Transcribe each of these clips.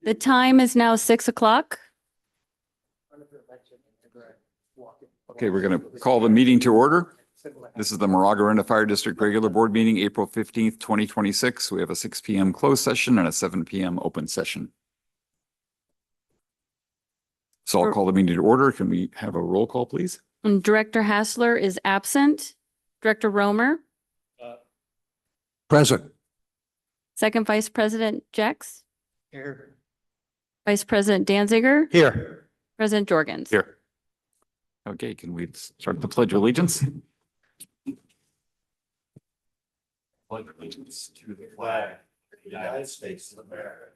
The time is now 6 o'clock. Okay, we're going to call the meeting to order. This is the Moraga-Orinda Fire District Regular Board Meeting, April 15th, 2026. We have a 6 p.m. closed session and a 7 p.m. open session. So I'll call the meeting to order. Can we have a roll call, please? And Director Hassler is absent. Director Romer, Present. Second Vice President Jex, Here. Vice President Danziger, Here. President Jorgens. Here. Okay, can we start the Pledge of Allegiance? Pledge allegiance to the flag of the United States of America,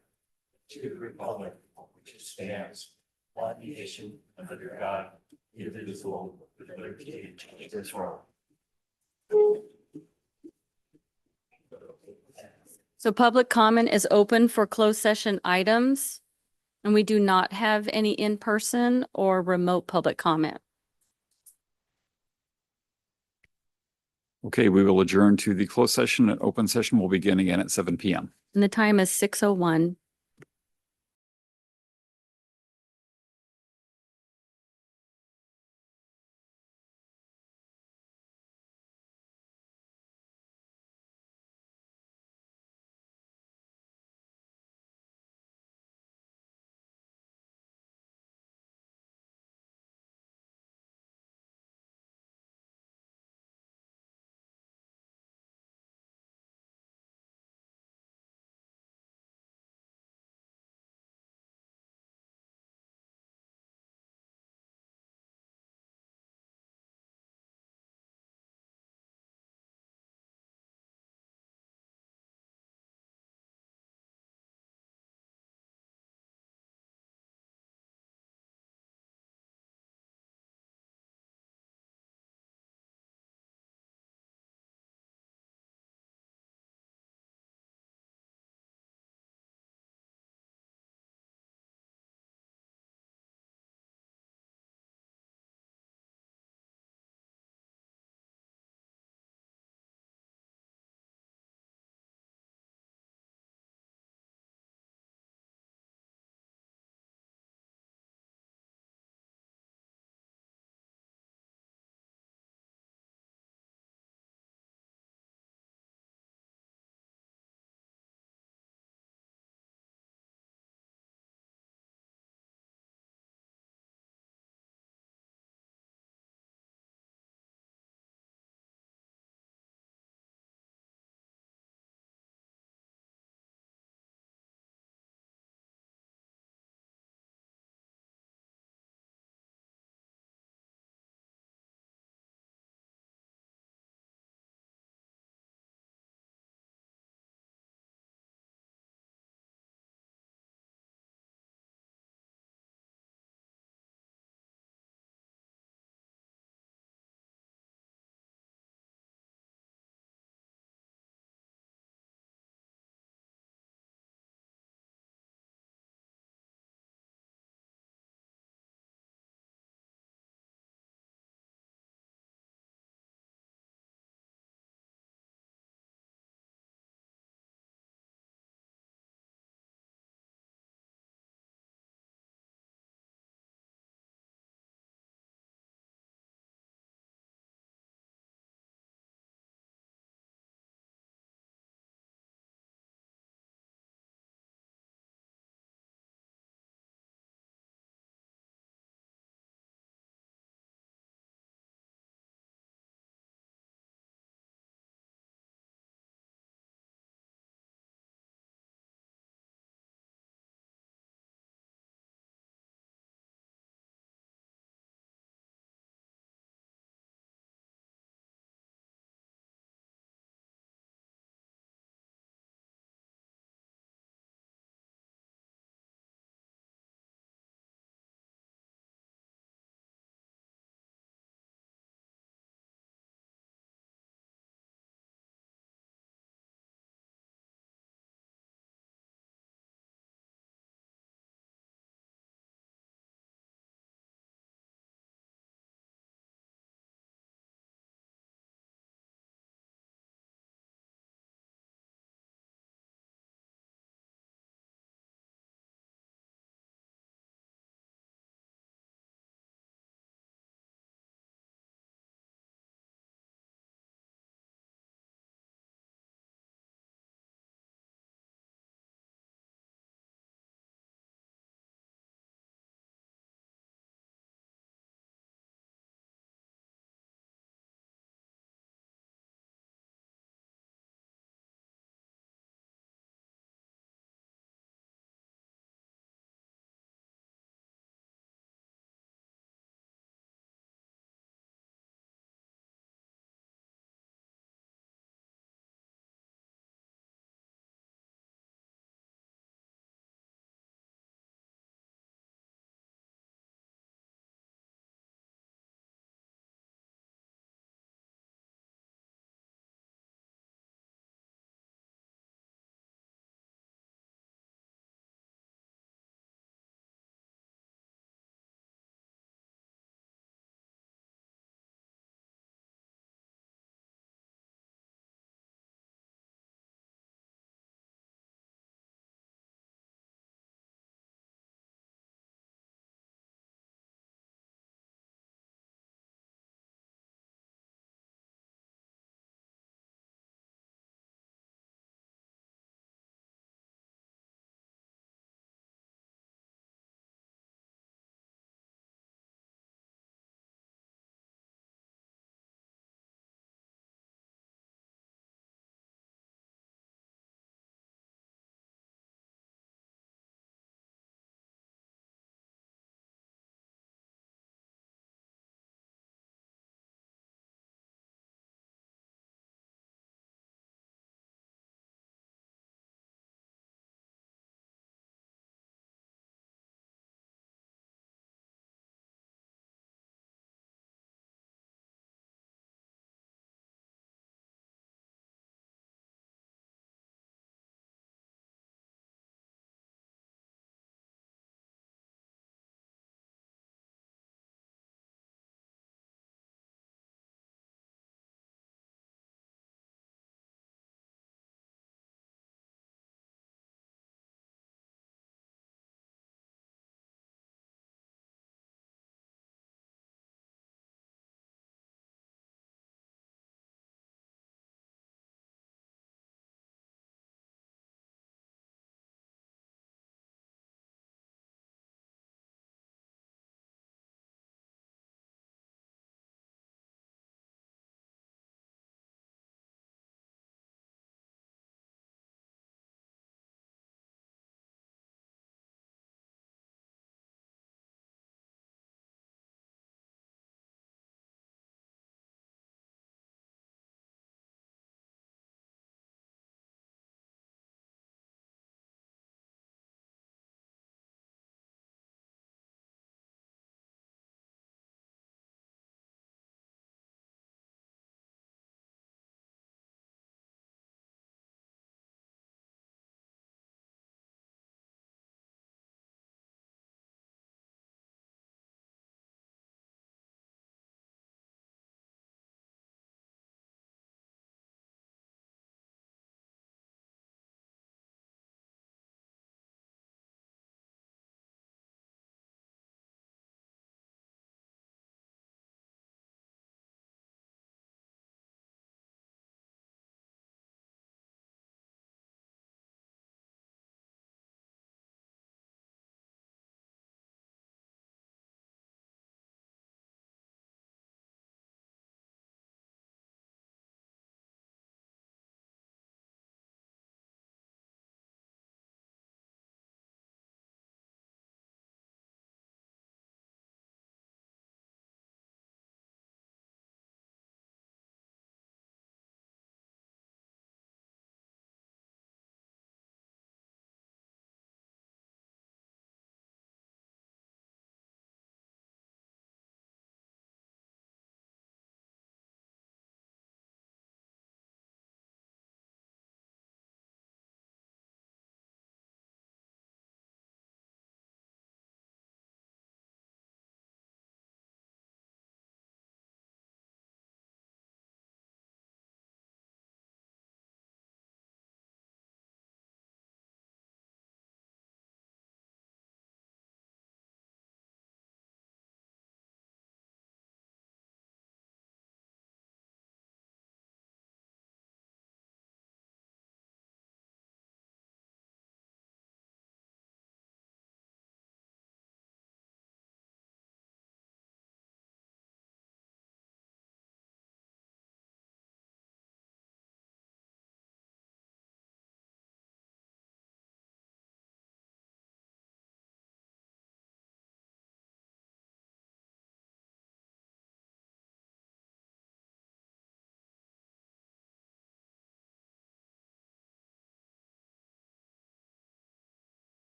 to the republic which stands, one nation under God, indivisible, with liberty and justice for all. So public comment is open for closed session items, and we do not have any in-person or remote public comment. Okay, we will adjourn to the closed session and open session will begin again at 7 p.m. And the time is 6:01.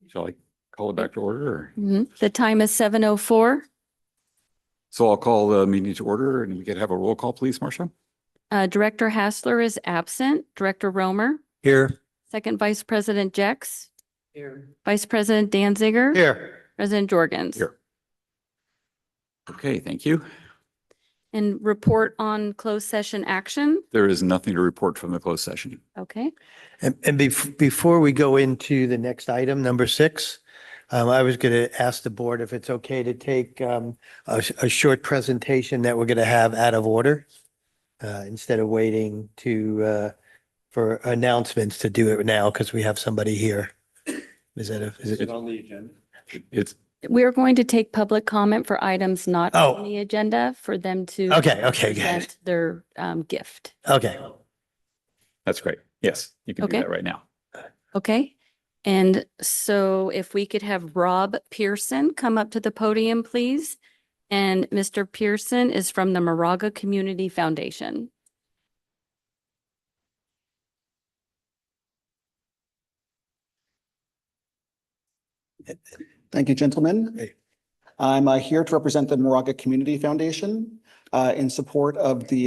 Shall I call it back to order? Or? The time is 7:04. So I'll call the meeting to order and we could have a roll call, please, Marcia. Director Hassler is absent. Director Romer, Here. Second Vice President Jex, Here. Vice President Danziger, Here. President Jorgens. Here. Okay, thank you. And report on closed session action. There is nothing to report from the closed session. Okay. And before we go into the next item, number 6, I was going to ask the board if it's okay to take a short presentation that we're going to have out of order instead of waiting for announcements to do it now because we have somebody here. Is it on the agenda? It's We're going to take public comment for items not Oh. on the agenda for them to Okay, got it. present their gift. Okay. That's great. Yes, you can do Okay. that right now. Okay. And so if we could have Rob Pearson come up to the podium, please. And Mr. Pearson is from the Moraga Community Foundation. Thank you, gentlemen. Hey. I'm here to represent the Moraga Community Foundation in support of the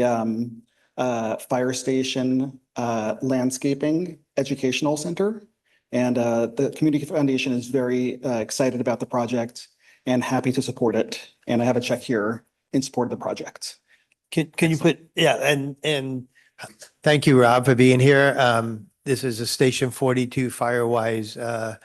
Fire Station Landscaping Educational Center. And the Community Foundation is very excited about the project and happy to support it. And I have a check here in support of the project. Can you put, yeah, and thank you, Rob, for being here. This is a Station 42 Firewise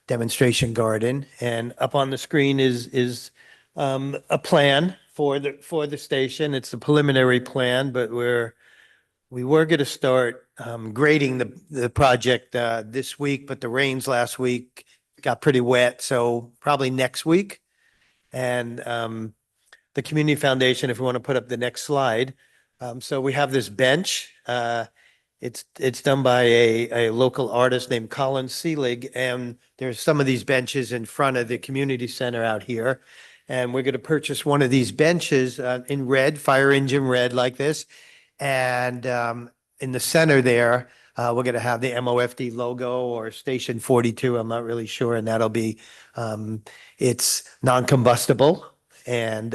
demonstration garden, and up on the screen is a plan for the station. It's a preliminary plan, but we were going to start grading the project this week, but the rains last week got pretty wet, so probably next week. And the Community Foundation, if we want to put up the next slide. So we have this bench. It's done by a local artist named Colin Seelig, and there's some of these benches in front of the community center out here. And we're going to purchase one of these benches in red, fire engine red like this. And in the center there, we're going to have the MOFD logo or Station 42. I'm not really sure. And that'll be, it's non-combustible. And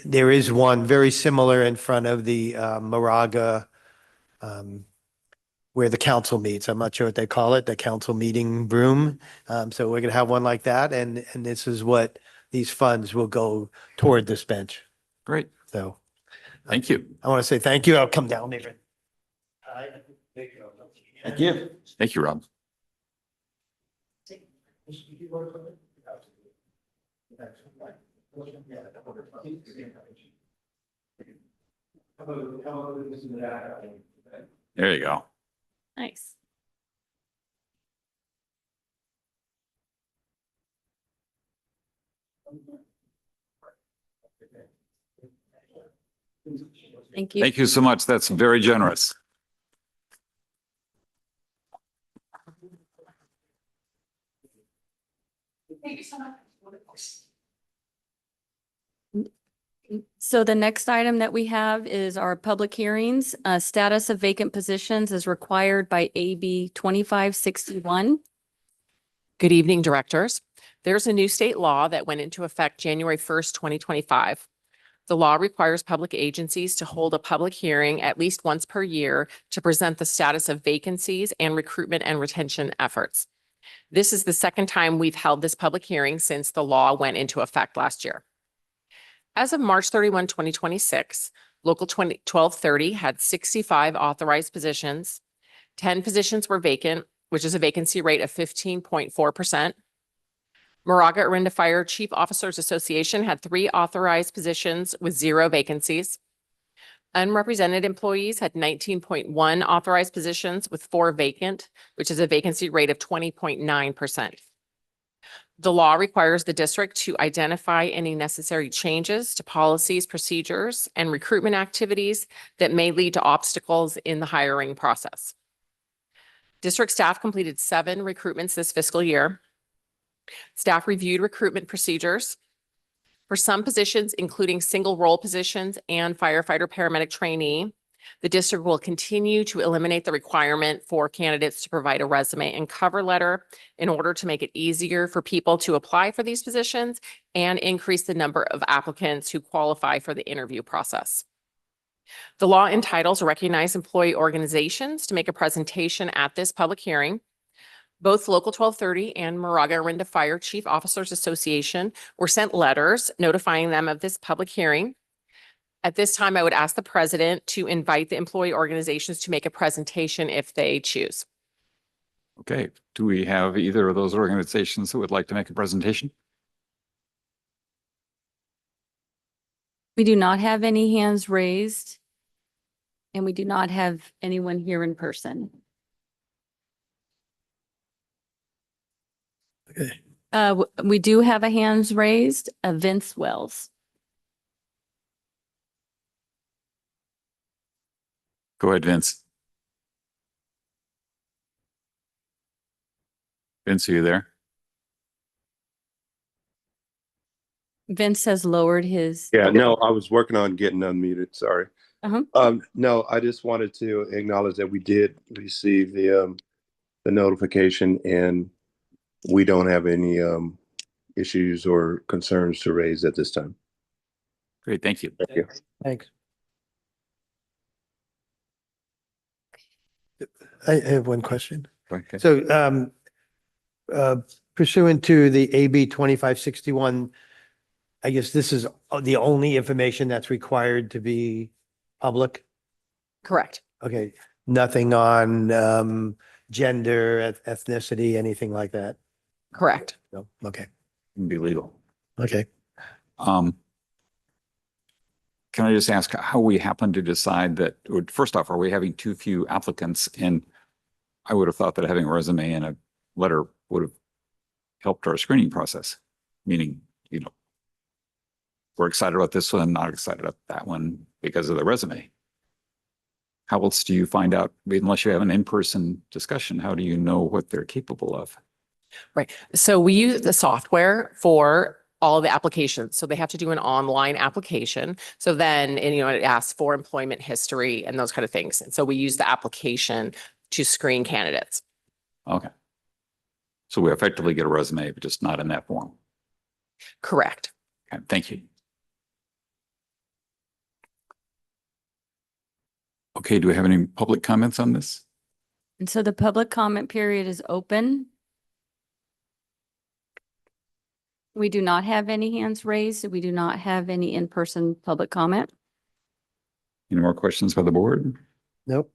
there is one very similar in front of the Moraga where the council meets. I'm not sure what they call it, the council meeting room. So we're going to have one like that. And this is what these funds will go toward this bench. Great. So Thank you. I want to say thank you. I'll come down even. Thank you. Thank you, Rob. There you go. Nice. Thank you. Thank you so much. That's very generous. So the next item that we have is our public hearings. Status of vacant positions is required by AB 2561. Good evening, directors. There's a new state law that went into effect January 1st, 2025. The law requires public agencies to hold a public hearing at least once per year to present the status of vacancies and recruitment and retention efforts. This is the second time we've held this public hearing since the law went into effect last year. As of March 31, 2026, Local 1230 had 65 authorized positions. 10 positions were vacant, which is a vacancy rate of 15.4%. Moraga-Orinda Fire Chief Officers Association had 3 authorized positions with 0 vacancies. Unrepresented employees had 19.1 authorized positions with 4 vacant, which is a vacancy rate of 20.9%. The law requires the district to identify any necessary changes to policies, procedures, and recruitment activities that may lead to obstacles in the hiring process. District staff completed 7 recruitments this fiscal year. Staff reviewed recruitment procedures. For some positions, including single role positions and firefighter paramedic trainee, the district will continue to eliminate the requirement for candidates to provide a resume and cover letter in order to make it easier for people to apply for these positions and increase the number of applicants who qualify for the interview process. The law entitles recognized employee organizations to make a presentation at this public hearing. Both Local 1230 and Moraga-Orinda Fire Chief Officers Association were sent letters notifying them of this public hearing. At this time, I would ask the president to invite the employee organizations to make a presentation if they choose. Okay, do we have either of those organizations who would like to make a presentation? We do not have any hands raised. And we do not have anyone here in person. Okay. We do have a hands raised, Vince Wells. Go ahead, Vince. Vince, are you there? Vince has lowered his. Yeah, no, I was working on getting unmuted, sorry. Uh-huh. No, I just wanted to acknowledge that we did receive the notification and we don't have any issues or concerns to raise at this time. Great, thank you. Thank you. Thanks. I have one question. Okay. So pursuant to the AB 2561, I guess this is the only information that's required to be public? Correct. Okay, nothing on gender, ethnicity, anything like that? Correct. No, okay, Can be legal. okay. Can I just ask how we happen to decide that, first off, are we having too few applicants? And I would have thought that having a resume and a letter would have helped our screening process, meaning, we're excited about this one, not excited about that one because of the resume. How else do you find out, unless you have an in-person discussion, how do you know what they're capable of? Right. So we use the software for all of the applications. So they have to do an online application. So then, and, it asks for employment history and those kind of things. And so we use the application to screen candidates. Okay. So we effectively get a resume, but just not in that form. Correct. Okay, thank you. Okay, do we have any public comments on this? And so the public comment period is open. We do not have any hands raised. We do not have any in-person public comment. Any more questions by the board? Nope.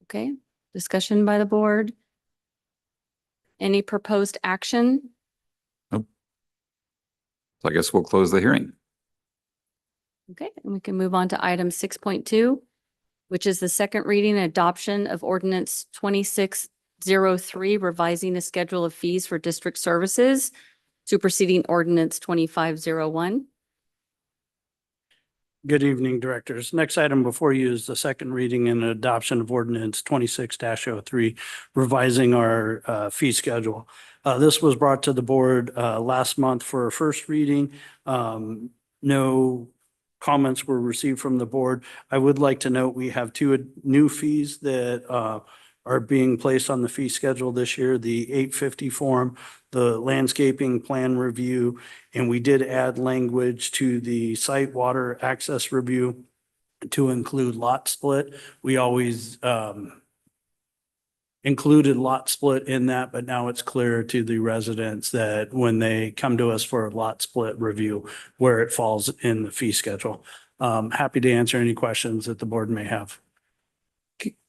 Okay, discussion by the board. Any proposed action? So I guess we'll close the hearing. Okay, and we can move on to item 6.2, which is the second reading and adoption of ordinance 2603, revising the schedule of fees for district services, superseding ordinance 2501. Good evening, directors. Next item before you is the second reading and adoption of ordinance 26-03, revising our fee schedule. This was brought to the board last month for a first reading. No comments were received from the board. I would like to note we have two new fees that are being placed on the fee schedule this year, the 850 form, the landscaping plan review, and we did add language to the site water access review to include lot split. We always included lot split in that, but now it's clear to the residents that when they come to us for a lot split review, where it falls in the fee schedule. Happy to answer any questions that the board may have.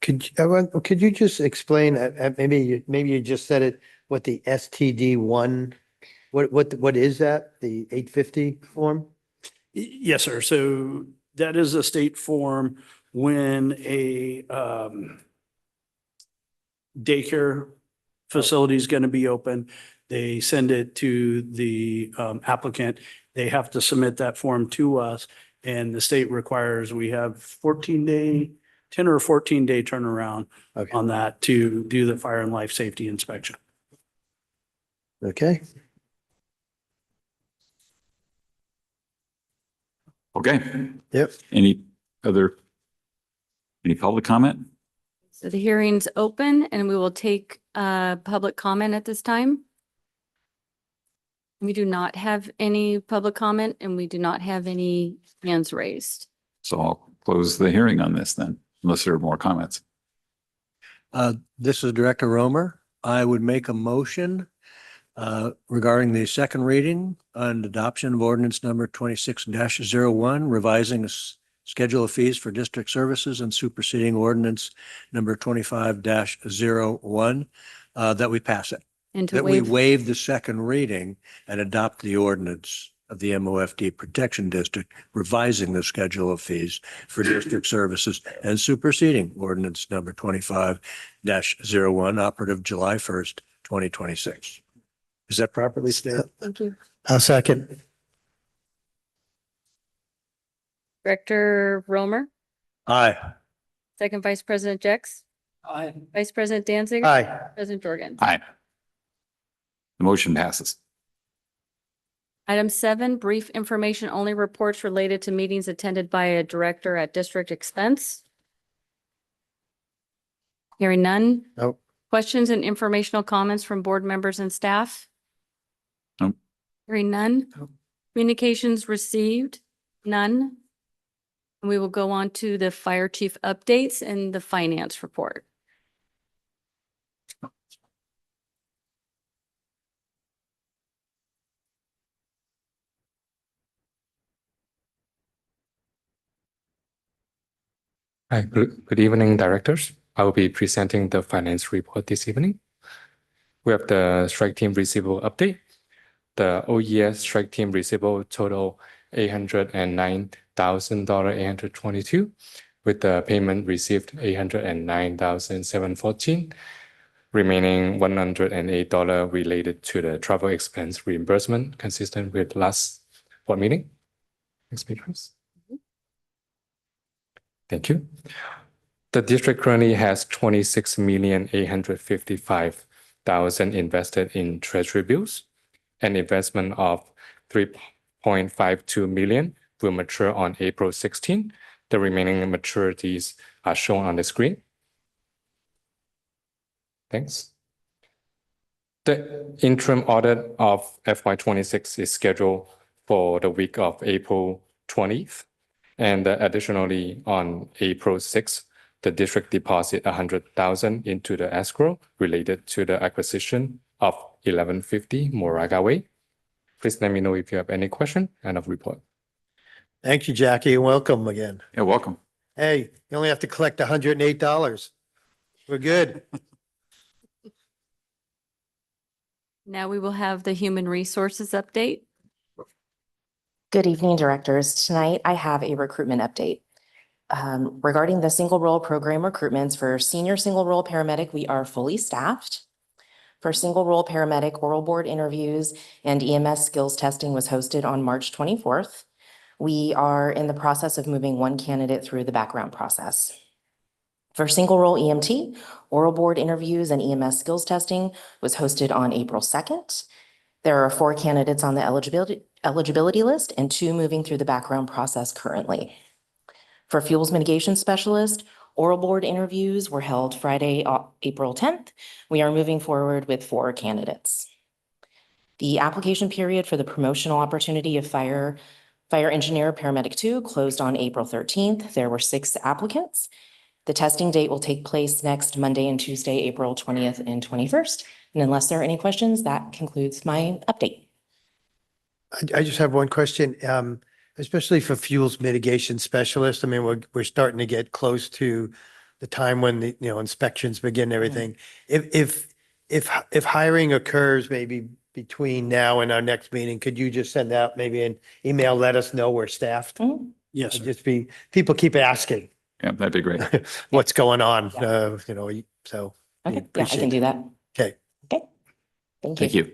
Could you just explain, maybe you just said it, what the STD1, what is that? The 850 form? Yes, sir. So that is a state form when a daycare facility is going to be open. They send it to the applicant. They have to submit that form to us, and the state requires we have 10 or 14-day turnaround on that to do the fire and life safety inspection. Okay. Okay. Yep. Any public comment? So the hearing's open and we will take public comment at this time. We do not have any public comment and we do not have any hands raised. So I'll close the hearing on this then, unless there are more comments. This is Director Romer. I would make a motion regarding the second reading on adoption of ordinance number 26-01, revising the schedule of fees for district services and superseding ordinance number 25-01, that we pass it. And to That we waive, waive the second reading and adopt the ordinance of the MOFD Protection District, revising the schedule of fees for district services and superseding ordinance number 25-01, operative July 1st, 2026. Is that properly stated? thank you. I'll second. Director Romer, Aye. second Vice President Jex, Aye. Vice President Danziger. Aye. President Jorgen. Aye. The motion passes. Item 7, brief information only reports related to meetings attended by a director at district expense. Hearing none. Nope. Questions and informational comments from board members and staff? Nope. Hearing none. Nope. Communications received? None. And we will go on to the fire chief updates and the finance report. Hi, good evening, directors. I will be presenting the finance report this evening. We have the strike team receivable update. The OES strike team receivable total $809,822, with the payment received $809,714, remaining $108 related to the travel expense reimbursement consistent with last board meeting. Next page, please. Thank you. The district currently has $26,855,000 invested in treasury bills. An investment of $3.52 million will mature on April 16. The remaining maturities are shown on the screen. Thanks. The interim audit of FY26 is scheduled for the week of April 20th. And additionally, on April 6th, the district deposit $100,000 into the escrow related to the acquisition of 1150 Moraga Way. Please let me know if you have any question and I'll report. Thank you, Jackie, and welcome again. Yeah, welcome. Hey, you only have to collect $108. We're good. Now we will have the human resources update. Good evening, directors. Tonight, I have a recruitment update. Regarding the single role program recruitments for senior single role paramedic, we are fully staffed. For single role paramedic, oral board interviews and EMS skills testing was hosted on March 24th. We are in the process of moving one candidate through the background process. For single role EMT, oral board interviews and EMS skills testing was hosted on April 2nd. There are 4 candidates on the eligibility list and 2 moving through the background process currently. For fuels mitigation specialist, oral board interviews were held Friday, April 10th. We are moving forward with 4 candidates. The application period for the promotional opportunity of fire engineer paramedic 2 closed on April 13th. There were 6 applicants. The testing date will take place next Monday and Tuesday, April 20th and 21st. And unless there are any questions, that concludes my update. I just have one question, especially for fuels mitigation specialists. I mean, we're starting to get close to the time when the, inspections begin and everything. If hiring occurs maybe between now and our next meeting, could you just send out maybe an email, let us know we're staffed? Yes, sir. Just people keep asking Yeah, that'd be great. what's going on, Yeah. so. Okay, yeah, I appreciate can do it. that. Okay. Okay. Thank you. Thank you.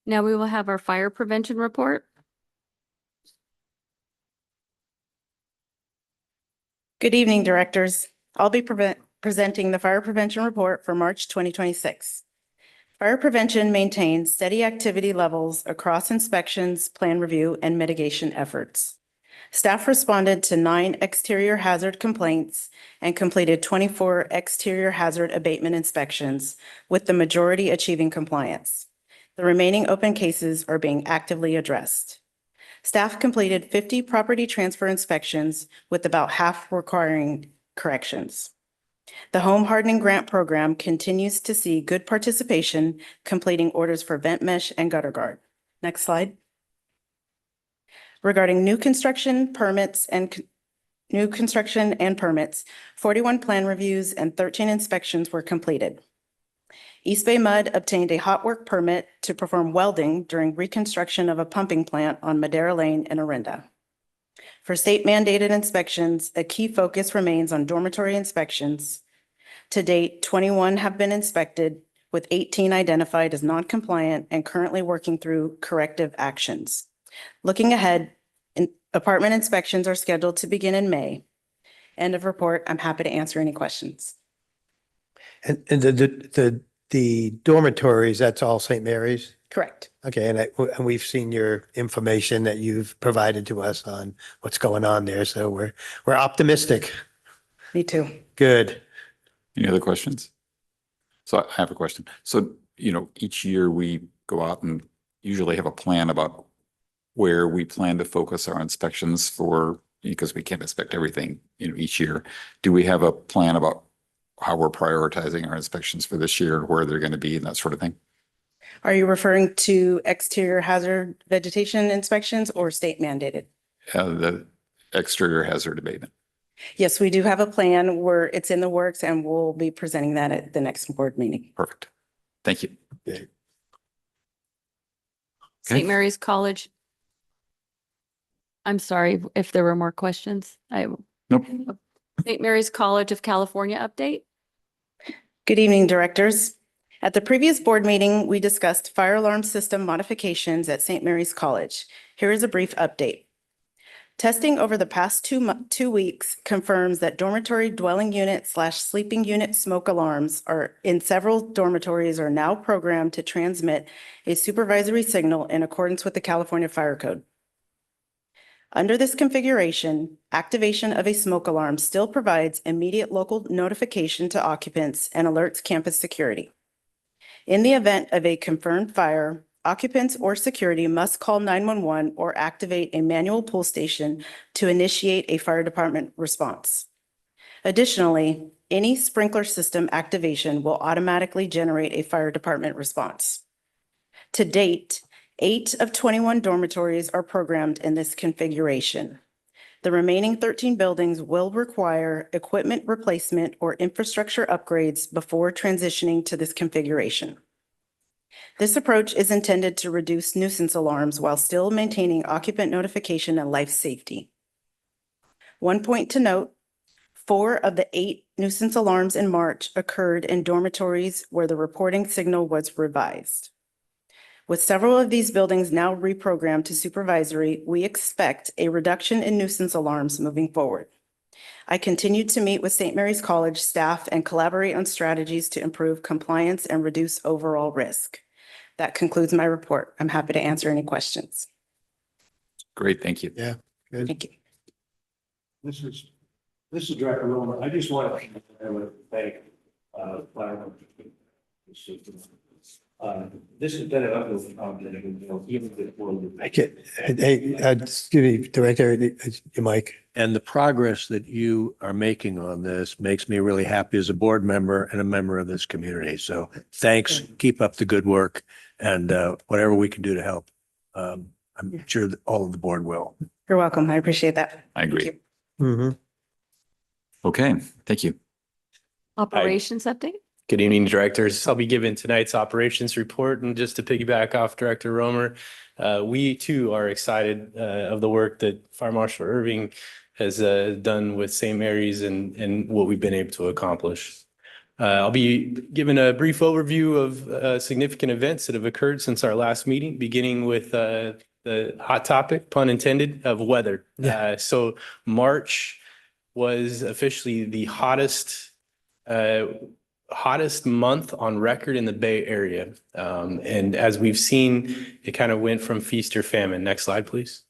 Now we will have our fire prevention report. Good evening, directors. I'll be presenting the fire prevention report for March 2026. Fire prevention maintains steady activity levels across inspections, plan review, and mitigation efforts. Staff responded to 9 exterior hazard complaints and completed 24 exterior hazard abatement inspections, with the majority achieving compliance. The remaining open cases are being actively addressed. Staff completed 50 property transfer inspections, with about half requiring corrections. The Home Hardening Grant Program continues to see good participation, completing orders for vent mesh and gutter guard. Next slide. Regarding new construction permits, 41 plan reviews and 13 inspections were completed. East Bay Mud obtained a hot work permit to perform welding during reconstruction of a pumping plant on Madera Lane in Orinda. For state mandated inspections, a key focus remains on dormitory inspections. To date, 21 have been inspected, with 18 identified as non-compliant and currently working through corrective actions. Looking ahead, apartment inspections are scheduled to begin in May. End of report. I'm happy to answer any questions. And the dormitories, that's all St. Mary's? Correct. Okay, and we've seen your information that you've provided to us on what's going on there, so we're optimistic. Me too. Good. Any other questions? So I have a question. So, each year we go out and usually have a plan about where we plan to focus our inspections for, because we can't inspect everything, each year. Do we have a plan about how we're prioritizing our inspections for this year, where they're going to be and that sort of thing? Are you referring to exterior hazard vegetation inspections or state mandated? The exterior hazard abatement. Yes, we do have a plan where it's in the works, and we'll be presenting that at the next board meeting. Perfect. Thank you. St. Mary's College. I'm sorry if there were more questions. Nope. St. Mary's College of California update. Good evening, directors. At the previous board meeting, we discussed fire alarm system modifications at St. Mary's College. Here is a brief update. Testing over the past 2 weeks confirms that dormitory dwelling unit / sleeping unit smoke alarms are in several dormitories are now programmed to transmit a supervisory signal in accordance with the California Fire Code. Under this configuration, activation of a smoke alarm still provides immediate local notification to occupants and alerts campus security. In the event of a confirmed fire, occupants or security must call 911 or activate a manual pull station to initiate a fire department response. Additionally, any sprinkler system activation will automatically generate a fire department response. To date, 8 of 21 dormitories are programmed in this configuration. The remaining 13 buildings will require equipment replacement or infrastructure upgrades before transitioning to this configuration. This approach is intended to reduce nuisance alarms while still maintaining occupant notification and life safety. One point to note, 4 of the 8 nuisance alarms in March occurred in dormitories where the reporting signal was revised. With several of these buildings now reprogrammed to supervisory, we expect a reduction in nuisance alarms moving forward. I continue to meet with St. Mary's College staff and collaborate on strategies to improve compliance and reduce overall risk. That concludes my report. I'm happy to answer any questions. Great. Thank you. Yeah. Good. Thank you. This is Director Romer. I just want to thank Fire. This has been an uphill, even before. Hey, excuse me, Director, your mic. And the progress that you are making on this makes me really happy as a board member and a member of this community. So thanks, keep up the good work, and whatever we can do to help. I'm sure that all of the board will. You're welcome. I appreciate that. I agree. Thank you. Mm-hmm. Okay. Thank you. Operations update. Good evening, directors. I'll be giving tonight's operations report, and just to piggyback off Director Romer, we too are excited of the work that Fire Marshal Irving has done with St. Mary's and what we've been able to accomplish. I'll be giving a brief overview of significant events that have occurred since our last meeting, beginning with the hot topic, pun intended, of weather. Yeah. So March was officially the hottest month on record in the Bay Area. And as we've seen, it kind of went from feast or famine. Next slide, please.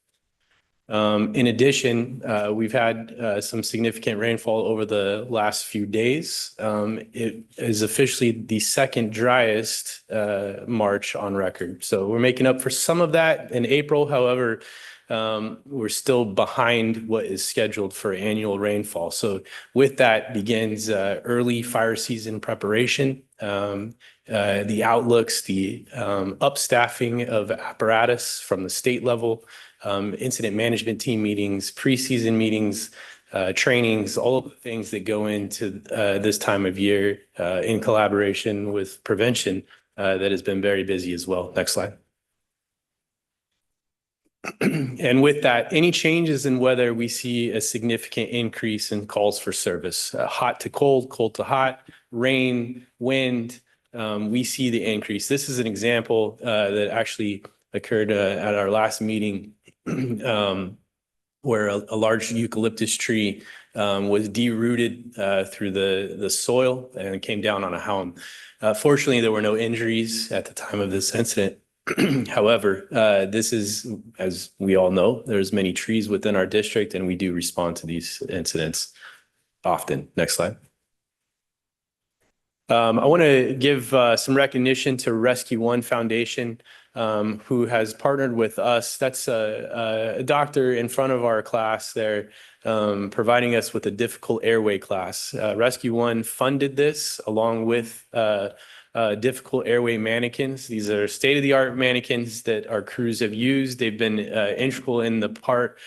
In addition, we've had some significant rainfall over the last few days. It is officially the second driest March on record. So we're making up for some of that in April. However, we're still behind what is scheduled for annual rainfall. So with that begins early fire season preparation. The outlooks, the upstaffing of apparatus from the state level, incident management team meetings, preseason meetings, trainings, all of the things that go into this time of year in collaboration with prevention that has been very busy as well. Next slide. And with that, any changes in weather, we see a significant increase in calls for service, hot to cold, cold to hot, rain, wind. We see the increase. This is an example that actually occurred at our last meeting where a large eucalyptus tree was derooted through the soil and came down on a hound. Fortunately, there were no injuries at the time of this incident. However, this is, as we all know, there's many trees within our district, and we do respond to these incidents often. Next slide. I want to give some recognition to Rescue One Foundation, who has partnered with us. That's a doctor in front of our class there, providing us with a difficult airway class. Rescue One funded this along with difficult airway mannequins. These are state-of-the-art mannequins that our crews have used. They've been integral in the part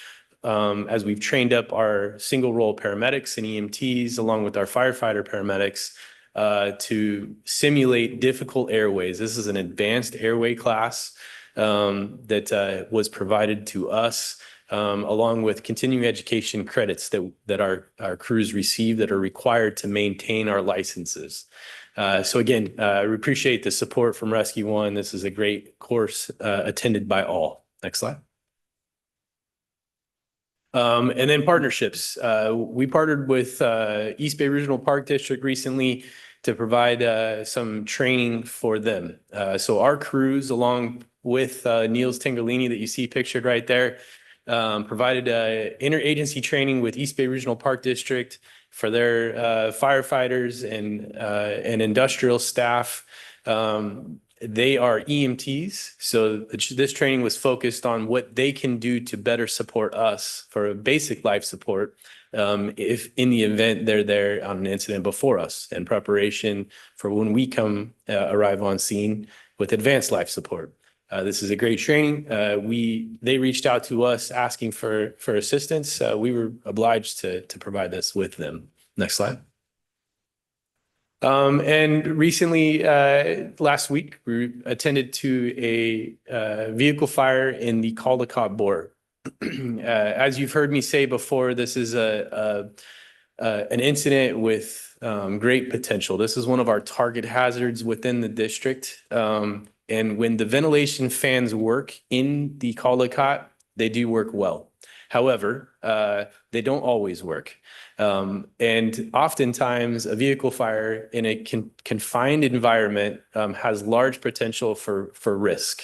as we've trained up our single role paramedics and EMTs along with our firefighter paramedics to simulate difficult airways. This is an advanced airway class that was provided to us along with continuing education credits that our crews receive that are required to maintain our licenses. So again, we appreciate the support from Rescue One. This is a great course attended by all. Next slide. And then partnerships. We partnered with East Bay Regional Park District recently to provide some training for them. So our crews, along with Niels Tingerlini that you see pictured right there, provided interagency training with East Bay Regional Park District for their firefighters and industrial staff. They are EMTs, so this training was focused on what they can do to better support us for basic life support if in the event they're there on an incident before us, in preparation for when we arrive on scene with advanced life support. This is a great training. They reached out to us asking for assistance. We were obliged to provide this with them. Next slide. And recently, last week, we attended to a vehicle fire in the Caldecott Bore. As you've heard me say before, this is an incident with great potential. This is one of our target hazards within the district. And when the ventilation fans work in the Caldecott, they do work well. However, they don't always work. And oftentimes a vehicle fire in a confined environment has large potential for risk.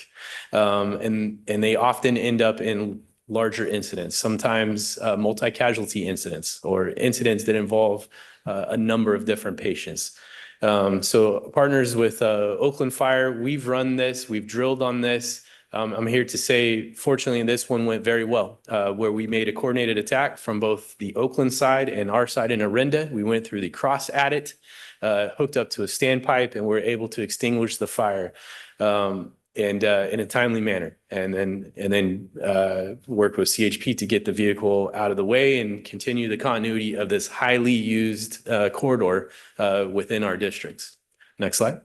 And they often end up in larger incidents, sometimes multi-casualty incidents or incidents that involve a number of different patients. So partners with Oakland Fire, we've run this, we've drilled on this. I'm here to say, fortunately, this one went very well, where we made a coordinated attack from both the Oakland side and our side in Orinda. We went through the cross adit, hooked up to a standpipe, and were able to extinguish the fire and in a timely manner. And then worked with CHP to get the vehicle out of the way and continue the continuity of this highly used corridor within our districts. Next slide.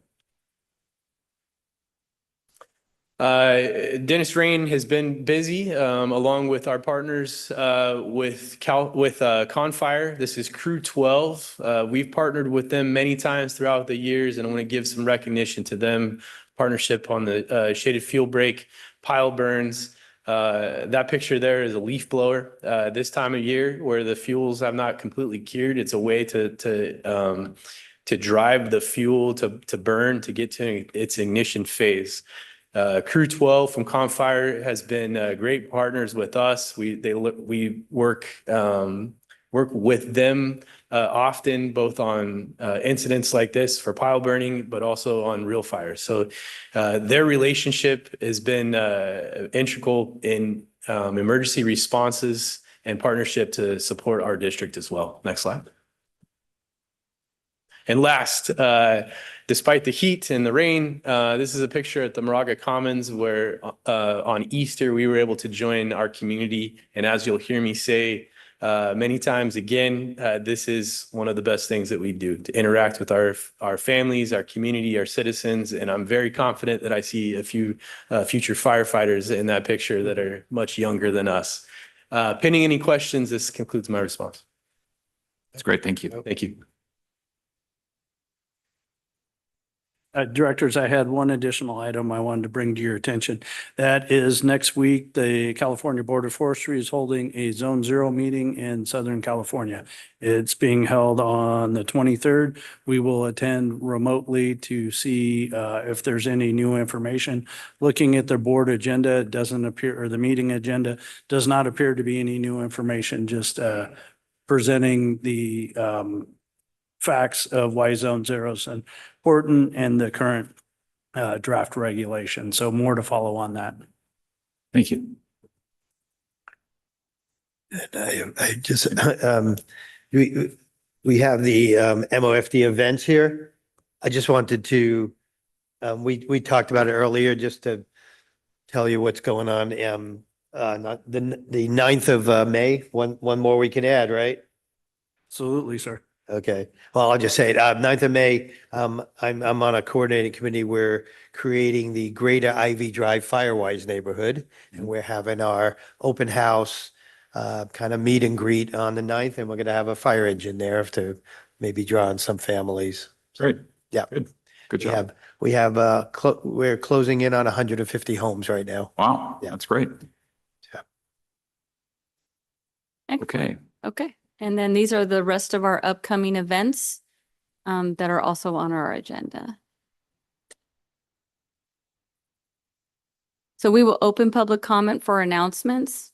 Dennis Rain has been busy along with our partners with Confire. This is Crew 12. We've partnered with them many times throughout the years, and I want to give some recognition to them. Partnership on the shaded fuel break, pile burns. That picture there is a leaf blower. This time of year where the fuels have not completely cured, it's a way to drive the fuel to burn, to get to its ignition phase. Crew 12 from Confire has been great partners with us. We work with them often, both on incidents like this for pile burning, but also on real fires. So their relationship has been integral in emergency responses and partnership to support our district as well. Next slide. And last, despite the heat and the rain, this is a picture at the Moraga Commons where on Easter we were able to join our community. And as you'll hear me say many times again, this is one of the best things that we do, to interact with our families, our community, our citizens. And I'm very confident that I see a few future firefighters in that picture that are much younger than us. Pending any questions, this concludes my response. That's great. Thank you. Thank you. Directors, I had one additional item I wanted to bring to your attention. That is next week, the California Board of Forestry is holding a Zone 0 meeting in Southern California. It's being held on the 23rd. We will attend remotely to see if there's any new information. Looking at their board agenda, it doesn't appear, or the meeting agenda does not appear to be any new information, just presenting the facts of why Zone 0 is important and the current draft regulation. So more to follow on that. Thank you. And I just, we have the MOFD events here. I just wanted to, we talked about it earlier, just to tell you what's going on. Not the 9th of May, one more we can add, right? Absolutely, sir. Okay, well, I'll just say it. 9th of May, I'm on a coordinating committee. We're creating the Greater Ivy Drive Firewise neighborhood, and we're having our open house kind of meet and greet on the 9th, and we're going to have a fire engine there to maybe draw on some families. Great. Yeah. Good job. We're closing in on 150 homes right now. Wow. Yeah. That's great. Excellent. Okay. Okay. And then these are the rest of our upcoming events that are also on our agenda. So we will open public comment for announcements.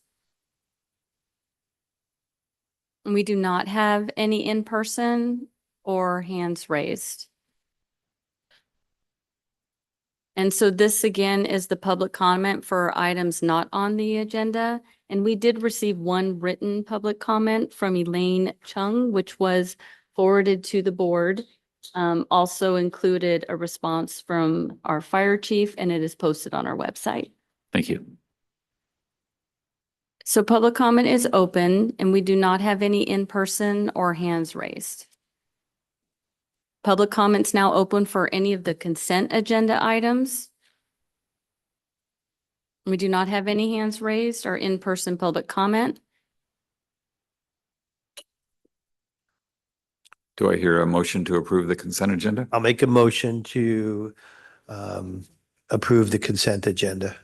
And we do not have any in-person or hands raised. And so this again is the public comment for items not on the agenda. And we did receive one written public comment from Elaine Chung, which was forwarded to the board. Also included a response from our fire chief, and it is posted on our website. Thank you. So public comment is open, and we do not have any in-person or hands raised. Public comments now open for any of the consent agenda items. We do not have any hands raised or in-person public comment. Do I hear a motion to approve the consent agenda? I'll make a motion to approve the consent agenda.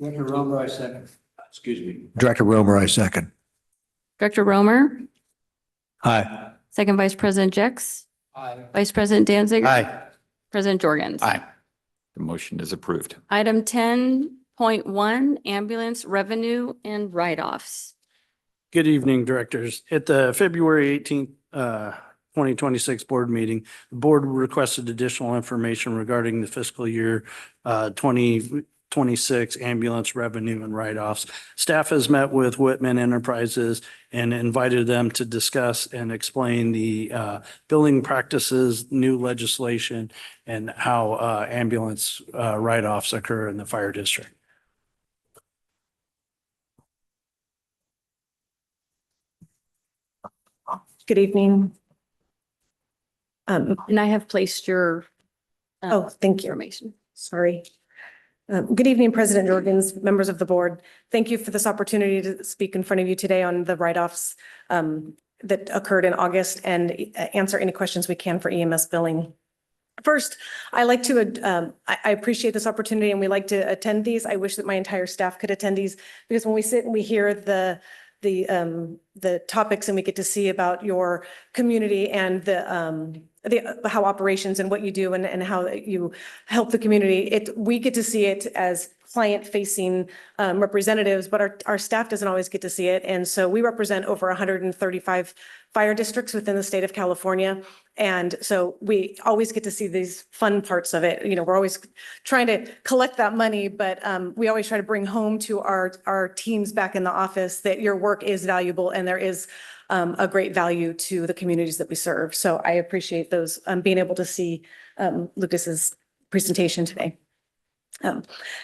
Director Romer, I second. Excuse me. Director Romer, I second. Director Romer, Aye. second Vice President Jex, Aye. Vice President Danziger. Aye. President Jorgens. Aye. The motion is approved. Item 10.1, ambulance revenue and write-offs. Good evening, directors. At the February 18th, 2026 board meeting, the board requested additional information regarding the fiscal year 2026 ambulance revenue and write-offs. Staff has met with Whitman Enterprises and invited them to discuss and explain the billing practices, new legislation, and how ambulance write-offs occur in the fire district. Good evening. And I have placed your Thank you. information. Sorry. Good evening, President Jorgens, members of the board. Thank you for this opportunity to speak in front of you today on the write-offs that occurred in August and answer any questions we can for EMS billing. First, I like to, I appreciate this opportunity and we like to attend these. I wish that my entire staff could attend these because when we sit and we hear the the topics and we get to see about your community and how operations and what you do and how you help the community. We get to see it as client-facing representatives, but our staff doesn't always get to see it. And so we represent over 135 fire districts within the state of California. And so we always get to see these fun parts of it. You know, we're always trying to collect that money, but we always try to bring home to our teams back in the office that your work is valuable and there is a great value to the communities that we serve. So I appreciate those, being able to see Lucas's presentation today.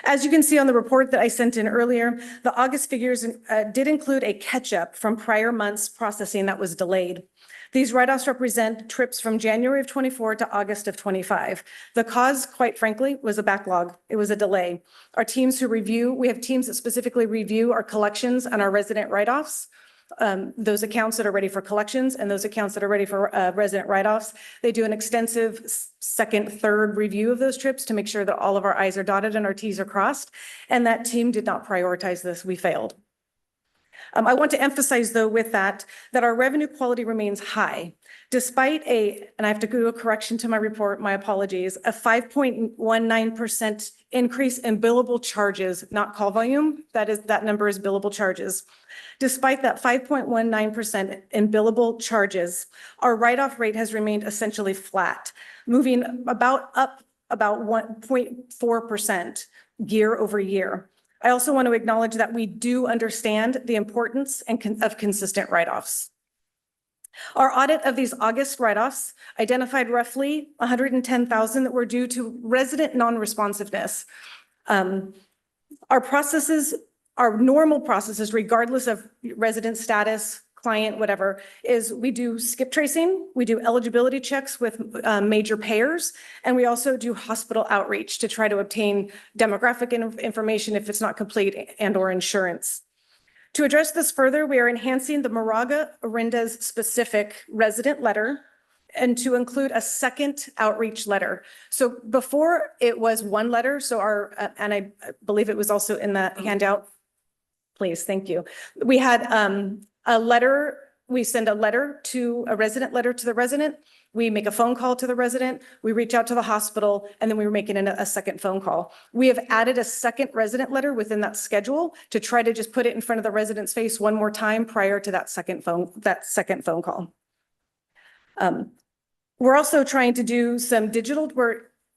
As you can see on the report that I sent in earlier, the August figures did include a catch-up from prior months processing that was delayed. These write-offs represent trips from January of 24 to August of 25. The cause, quite frankly, was a backlog. It was a delay. Our teams who review, we have teams that specifically review our collections and our resident write-offs. Those accounts that are ready for collections and those accounts that are ready for resident write-offs. They do an extensive second, third review of those trips to make sure that all of our I's are dotted and our T's are crossed. And that team did not prioritize this. We failed. I want to emphasize, though, with that our revenue quality remains high. Despite and I have to do a correction to my report, my apologies, a 5.19% increase in billable charges, not call volume. That number is billable charges. Despite that 5.19% in billable charges, our write-off rate has remained essentially flat, moving up about 1.4% year over year. I also want to acknowledge that we do understand the importance of consistent write-offs. Our audit of these August write-offs identified roughly 110,000 that were due to resident non-responsiveness. Our processes, our normal processes, regardless of resident status, client, whatever, is we do skip tracing, we do eligibility checks with major payers, and we also do hospital outreach to try to obtain demographic information if it's not complete and/or insurance. To address this further, we are enhancing the Moraga-Orinda's specific resident letter and to include a second outreach letter. So before it was one letter, so and I believe it was also in the handout. Please, thank you. We had a letter, we send a resident letter to the resident. We make a phone call to the resident. We reach out to the hospital, and then we were making a second phone call. We have added a second resident letter within that schedule to try to just put it in front of the resident's face one more time prior to that second phone call. We're also trying to do some digital,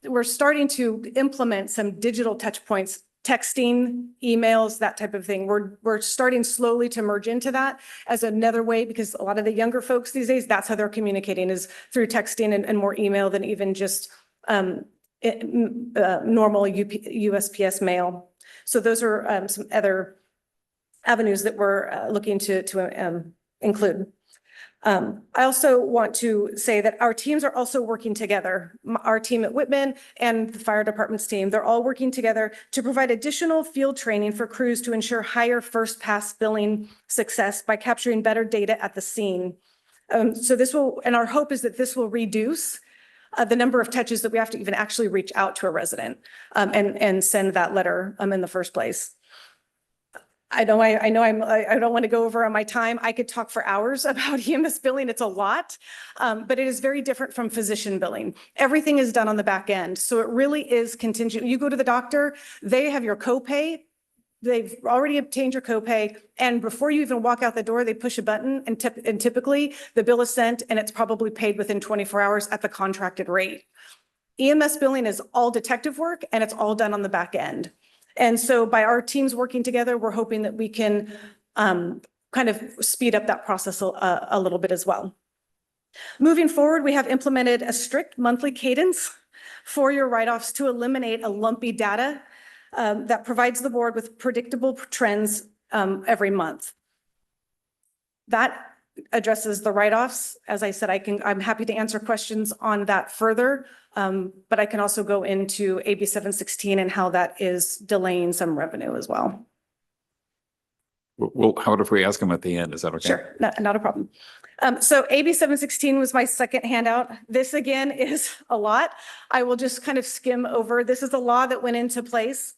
we're starting to implement some digital touch points, texting, emails, that type of thing. We're starting slowly to merge into that as another way, because a lot of the younger folks these days, that's how they're communicating, is through texting and more email than even just normal USPS mail. So those are some other avenues that we're looking to include. I also want to say that our teams are also working together. Our team at Whitman and the fire department's team, they're all working together to provide additional field training for crews to ensure higher first pass billing success by capturing better data at the scene. So this will, and our hope is that this will reduce the number of touches that we have to even actually reach out to a resident and send that letter in the first place. I don't want to go over on my time. I could talk for hours about EMS billing. It's a lot, but it is very different from physician billing. Everything is done on the back end. So it really is contingent. You go to the doctor, they have your copay. They've already obtained your copay. And before you even walk out the door, they push a button and typically the bill is sent and it's probably paid within 24 hours at the contracted rate. EMS billing is all detective work and it's all done on the back end. And so by our teams working together, we're hoping that we can kind of speed up that process a little bit as well. Moving forward, we have implemented a strict monthly cadence for your write-offs to eliminate a lumpy data that provides the board with predictable trends every month. That addresses the write-offs. As I said, I'm happy to answer questions on that further. But I can also go into AB 716 and how that is delaying some revenue as well. Well, how about if we ask them at the end? Is that okay? Sure, not a problem. So AB 716 was my second handout. This again is a lot. I will just kind of skim over. This is a law that went into place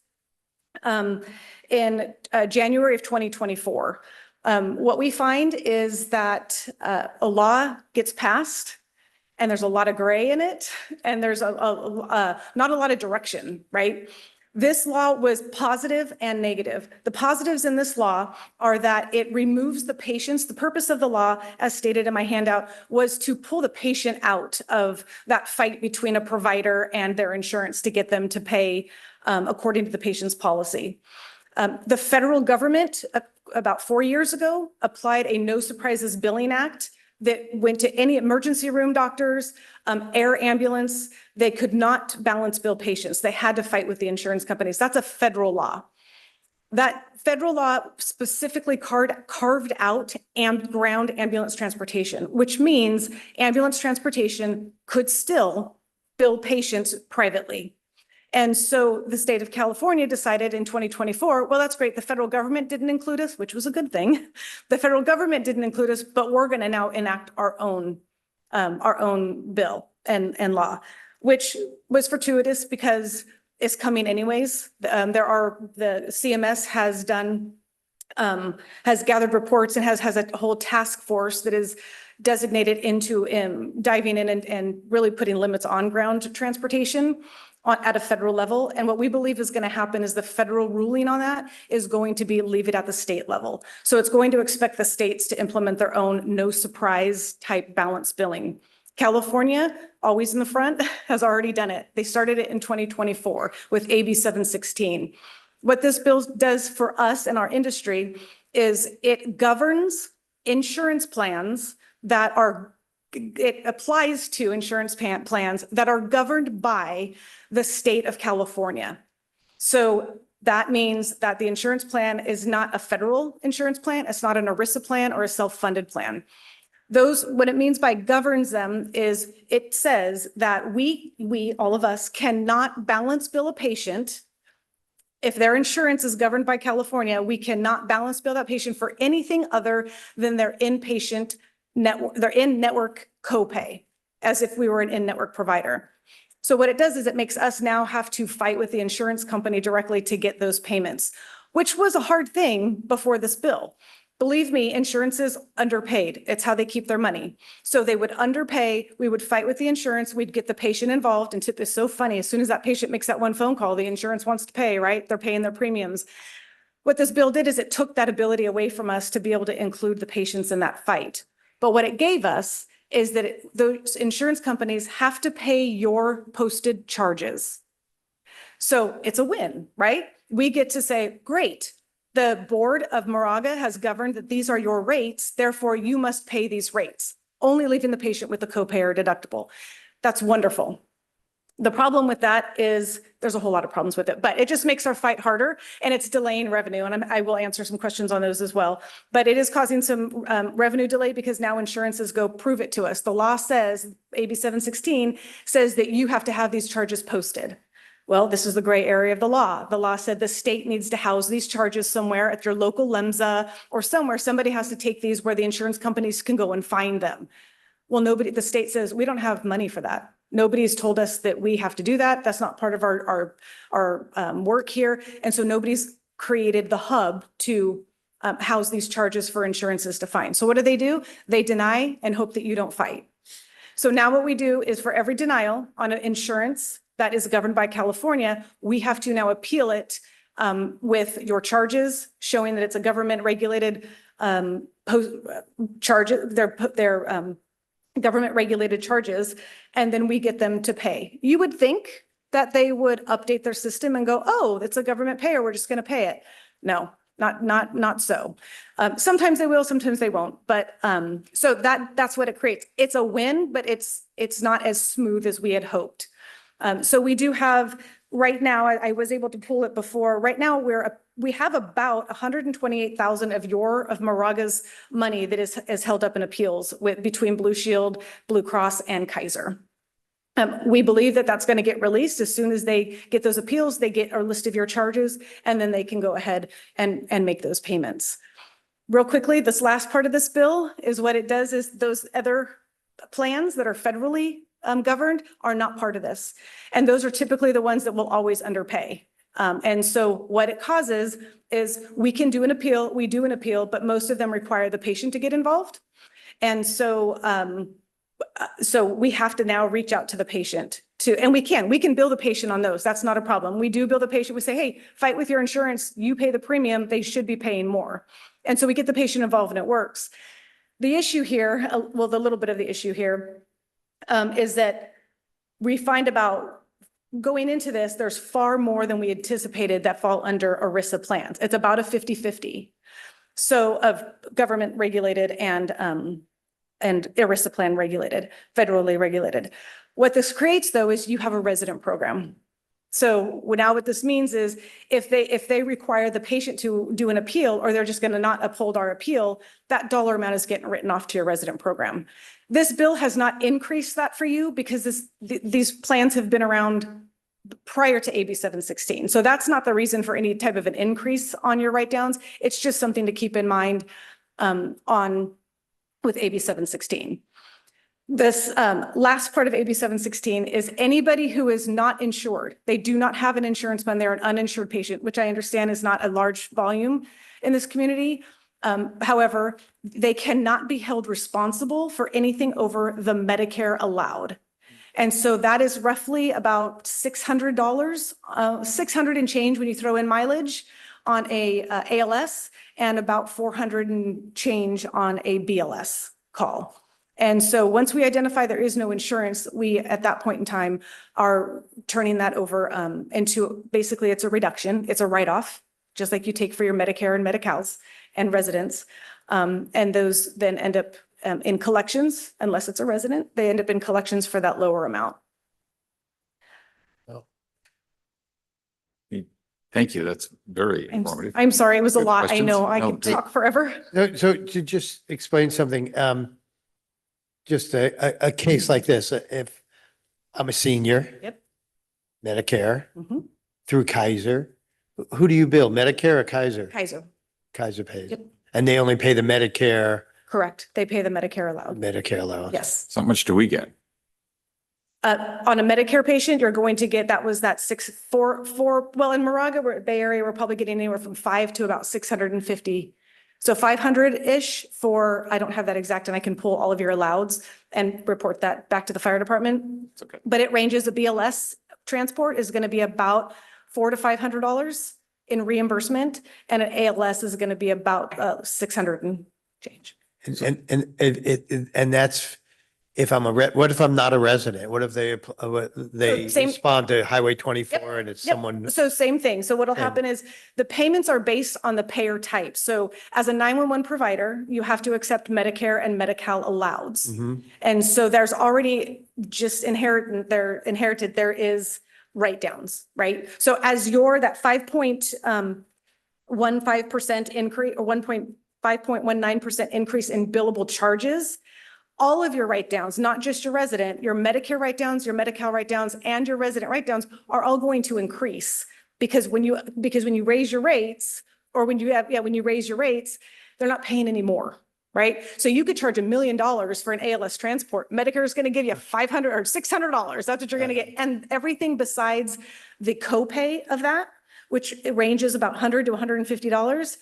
in January of 2024. What we find is that a law gets passed and there's a lot of gray in it and there's not a lot of direction, right? This law was positive and negative. The positives in this law are that it removes the patients. The purpose of the law, as stated in my handout, was to pull the patient out of that fight between a provider and their insurance to get them to pay according to the patient's policy. The federal government, about 4 years ago, applied a No Surprises Billing Act that went to any emergency room doctors, air ambulance. They could not balance bill patients. They had to fight with the insurance companies. That's a federal law. That federal law specifically carved out ground ambulance transportation, which means ambulance transportation could still bill patients privately. And so the state of California decided in 2024, well, that's great. The federal government didn't include us, which was a good thing. The federal government didn't include us, but we're going to now enact our own bill and law, which was fortuitous because it's coming anyways. The CMS has gathered reports and has a whole task force that is designated into diving in and really putting limits on ground transportation at a federal level. And what we believe is going to happen is the federal ruling on that is going to be leave it at the state level. So it's going to expect the states to implement their own no surprise type balance billing. California, always in the front, has already done it. They started it in 2024 with AB 716. What this bill does for us and our industry is it governs insurance plans that it applies to insurance plans that are governed by the state of California. So that means that the insurance plan is not a federal insurance plan. It's not an ERISA plan or a self-funded plan. What it means by governs them is it says that we, all of us, cannot balance bill a patient. If their insurance is governed by California, we cannot balance bill that patient for anything other than their inpatient network, their in-network copay, as if we were an in-network provider. So what it does is it makes us now have to fight with the insurance company directly to get those payments, which was a hard thing before this bill. Believe me, insurance is underpaid. It's how they keep their money. So they would underpay, we would fight with the insurance, we'd get the patient involved, and tip is so funny. As soon as that patient makes that one phone call, the insurance wants to pay, right? They're paying their premiums. What this bill did is it took that ability away from us to be able to include the patients in that fight. But what it gave us is that those insurance companies have to pay your posted charges. So it's a win, right? We get to say, great, the board of Moraga has governed that these are your rates, therefore you must pay these rates, only leaving the patient with the copay or deductible. That's wonderful. The problem with that is there's a whole lot of problems with it, but it just makes our fight harder and it's delaying revenue. And I will answer some questions on those as well. But it is causing some revenue delay because now insurances go prove it to us. The law says, AB 716 says that you have to have these charges posted. Well, this is the gray area of the law. The law said the state needs to house these charges somewhere at your local LEMSA or somewhere. Somebody has to take these where the insurance companies can go and find them. Well, the state says we don't have money for that. Nobody's told us that we have to do that. That's not part of our work here. And so nobody's created the hub to house these charges for insurances to find. So what do? They deny and hope that you don't fight. So now what we do is for every denial on an insurance that is governed by California, we have to now appeal it with your charges showing that it's a government regulated charges, their government regulated charges, and then we get them to pay. You would think that they would update their system and go, oh, it's a government payer, we're just going to pay it. No, not so. Sometimes they will, sometimes they won't. But so that's what it creates. It's a win, but it's not as smooth as we had hoped. So we do have right now, I was able to pull it before. Right now, we have about 128,000 of Moraga's money that is held up in appeals between Blue Shield, Blue Cross, and Kaiser. We believe that that's going to get released as soon as they get those appeals. They get a list of your charges, and then they can go ahead and make those payments. Real quickly, this last part of this bill is what it does is those other plans that are federally governed are not part of this. And those are typically the ones that will always underpay. And so what it causes is we can do an appeal, we do an appeal, but most of them require the patient to get involved. And so, so we have to now reach out to the patient and we can bill the patient on those. That's not a problem. We do bill the patient. We say, hey, fight with your insurance. You pay the premium. They should be paying more. And so we get the patient involved and it works. The issue here, well, the little bit of the issue here is that we find about going into this, there's far more than we anticipated that fall under ERISA plans. It's about a 50-50. So of government regulated and ERISA plan regulated, federally regulated. What this creates though is you have a resident program. So now what this means is if they require the patient to do an appeal or they're just going to not uphold our appeal, that dollar amount is getting written off to your resident program. This bill has not increased that for you because these plans have been around prior to AB 716. So that's not the reason for any type of an increase on your write-downs. It's just something to keep in mind with AB 716. This last part of AB 716 is anybody who is not insured. They do not have an insurance plan. They're an uninsured patient, which I understand is not a large volume in this community. However, they cannot be held responsible for anything over the Medicare allowed. And so that is roughly about $600, $600 and change when you throw in mileage on a ALS and about $400 and change on a BLS call. And so once we identify there is no insurance, we at that point in time are turning that over into basically it's a reduction, it's a write-off, just like you take for your Medicare and Medi-Cals and residents. And those then end up in collections, unless it's a resident, they end up in collections for that lower amount. Thank you. That's very informative. I'm sorry, it was a Good lot. I questions? know, I No, could talk forever. So to just explain something, just a case like this, if I'm a senior. Yep. Medicare Mhm. through Kaiser, who do you bill, Medicare or Kaiser? Kaiser, Kaiser pays. Yep. And they only pay the Medicare correct. They pay the Medicare allowed. allowance. Yes. So how much do we get? On a Medicare patient, you're going to get, that was that well, in Moraga, Bay Area, we're probably getting anywhere from 5 to about 650. So 500-ish for, I don't have that exact, and I can pull all of your alloweds and report that back to the fire department. It's okay. But it ranges, a BLS transport is going to be about $400 to $500 in reimbursement, and an ALS is going to be about 600 and change. And that's if I'm what if I'm not a resident? What if they Same- respond to Highway 24 and it's Yep. someone? So same thing. So what'll Same. happen is the payments are based on the payer type. So as a 911 provider, you have to accept Medicare and Medi-Cal alloweds. Mhm. And so there's already just inherited, there is write-downs, right? So as that 5.15% increase or 5.19% increase in billable charges, all of your write-downs, not just your resident, your Medicare write-downs, your Medi-Cal write-downs, and your resident write-downs are all going to increase. Because when you raise your rates, or when you raise your rates, they're not paying any more, right? So you could charge $1 million for an ALS transport. Medicare is going to give you $500 or $600. That's what you're going to get. And everything besides the copay of that, which it ranges about $100 to $150,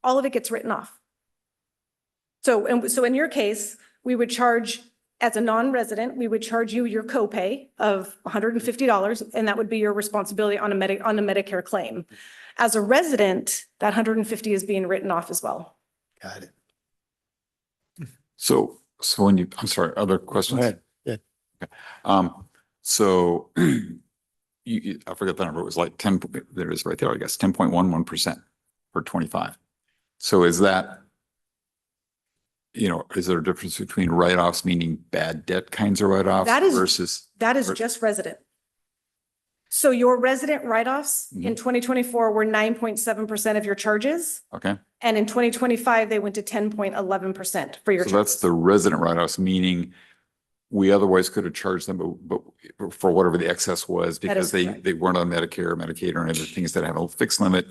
all of it gets written off. So in your case, we would charge, as a non-resident, we would charge you your copay of $150, and that would be your responsibility on a Medicare claim. As a resident, that $150 is being written off as well. Got it. So when I'm sorry, other questions? Go ahead. Yeah. So I forget the number, it was like 10, there it is right there, I guess, 10.11% for 25. So is that, is there a difference between write-offs, meaning bad debt kinds of write-offs versus? That is just resident. So your resident write-offs in 2024 were 9.7% of your charges. Okay. And in 2025, they went to 10.11% for your So charges. that's the resident write-offs, meaning we otherwise could have charged them, but for whatever the excess was, because they weren't on Medicare, Medicaid, or any other things that have a fixed limit.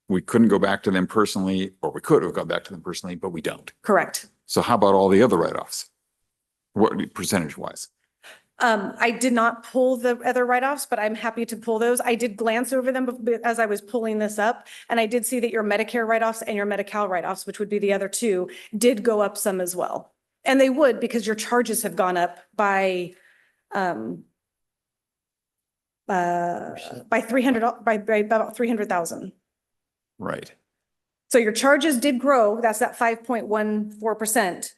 We couldn't go back to them personally, or we could have gone back to them personally, but we don't. Correct. So how about all the other write-offs? What percentage wise? I did not pull the other write-offs, but I'm happy to pull those. I did glance over them as I was pulling this up, and I did see that your Medicare write-offs and your Medi-Cal write-offs, which would be the other two, did go up some as well. And they would, because your charges have gone up by 300, by about 300,000. Right. So your charges did grow. That's that 5.14%,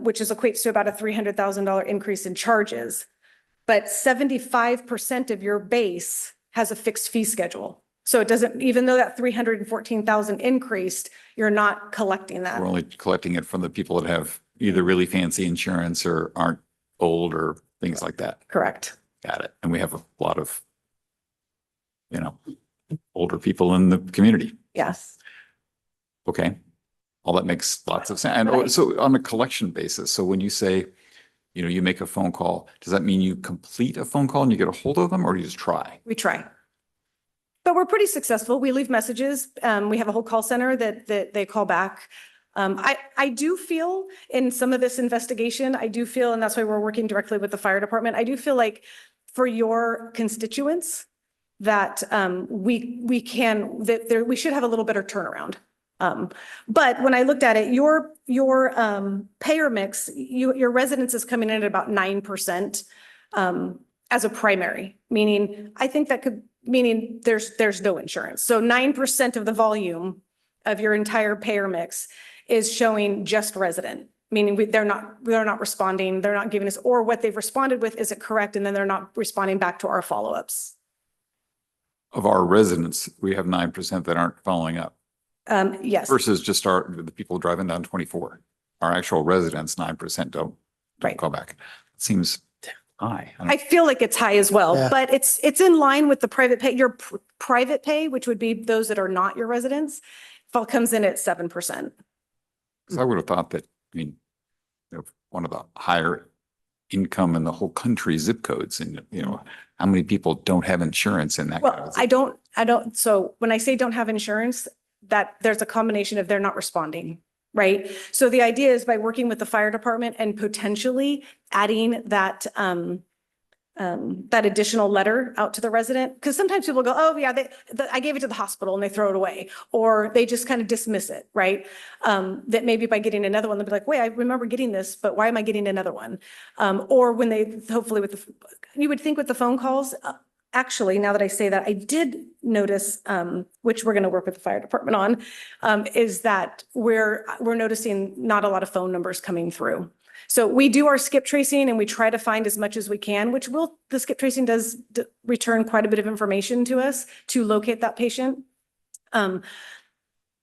which equates to about a $300,000 increase in charges. But 75% of your base has a fixed fee schedule. So it doesn't, even though that 314,000 increased, you're not collecting that. We're only collecting it from the people that have either really fancy insurance or aren't old or things like that. Correct. Got it. And we have a lot of, older people in the community. Yes. Okay. All that makes lots of sense. And Right. so on a collection basis, so when you say, you make a phone call, does that mean you complete a phone call and you get a hold of them, or do you just try? We try. But we're pretty successful. We leave messages. We have a whole call center that they call back. I do feel in some of this investigation, and that's why we're working directly with the fire department. I do feel like for your constituents that we should have a little better turnaround. But when I looked at it, your payer mix, your residence is coming in at about 9% as a primary, meaning there's no insurance. So 9% of the volume of your entire payer mix is showing just resident, meaning they're not responding, they're not giving us, or what they've responded with, is it correct? And then they're not responding back to our follow-ups. Of our residents, we have 9% that aren't following up Yes. versus just the people driving down 24. Our actual residents, 9% don't Right. call back. It seems high. I feel like it's high as well, Yeah. but it's in line with the private pay. Your private pay, which would be those that are not your residents, comes in at 7%. Because I would have thought that, one of the higher income in the whole country zip codes, and, how many people don't have insurance in that? kind Well, of I don't. So when I say don't have insurance, that there's a combination of they're not responding, right? So the idea is by working with the fire department and potentially adding that additional letter out to the resident, because sometimes people go, oh yeah, I gave it to the hospital, and they throw it away, or they just kind of dismiss it, right? That maybe by getting another one, they'll be like, wait, I remember getting this, but why am I getting another one? Or when they, hopefully you would think with the phone calls, actually, now that I say that, I did notice, which we're going to work with the fire department on, is that we're noticing not a lot of phone numbers coming through. So we do our skip tracing and we try to find as much as we can, the skip tracing does return quite a bit of information to us to locate that patient. But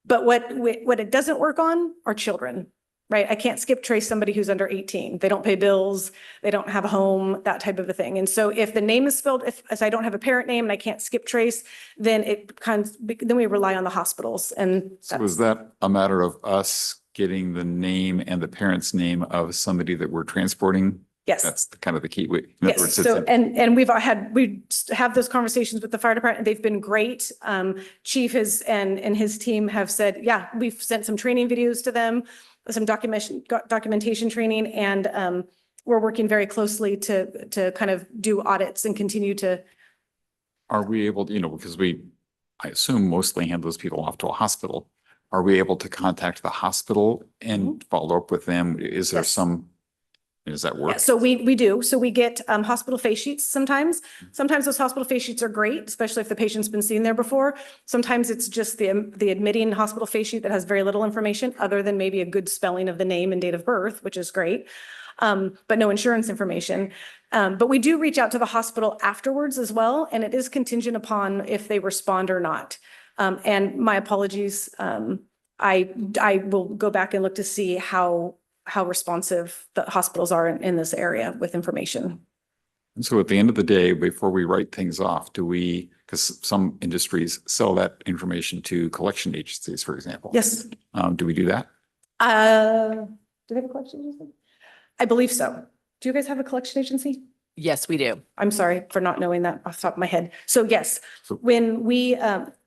what it doesn't work on are children, right? I can't skip trace somebody who's under 18. They don't pay bills, they don't have a home, that type of a thing. And so if the name is spelled, if I don't have a parent name and I can't skip trace, then then we rely on the hospitals. And So is that a matter of us getting the name and the parent's name of somebody that we're transporting? yes. That's kind of the key. In other Yes, words, so, it's and we have those conversations with the fire department. They've been great. Chief and his team have said, yeah, we've sent some training videos to them, some documentation training, and we're working very closely to kind of do audits and continue to. Are we able to, because I assume mostly hand those people off to a hospital. Are we able to contact the hospital and follow up with them? Is there Mm-hmm. Yes. does that work? Yeah, so we do. So we get hospital face sheets sometimes. Sometimes those hospital face sheets are great, especially if the patient's been seen there before. Sometimes it's just the admitting hospital face sheet that has very little information other than maybe a good spelling of the name and date of birth, which is great, but no insurance information. But we do reach out to the hospital afterwards as well, and it is contingent upon if they respond or not. And my apologies, I will go back and look to see how responsive the hospitals are in this area with information. And so at the end of the day, before we write things off, because some industries sell that information to collection agencies, for example. Yes. Do we do that? Do they have a collection agency? I believe so. Do you guys have a collection agency? Yes, we do. I'm sorry for not knowing that off the top of my head. So yes, So- when we,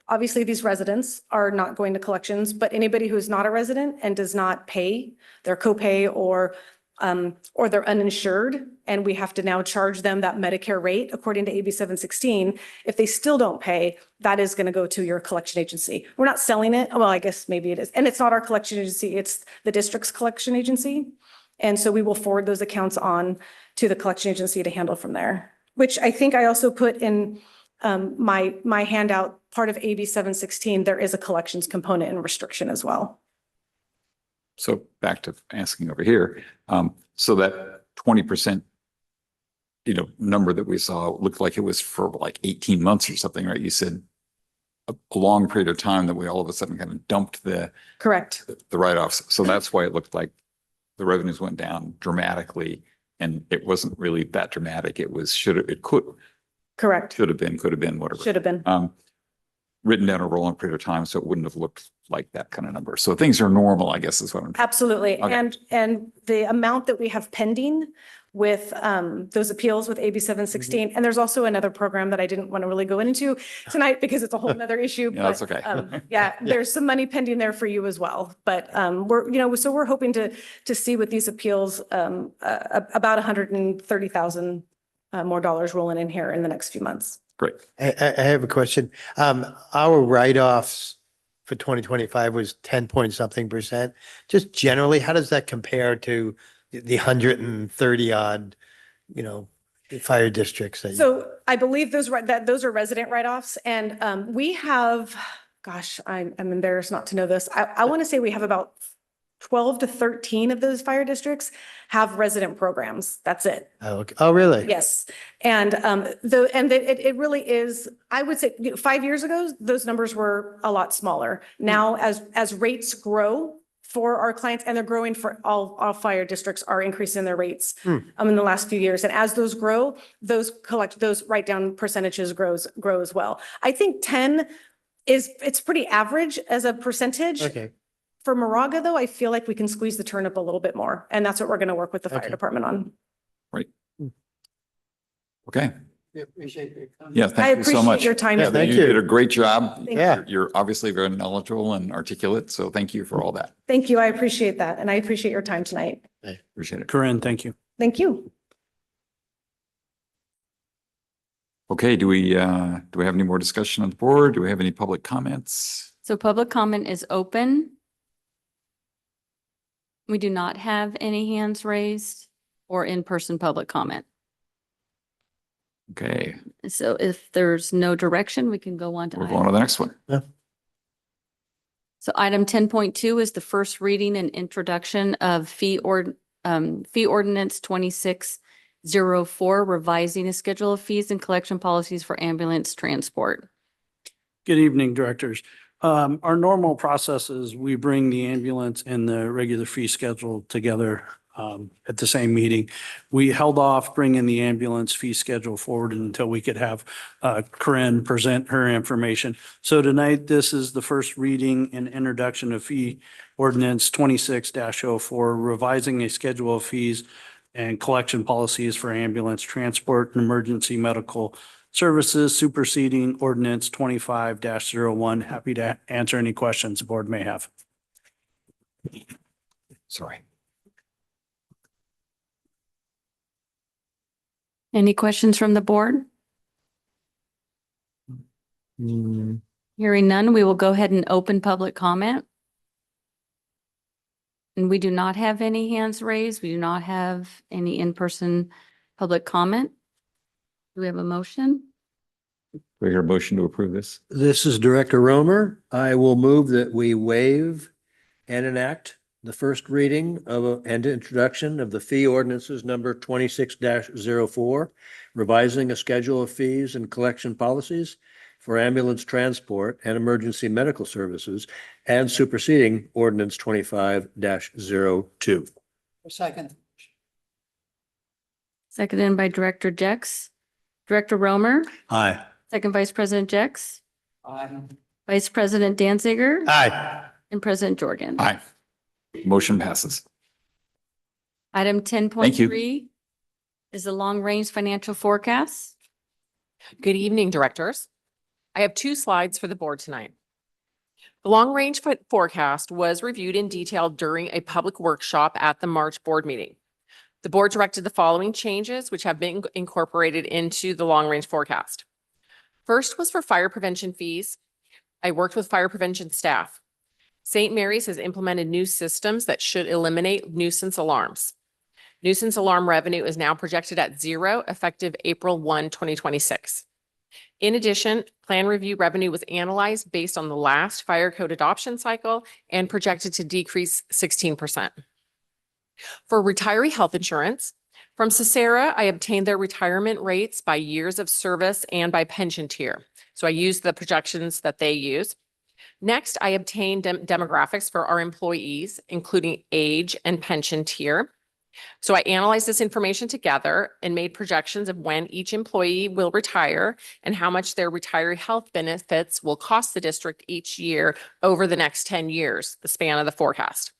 obviously these residents are not going to collections, but anybody who is not a resident and does not pay their copay or or they're uninsured, and we have to now charge them that Medicare rate according to AB 716. If they still don't pay, that is going to go to your collection agency. We're not selling it. Well, I guess maybe it is. And it's not our collection agency, it's the district's collection agency. And so we will forward those accounts on to the collection agency to handle from there, which I think I also put in my handout, part of AB 716, there is a collections component and restriction as well. So back to asking over here, so that 20%, number that we saw looked like it was for like 18 months or something, right? You said a long period of time that we all of a sudden kind of dumped the Correct. the write-offs. So that's why it looked like the revenues went down dramatically, and it wasn't really that dramatic. It was Correct. could have been, whatever. Should have been. Written down over a long period of time, so it wouldn't have looked like that kind of number. So things are normal, I guess, is what I'm. Absolutely. Okay. And the amount that we have pending with those appeals with AB 716, and there's also another program that I didn't want to really go into tonight because it's a whole nother issue. Yeah, that's but, okay. Yeah, there's some money pending there for you as well. But so we're hoping to see with these appeals about 130,000 more dollars rolling in here in the next few months. Great. I have a question. Our write-offs for 2025 was 10 point something percent. Just generally, how does that compare to the 130 odd, fire districts? So I believe those are resident write-offs, and we have, gosh, I'm embarrassed not to know this. I want to say we have about 12 to 13 of those fire districts have resident programs. That's it. Oh, okay. Oh, really? Yes. And it really is, I would say 5 years ago, those numbers were a lot smaller. Now, as rates grow for our clients, and they're growing for all fire districts are increasing their rates in the last few years. And as those grow, those write down percentages grow as well. I think 10 it's pretty average as a percentage. Okay. For Moraga, though, I feel like we can squeeze the turnip a little bit more, and that's what we're going to work with the fire Okay. department on. Right. Okay. Appreciate your comment. Yeah, I thank you so appreciate much. your time. Yeah, today. thank You you. did a great job. Thank Yeah. You're obviously very knowledgeable and articulate, so thank you for all that. Thank you. I appreciate that, and I appreciate your time tonight. Appreciate it. Corinne, thank you. Thank you. Okay, do we have any more discussion on the board? Do we have any public comments? So public comment is open. We do not have any hands raised or in-person public comment. Okay, So if there's no direction, we can go on to. we're going to the next one. So item 10.2 is the first reading and introduction of fee ordinance 2604, revising a schedule of fees and collection policies for ambulance transport. Good evening, directors. Our normal process is we bring the ambulance and the regular fee schedule together at the same meeting. We held off bringing the ambulance fee schedule forward until we could have Corinne present her information. So tonight, this is the first reading and introduction of fee ordinance 26-04, revising a schedule of fees and collection policies for ambulance transport and emergency medical services, superseding ordinance 25-01. Happy to answer any questions the board may have. Sorry. Any questions from the board? Mm, Hearing none, we will go ahead and open public comment. And we do not have any hands raised. We do not have any in-person public comment. Do we have a motion? Do we hear a motion to approve this? This is Director Romer. I will move that we waive and enact the first reading of and introduction of the fee ordinances number 26-04, revising a schedule of fees and collection policies for ambulance transport and emergency medical services, and superseding ordinance 25-02. Second. Seconded by Director Jex. Director Romer, Aye. second Vice President Jex, Aye. Vice President Danziger, Aye. and President Jorgen. Aye. Motion passes. Item 10.3 is the long-range financial forecast. Good evening, directors. I have 2 slides for the board tonight. The long-range forecast was reviewed in detail during a public workshop at the March board meeting. The board directed the following changes, which have been incorporated into the long-range forecast. First was for fire prevention fees. I worked with fire prevention staff. St. Mary's has implemented new systems that should eliminate nuisance alarms. Nuisance alarm revenue is now projected at 0 effective April 1, 2026. In addition, plan review revenue was analyzed based on the last fire code adoption cycle and projected to decrease 16%. For retiree health insurance, from Cicera, I obtained their retirement rates by years of service and by pension tier. So I used the projections that they use. Next, I obtained demographics for our employees, including age and pension tier. So I analyzed this information together and made projections of when each employee will retire and how much their retiree health benefits will cost the district each year over the next 10 years, the span of the forecast.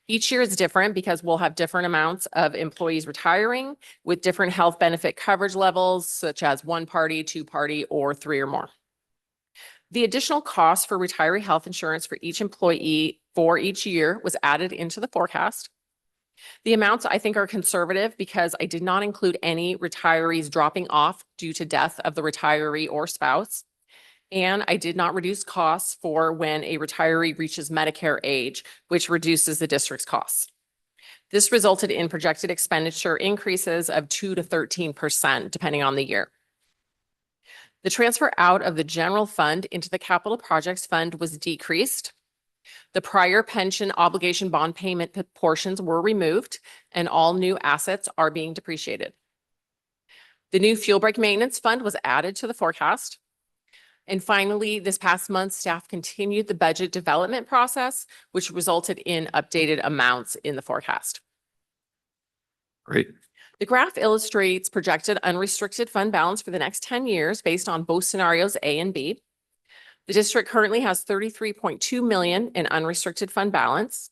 Each year is different because we'll have different amounts of employees retiring with different health benefit coverage levels, such as 1 party, 2 party, or 3 or more. The additional cost for retiree health insurance for each employee for each year was added into the forecast. The amounts I think are conservative because I did not include any retirees dropping off due to death of the retiree or spouse. And I did not reduce costs for when a retiree reaches Medicare age, which reduces the district's costs. This resulted in projected expenditure increases of 2 to 13%, depending on the year. The transfer out of the general fund into the capital projects fund was decreased. The prior pension obligation bond payment portions were removed, and all new assets are being depreciated. The new fuel break maintenance fund was added to the forecast. And finally, this past month, staff continued the budget development process, which resulted in updated amounts in the forecast. Great. The graph illustrates projected unrestricted fund balance for the next 10 years based on both scenarios A and B. The district currently has 33.2 million in unrestricted fund balance.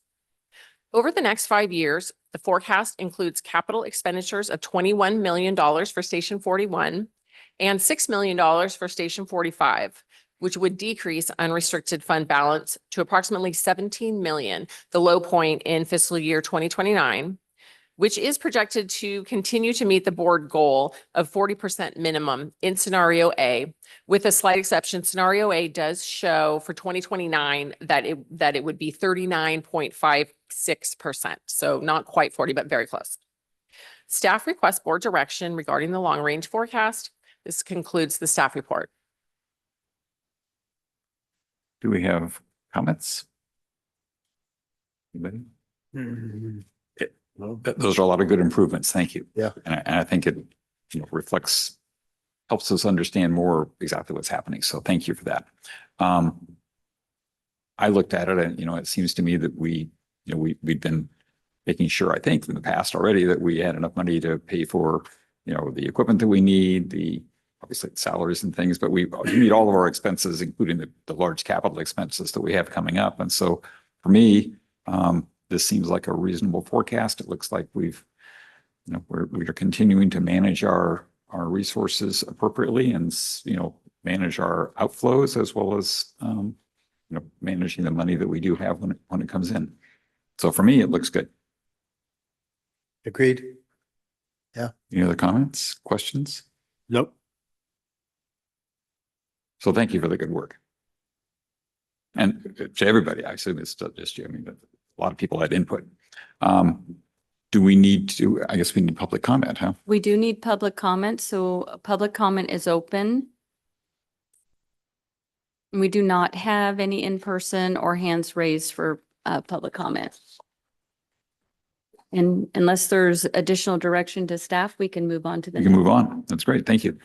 Over the next 5 years, the forecast includes capital expenditures of $21 million for Station 41 and $6 million for Station 45, which would decrease unrestricted fund balance to approximately 17 million, the low point in fiscal year 2029, which is projected to continue to meet the board goal of 40% minimum in scenario A, with a slight exception. Scenario A does show for 2029 that it would be 39.56%. So not quite 40, but very close. Staff requests board direction regarding the long range forecast. This concludes the staff report. Do we have comments? Anybody? Those are a lot of good improvements. Thank you. Yeah. And I think it, reflects, helps us understand more exactly what's happening. So thank you for that. I looked at it and, it seems to me that we'd been making sure, I think in the past already, that we had enough money to pay for, the equipment that we need, obviously salaries and things, but we need all of our expenses, including the large capital expenses that we have coming up. And so for me, this seems like a reasonable forecast. It looks like we are continuing to manage our resources appropriately and, manage our outflows as well as, managing the money that we do have when it comes in. So for me, it looks good. Agreed. Yeah. Any other comments, questions? Nope. So thank you for the good work. And to everybody, I assume it's not just you. I mean, a lot of people had input. Do we need to, I guess we need public comment, huh? We do need public comment. So public comment is open. We do not have any in-person or hands raised for public comment. And unless there's additional direction to staff, we can move on to the We can next. move on. That's great. Thank you.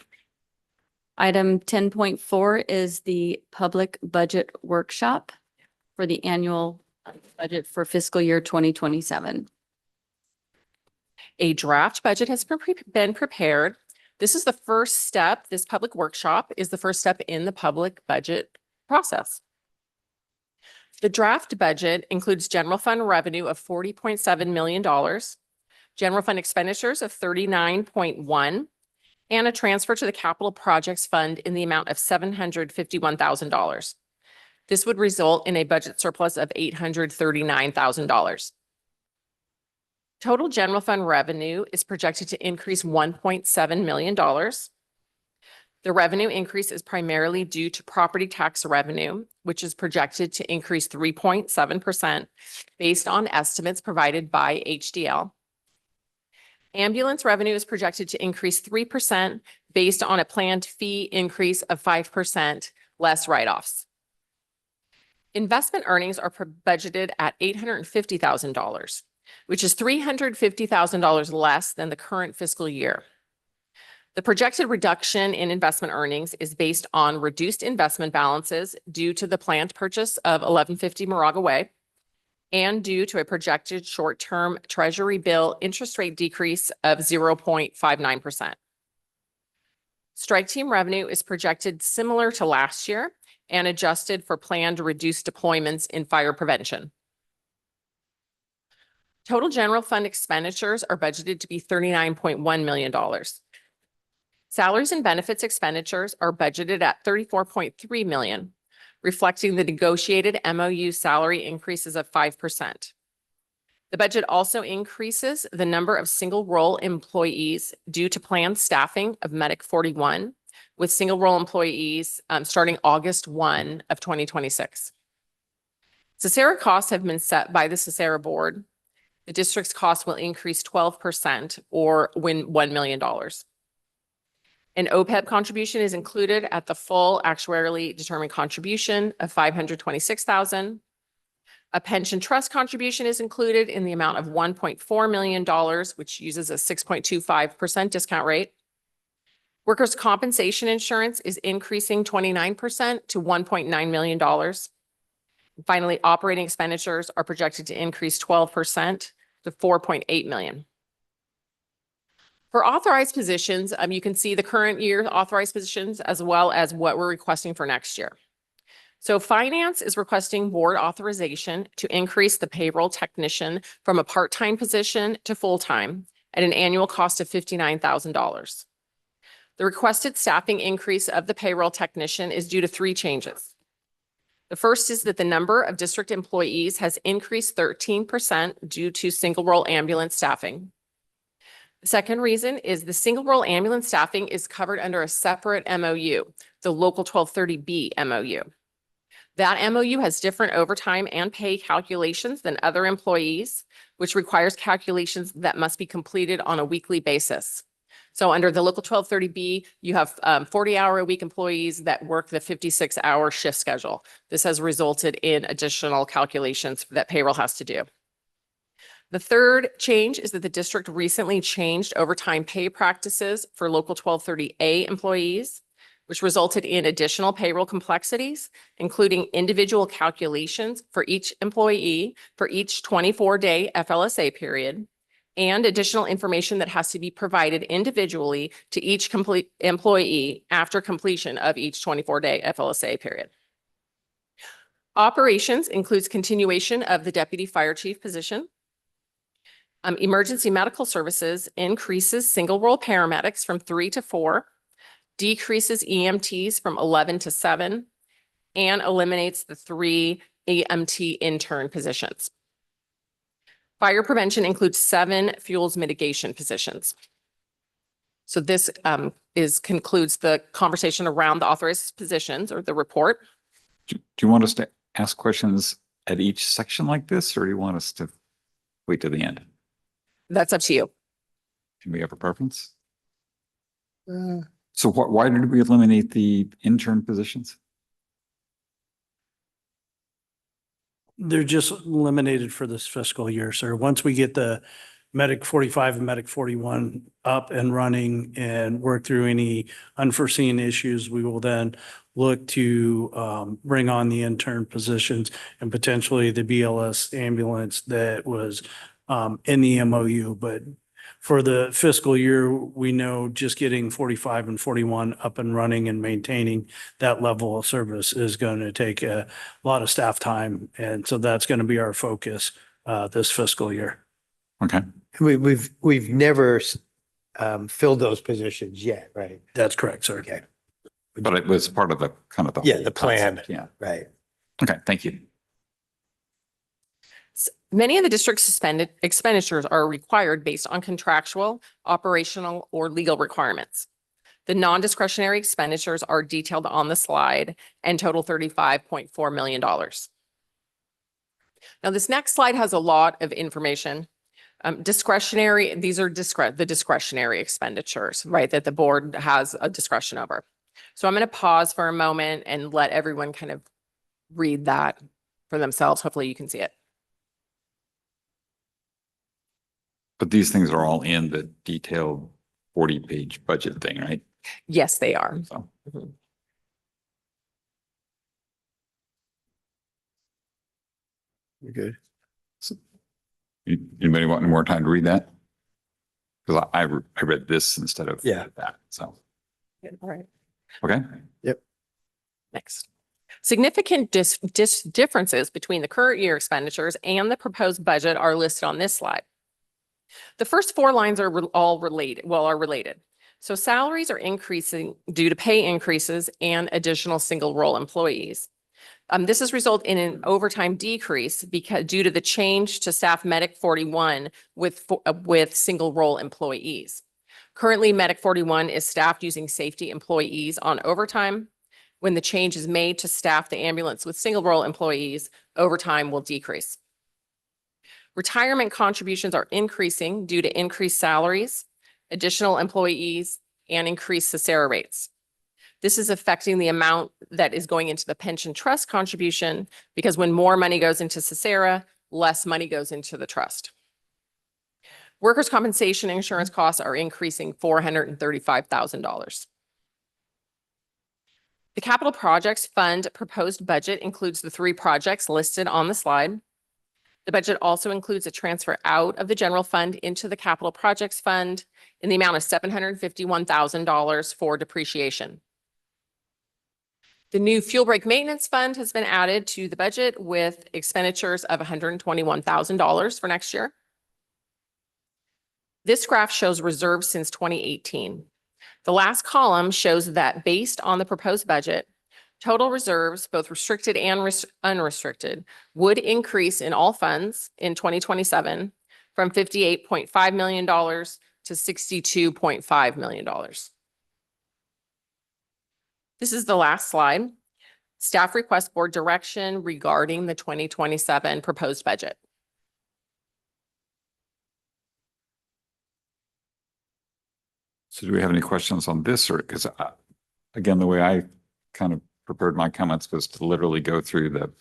Item 10.4 is the public budget workshop for the annual budget for fiscal year 2027. A draft budget has been prepared. This is the first step. This public workshop is the first step in the public budget process. The draft budget includes general fund revenue of $40.7 million, general fund expenditures of 39.1, and a transfer to the capital projects fund in the amount of $751,000. This would result in a budget surplus of $839,000. Total general fund revenue is projected to increase $1.7 million. The revenue increase is primarily due to property tax revenue, which is projected to increase 3.7% based on estimates provided by HDL. Ambulance revenue is projected to increase 3% based on a planned fee increase of 5%, less write-offs. Investment earnings are budgeted at $850,000, which is $350,000 less than the current fiscal year. The projected reduction in investment earnings is based on reduced investment balances due to the planned purchase of 1150 Moraga Way and due to a projected short-term treasury bill interest rate decrease of 0.59%. Strike team revenue is projected similar to last year and adjusted for planned reduced deployments in fire prevention. Total general fund expenditures are budgeted to be $39.1 million. Salaries and benefits expenditures are budgeted at $34.3 million, reflecting the negotiated MOU salary increases of 5%. The budget also increases the number of single role employees due to planned staffing of Medic 41, with single role employees starting August 1 of 2026. Cesara costs have been set by the Cesara board. The district's costs will increase 12% or $1 million. An OPEB contribution is included at the full actuarially determined contribution of $526,000. A pension trust contribution is included in the amount of $1.4 million, which uses a 6.25% discount rate. Workers' compensation insurance is increasing 29% to $1.9 million. Finally, operating expenditures are projected to increase 12% to $4.8 million. For authorized positions, you can see the current year authorized positions as well as what we're requesting for next year. So finance is requesting board authorization to increase the payroll technician from a part-time position to full-time at an annual cost of $59,000. The requested staffing increase of the payroll technician is due to 3 changes. The first is that the number of district employees has increased 13% due to single role ambulance staffing. The second reason is the single role ambulance staffing is covered under a separate MOU, the Local 1230B MOU. That MOU has different overtime and pay calculations than other employees, which requires calculations that must be completed on a weekly basis. So under the Local 1230B, you have 40-hour-a-week employees that work the 56-hour shift schedule. This has resulted in additional calculations that payroll has to do. The third change is that the district recently changed overtime pay practices for Local 1230A employees, which resulted in additional payroll complexities, including individual calculations for each employee for each 24-day FLSA period, and additional information that has to be provided individually to each employee after completion of each 24-day FLSA period. Operations includes continuation of the deputy fire chief position. Emergency medical services increases single role paramedics from 3 to 4, decreases EMTs from 11 to 7, and eliminates the 3 EMT intern positions. Fire prevention includes 7 fuels mitigation positions. So this concludes the conversation around the authorized positions or the report. Do you want us to ask questions at each section like this, or do you want us to wait till the end? That's up to you. Do we have a preference? So why did we eliminate the intern positions? They're just eliminated for this fiscal year, sir. Once we get the Medic 45 and Medic 41 up and running and work through any unforeseen issues, we will then look to bring on the intern positions and potentially the BLS ambulance that was in the MOU. But for the fiscal year, we know just getting 45 and 41 up and running and maintaining that level of service is going to take a lot of staff time. And so that's going to be our focus this fiscal year. Okay. We've never filled those positions yet, right? That's correct, sir. Okay. But it was part of the kind of the Yeah, whole the plan. concept. Yeah. Right. Okay. Thank you. Many of the district's suspended expenditures are required based on contractual, operational, or legal requirements. The non-discretionary expenditures are detailed on the slide and total $35.4 million. Now, this next slide has a lot of information. Discretionary, these are the discretionary expenditures, right, that the board has a discretion over. So I'm going to pause for a moment and let everyone kind of read that for themselves. Hopefully you can see it. But these things are all in the detailed 40-page budget thing, right? Yes, they are. So, Mhm. You're good. anybody want any more time to read that? Because I read this instead of Yeah. that. So, All right. okay. Next. Significant differences between the current year expenditures and the proposed budget are listed on this slide. The first four lines are all related, are related. So salaries are increasing due to pay increases and additional single role employees. This has resulted in an overtime decrease because due to the change to staff medic 41 with single role employees. Currently, medic 41 is staffed using safety employees on overtime. When the change is made to staff the ambulance with single role employees, overtime will decrease. Retirement contributions are increasing due to increased salaries, additional employees, and increased Cesara rates. This is affecting the amount that is going into the pension trust contribution because when more money goes into Cesara, less money goes into the trust. Workers' compensation insurance costs are increasing $435,000. The capital projects fund proposed budget includes the 3 projects listed on the slide. The budget also includes a transfer out of the general fund into the capital projects fund in the amount of $751,000 for depreciation. The new fuel break maintenance fund has been added to the budget with expenditures of $121,000 for next year. This graph shows reserves since 2018. The last column shows that based on the proposed budget, total reserves, both restricted and unrestricted, would increase in all funds in 2027 from $58.5 million to $62.5 million. This is the last slide. Staff request board direction regarding the 2027 proposed budget. So do we have any questions on this, or because again, the way I kind of prepared my comments was to literally go through the,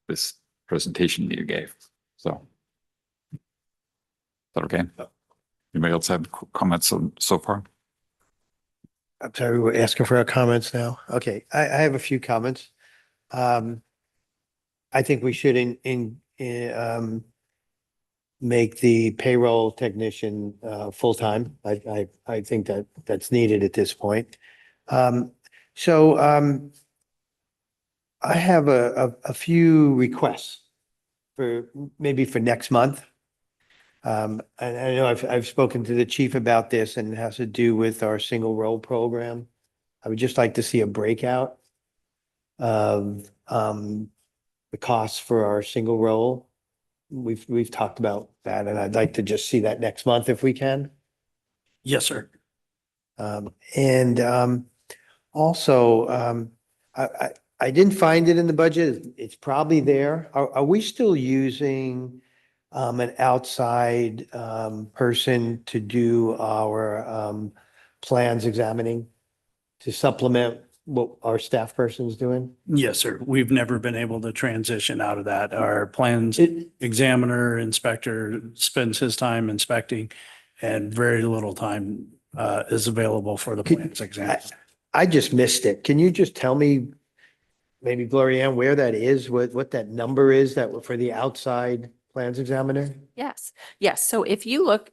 this presentation that you gave. So is that okay? Anybody else have comments so far? I'm sorry, we're asking for our comments now. Okay, I have a few comments. I think we should make the payroll technician full-time. I think that that's needed at this point. So I have a few requests for maybe for next month. And I know I've spoken to the chief about this, and it has to do with our single role program. I would just like to see a breakout of the costs for our single role. We've talked about that, and I'd like to just see that next month if we can. Yes, sir. Also, I didn't find it in the budget. It's probably there. Are we still using an outside person to do our plans examining to supplement what our staff person's doing? Yes, sir. We've never been able to transition out of that. Our plans It, examiner, inspector spends his time inspecting and very little time is available for the plans exam. I just missed it. Can you just tell me, maybe Gloria Ann, where that is, what that number is that for the outside plans examiner? Yes, yes. So if you look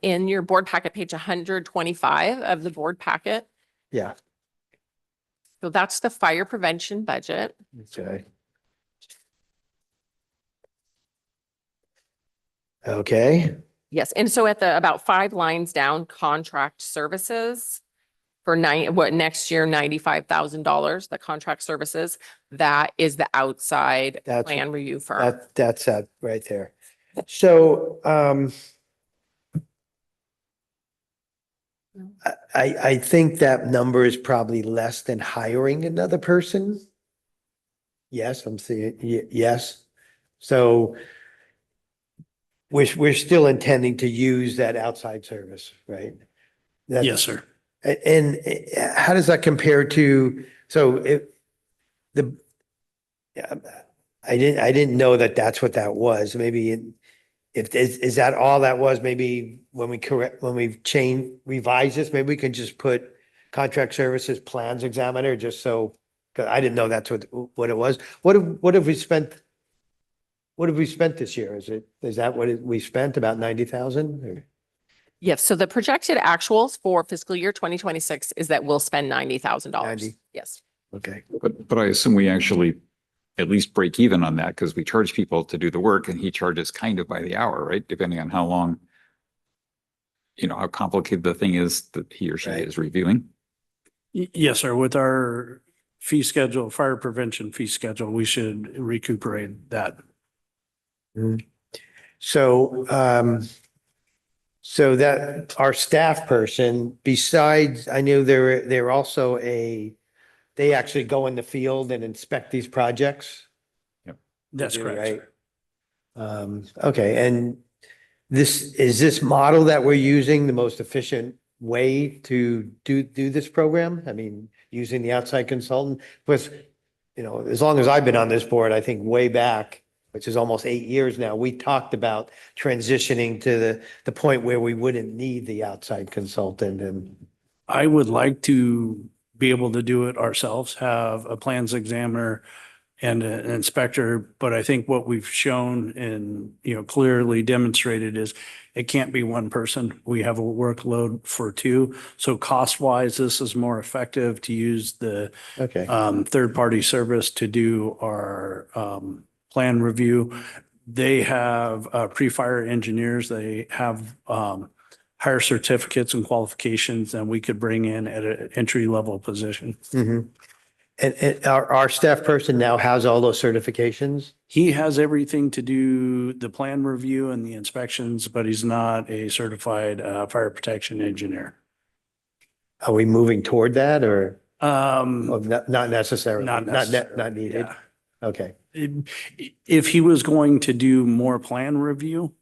in your board packet, page 125 of the board packet, Yeah, so that's the fire prevention budget. okay. Okay, Yes, and so at the about 5 lines down, contract services, for next year, $95,000, the contract services. That is the outside That's- plan review firm. That's right there. So, I think that number is probably less than hiring another person. Yes, I'm seeing, yes. So we're still intending to use that outside service, right? That's- Yes, sir. And how does that compare to, so the, yeah, I didn't know that that's what that was. Maybe is that all that was? Maybe when we revise this, maybe we can just put contract services plans examiner, just so, because I didn't know that's what it was. What have we spent? What have we spent this year? Is that what we spent, about 90,000? Yes, so the projected actuals for fiscal year 2026 is that we'll spend $90,000. 90. Yes. Okay. But I assume we actually at least break even on that because we charge people to do the work and he charges kind of by the hour, right? Depending on how long, how complicated the thing is that he or she Right. is reviewing. Yes, sir. With our fee schedule, fire prevention fee schedule, we should recuperate that. So, so that our staff person, besides, I knew they're also they actually go in the field and inspect these projects. That's They do, correct. right? Okay, and this model that we're using the most efficient way to do this program? I mean, using the outside consultant, because, as long as I've been on this board, I think way back, which is almost 8 years now, we talked about transitioning to the point where we wouldn't need the outside consultant and. I would like to be able to do it ourselves, have a plans examiner and an inspector, but I think what we've shown and, clearly demonstrated is it can't be one person. We have a workload for two. So cost-wise, this is more effective to use the Okay. third-party service to do our plan review. They have pre-fire engineers. They have higher certificates and qualifications than we could bring in at an entry-level position. Mhm. And our staff person now has all those certifications? He has everything to do the plan review and the inspections, but he's not a certified fire protection engineer. Are we moving toward that or? Um, Oh, not necessarily, Not not necessarily, needed? yeah. Okay, If he was going to do more plan review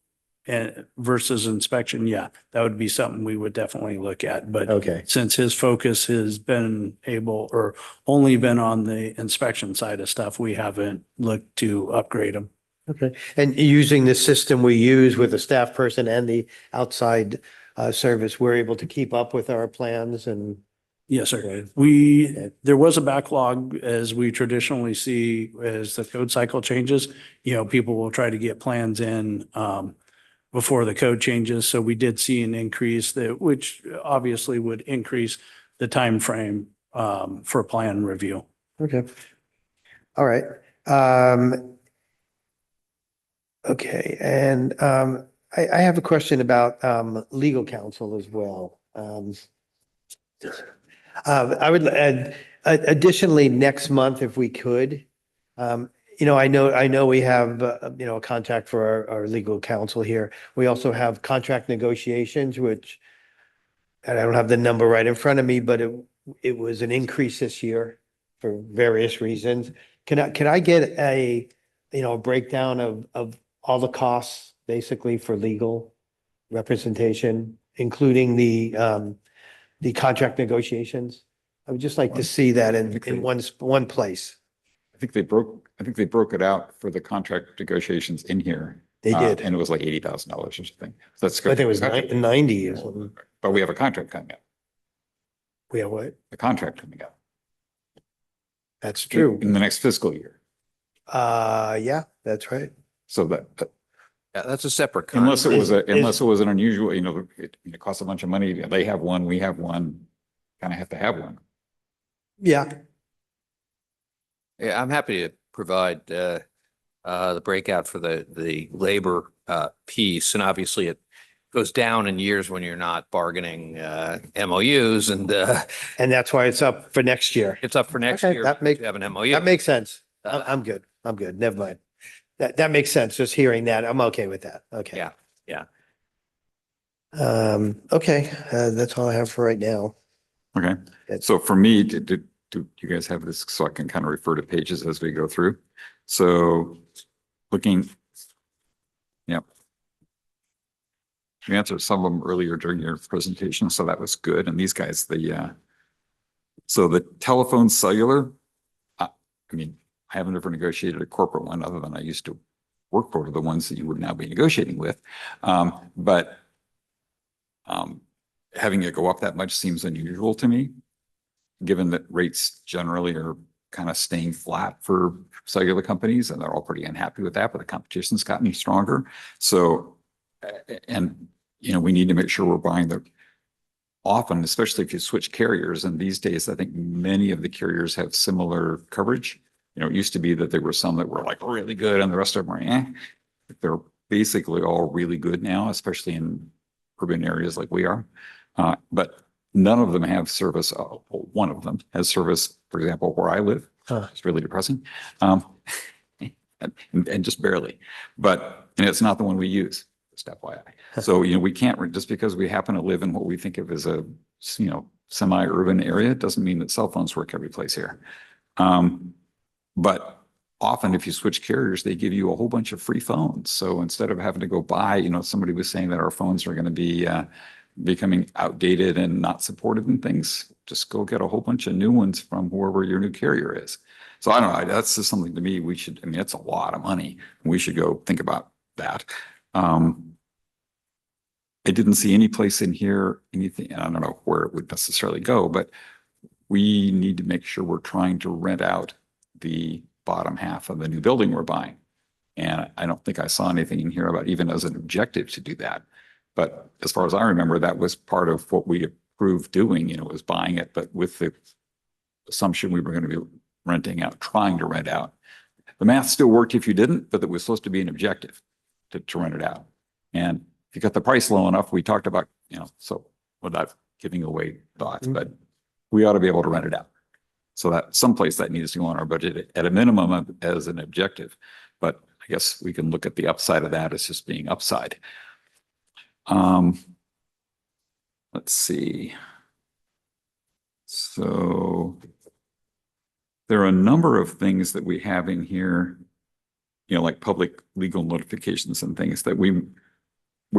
versus inspection, yeah, that would be something we would definitely look at. But okay, since his focus has been only been on the inspection side of stuff, we haven't looked to upgrade him. okay. And using the system we use with the staff person and the outside service, we're able to keep up with our plans and. Yes, sir. Okay. There was a backlog as we traditionally see as the code cycle changes. People will try to get plans in before the code changes. So we did see an increase which obviously would increase the time frame for plan review. Okay. All right. Okay, and I have a question about legal counsel as well. I would add additionally next month if we could. I know we have a contract for our legal counsel here. We also have contract negotiations, which, and I don't have the number right in front of me, but it was an increase this year for various reasons. Can I get a breakdown of all the costs basically for legal representation, including the contract negotiations? I would just like to see that in one place. I think they broke it out for the contract negotiations in here. They did. And it was like $80,000 or something. So that's I good. think it was 90 or something. But we have a contract coming up, We have what? the contract coming up That's true. in the next fiscal year. Yeah, that's right. So that, Yeah, that's a separate. unless it was Is- unless it was an unusual, it costs a bunch of money. They have one, we have one, kind of have to have one. Yeah, Yeah, I'm happy to provide the breakout for the labor piece. And obviously goes down in years when you're not bargaining MOUs and And that's why it's up for next year. it's up for next Okay, year. that because make- you have an MOU. That makes sense. I'm good. I'm good. Never mind. That makes sense. Just hearing that, I'm okay with that. Okay. Yeah, yeah. Okay, that's all I have for right now. Okay, so for me, do you guys have this so I can kind of refer to pages as we go through? So looking, yep. You answered some of them earlier during your presentation, so that was good. And these guys, so the telephone cellular, I mean, I haven't ever negotiated a corporate one other than I used to work for the ones that you would now be negotiating with. But having it go up that much seems unusual to me, given that rates generally are kind of staying flat for cellular companies, and they're all pretty unhappy with that, but the competition's gotten stronger. So, and, you know, we need to make sure we're buying the often, especially if you switch carriers. And these days, I think many of the carriers have similar coverage. You know, it used to be that there were some that were like really good and the rest of them were They're basically all really good now, especially in urban areas like we are. But none of them have service. One of them has service, for example, where I live. It's really depressing. And just barely. But, and it's not the one we use, just FYI. So, you know, we can't, just because we happen to live in what we think of as a, you know, semi-urban area, doesn't mean that cell phones work every place here. But often if you switch carriers, they give you a whole bunch of free phones. So instead of having to go buy, you know, somebody was saying that our phones are going to be becoming outdated and not supported and things, just go get a whole bunch of new ones from whoever your new carrier is. So I don't know, that's just something to me we should, I mean, it's a lot of money. We should go think about that. I didn't see any place in here, anything, I don't know where it would necessarily go, but we need to make sure we're trying to rent out the bottom half of the new building we're buying. And I don't think I saw anything in here about even as an objective to do that. But as far as I remember, that was part of what we approved doing, you know, was buying it, but with the assumption we were going to be renting out, trying to rent out. The math still worked if you didn't, but it was supposed to be an objective to rent it out. And if you got the price low enough, we talked about, you know, so without giving away thoughts, but we ought to be able to rent it out. So that someplace that needs to go on our budget at a minimum as an objective. But I guess we can look at the upside of that as just being upside. Let's see. So there are a number of things that we have in here, you know, like public legal notifications and things that we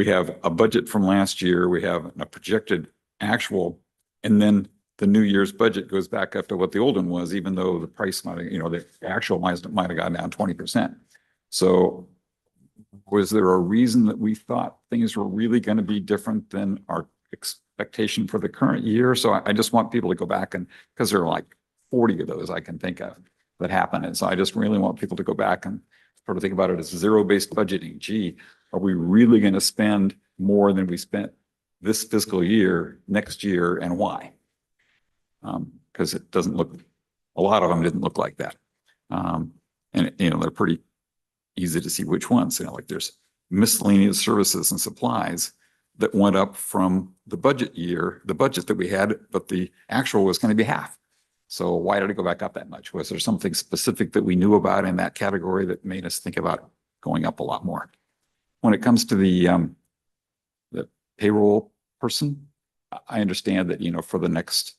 have a budget from last year, we have a projected actual, and then the New Year's budget goes back up to what the old one was, even though the price might, you know, the actual might have gone down 20%. So was there a reason that we thought things were really going to be different than our expectation for the current year? So I just want people to go back and, because there are like 40 of those I can think of that happen. And so I just really want people to go back and sort of think about it as zero-based budgeting. Gee, are we really going to spend more than we spent this fiscal year, next year, and why? Because it doesn't look, a lot of them didn't look like that. And, you know, they're pretty easy to see which ones, you know, like there's miscellaneous services and supplies that went up from the budget year, the budget that we had, but the actual was going to be half. So why did it go back up that much? Was there something specific that we knew about in that category that made us think about going up a lot more? When it comes to the payroll person, I understand that, you know, for the next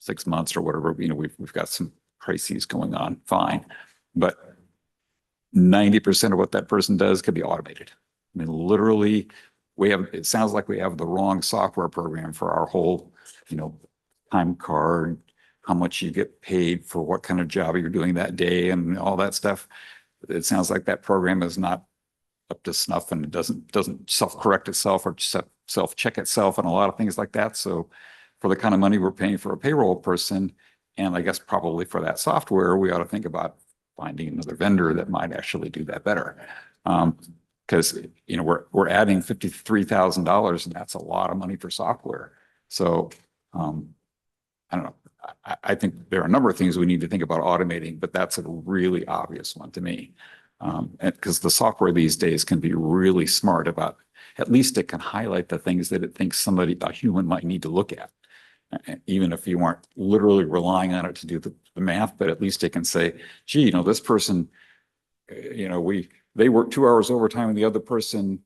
6 months or whatever, you know, we've got some crises going on, fine. But 90% of what that person does could be automated. I mean, literally, it sounds like we have the wrong software program for our whole, you know, time card, how much you get paid for what kind of job you're doing that day and all that stuff. It sounds like that program is not up to snuff and it doesn't self-correct itself or self-check itself and a lot of things like that. So for the kind of money we're paying for a payroll person, and I guess probably for that software, we ought to think about finding another vendor that might actually do that better. Because, you know, we're adding $53,000 and that's a lot of money for software. So I don't know. I think there are a number of things we need to think about automating, but that's a really obvious one to me. And because the software these days can be really smart about, at least it can highlight the things that it thinks a human might need to look at. Even if you weren't literally relying on it to do the math, but at least it can say, gee, this person, they worked 2 hours overtime and the other person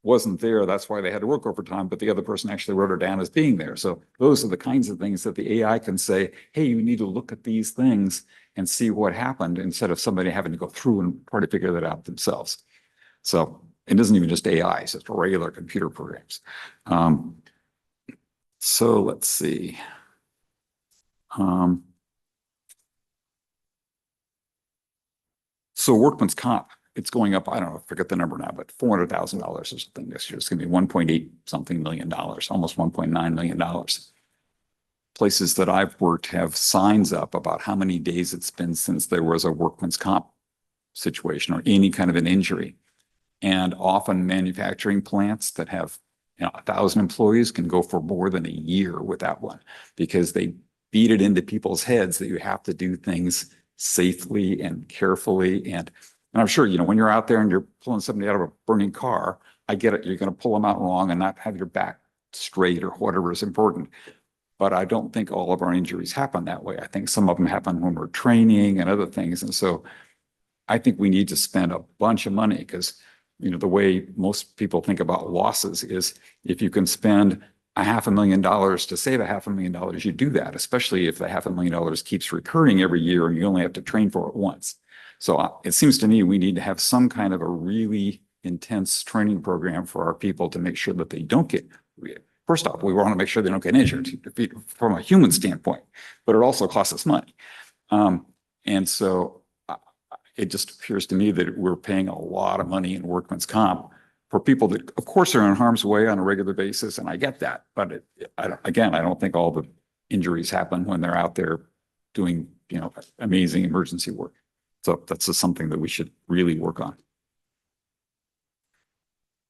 wasn't there. That's why they had to work overtime, but the other person actually wrote her down as being there. So those are the kinds of things that the AI can say, hey, you need to look at these things and see what happened instead of somebody having to go through and try to figure that out themselves. So it isn't even just AI, it's just regular computer programs. So let's see. So workman's comp, it's going up, I don't know, I forget the number now, but $400,000 or something this year. It's going to be 1.8 something million dollars, almost $1.9 million. Places that I've worked have signs up about how many days it's been since there was a workman's comp situation or any kind of an injury. And often manufacturing plants that have 1,000 employees can go for more than a year without one because they beat it into people's heads that you have to do things safely and carefully. And I'm sure, when you're out there and you're pulling somebody out of a burning car, I get it. You're going to pull them out wrong and not have your back straight or whatever is important. But I don't think all of our injuries happen that way. I think some of them happen when we're training and other things. And so I think we need to spend a bunch of money because, the way most people think about losses is if you can spend $500,000 to save $500,000, you do that, especially if the $500,000 keeps recurring every year and you only have to train for it once. So it seems to me we need to have some kind of a really intense training program for our people to make sure that they don't get, first off, we want to make sure they don't get injured from a human standpoint, but it also costs us money. And so it just appears to me that we're paying a lot of money in workman's comp for people that, of course, are in harm's way on a regular basis, and I get that. But I don't think all the injuries happen when they're out there doing, amazing emergency work. So that's just something that we should really work on.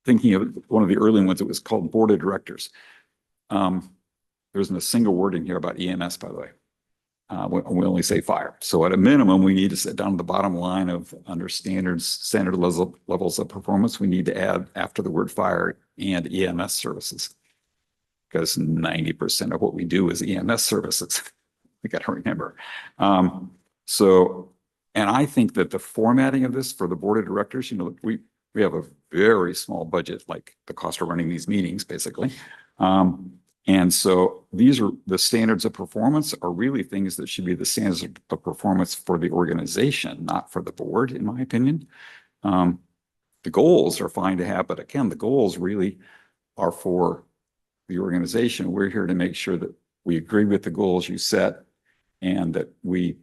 Thinking of one of the early ones, it was called Board of Directors. There isn't a single word in here about EMS, by the way. We only say fire. So at a minimum, we need to sit down the bottom line of under standard levels of performance. We need to add after the word fire and EMS services because 90% of what we do is EMS services. We got to remember. And I think that the formatting of this for the board of directors, we have a very small budget, like the cost of running these meetings, basically. And so these are the standards of performance are really things that should be the standards of performance for the organization, not for the board, in my opinion. The goals are fine to have, but again, the goals really are for the organization. We're here to make sure that we agree with the goals you set and that we,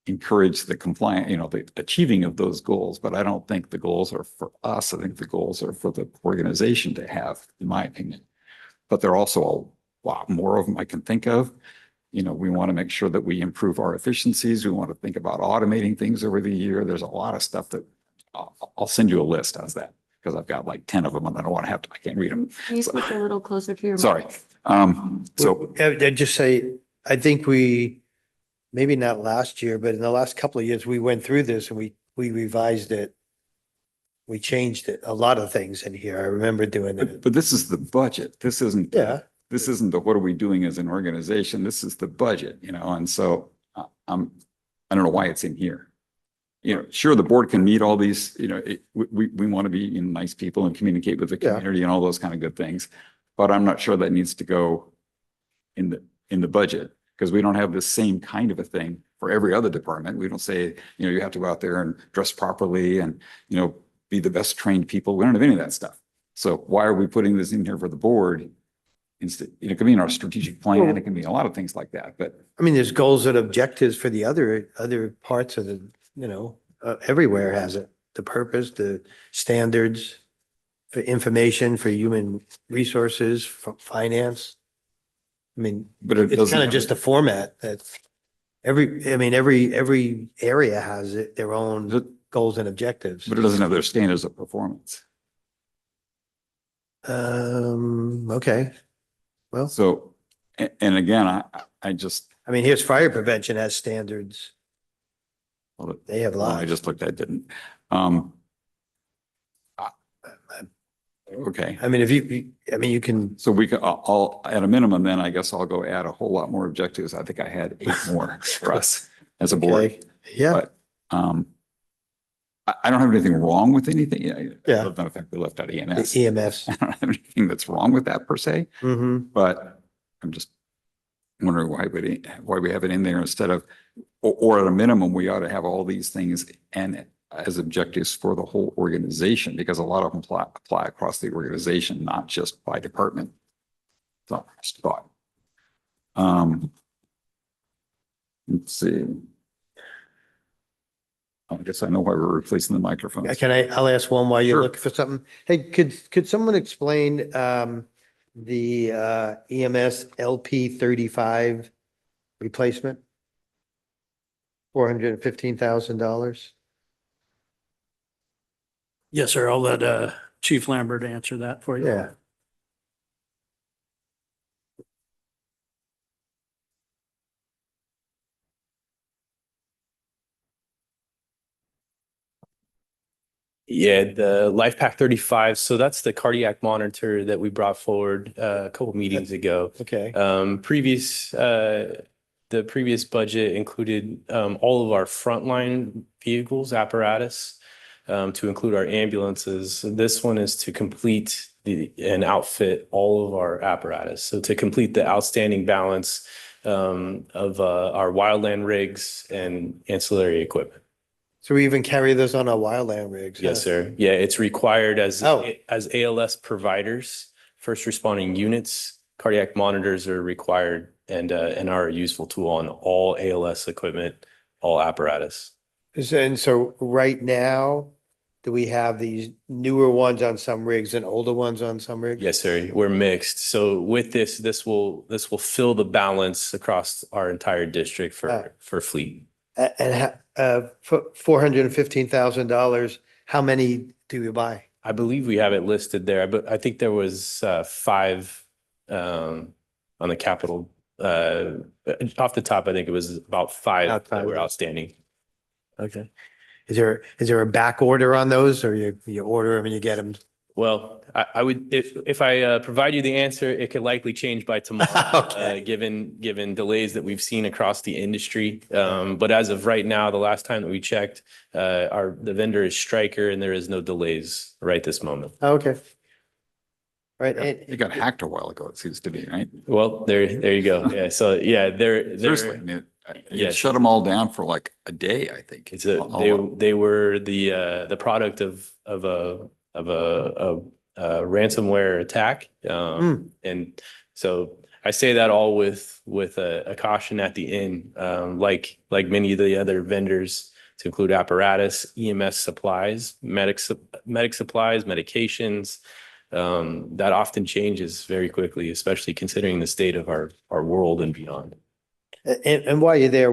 encourage the compliant, the achieving of those goals. But I don't think the goals are for us. I think the goals are for the organization to have, in my opinion. But there are also a lot more of them I can think of. We want to make sure that we improve our efficiencies. We want to think about automating things over the year. There's a lot of stuff that I'll send you a list as that because I've got like 10 of them and I don't want to have to, I can't read them. Can you speak a little closer to your mic? Sorry. So I'd just say, I think maybe not last year, but in the last couple of years, we went through this and we revised it. We changed it, a lot of things in here. I remember doing it. But this is the budget. This isn't, this isn't the what are we doing as an organization? This is the budget, and so I don't know why it's in here. Sure, the board can meet all these, we want to be nice people and communicate with the community and all those kind of good things. But I'm not sure that needs to go in the budget because we don't have the same kind of a thing for every other department. We don't say, you have to go out there and dress properly and, be the best trained people. We don't have any of that stuff. So why are we putting this in here for the board? Instead, it can be in our strategic plan. It can be a lot of things like that. But I mean, there's goals and objectives for the other parts of the, everywhere has it. The purpose, the standards for information, for human resources, for finance. I mean, but it's kind of just a format that every area has their own goals and objectives. But it doesn't have their standards of performance. Okay. Well, so, and again, I mean, here's fire prevention has standards. Well, they have well, lots. I just looked at didn't. Okay. I mean, you can, So we could, I'll, at a minimum, then I guess I'll go add a whole lot more objectives. I think I had 8 more for us as a board. okay, yeah, But, I don't have anything wrong with anything. Yeah. Other than the fact we left out EMS. EMS. I don't have anything that's wrong with that per se, Mm-hmm. but I'm just wondering why we have it in there instead of, or at a minimum, we ought to have all these things and as objectives for the whole organization, because a lot of them apply across the organization, not just by department. So just a thought. Let's see. I guess I know why we're replacing the microphones. I'll ask one while you're Sure. looking for something. Hey, could someone explain the EMS LP 35 replacement? $415,000. Yes, sir. I'll let Chief Lambert answer that for you. Yeah. Yeah, the LifePak 35. So that's the cardiac monitor that we brought forward a couple meetings ago. Okay. The previous budget included all of our frontline vehicles, apparatus, to include our ambulances. This one is to complete and outfit all of our apparatus. So to complete the outstanding balance of our wildland rigs and ancillary equipment. So we even carry those on our wildland rigs? Huh? Yes, sir. Yeah, it's required as Oh. as ALS providers, first responding units, cardiac monitors are required and are a useful tool on all ALS equipment, all apparatus. And so right now, do we have these newer ones on some rigs and older ones on some rigs? Yes, sir. We're mixed. So with this will fill the balance across our entire district for fleet. And for $415,000, how many do you buy? I believe we have it listed there, but I think there was 5 on the capital. Off the top, I think it was about 5 that were outstanding. Okay. Is there a back order on those, or you order them and you get them? Well, I would, if I provide you the answer, it could likely change by tomorrow, Okay. given delays that we've seen across the industry. But as of right now, the last time that we checked, the vendor is Stryker and there is no delays right this moment. Okay. Right. It got hacked a while ago, it seems to be, right? Well, there you go. Yeah. So yeah, they're Seriously, I mean, it Yes. shut them all down for like a day, I think. It's they were the product of a ransomware attack. And so I say that all with a caution at the end, like many of the other vendors, to include apparatus, EMS supplies, medic supplies, medications. That often changes very quickly, especially considering the state of our world and beyond. And while you're there,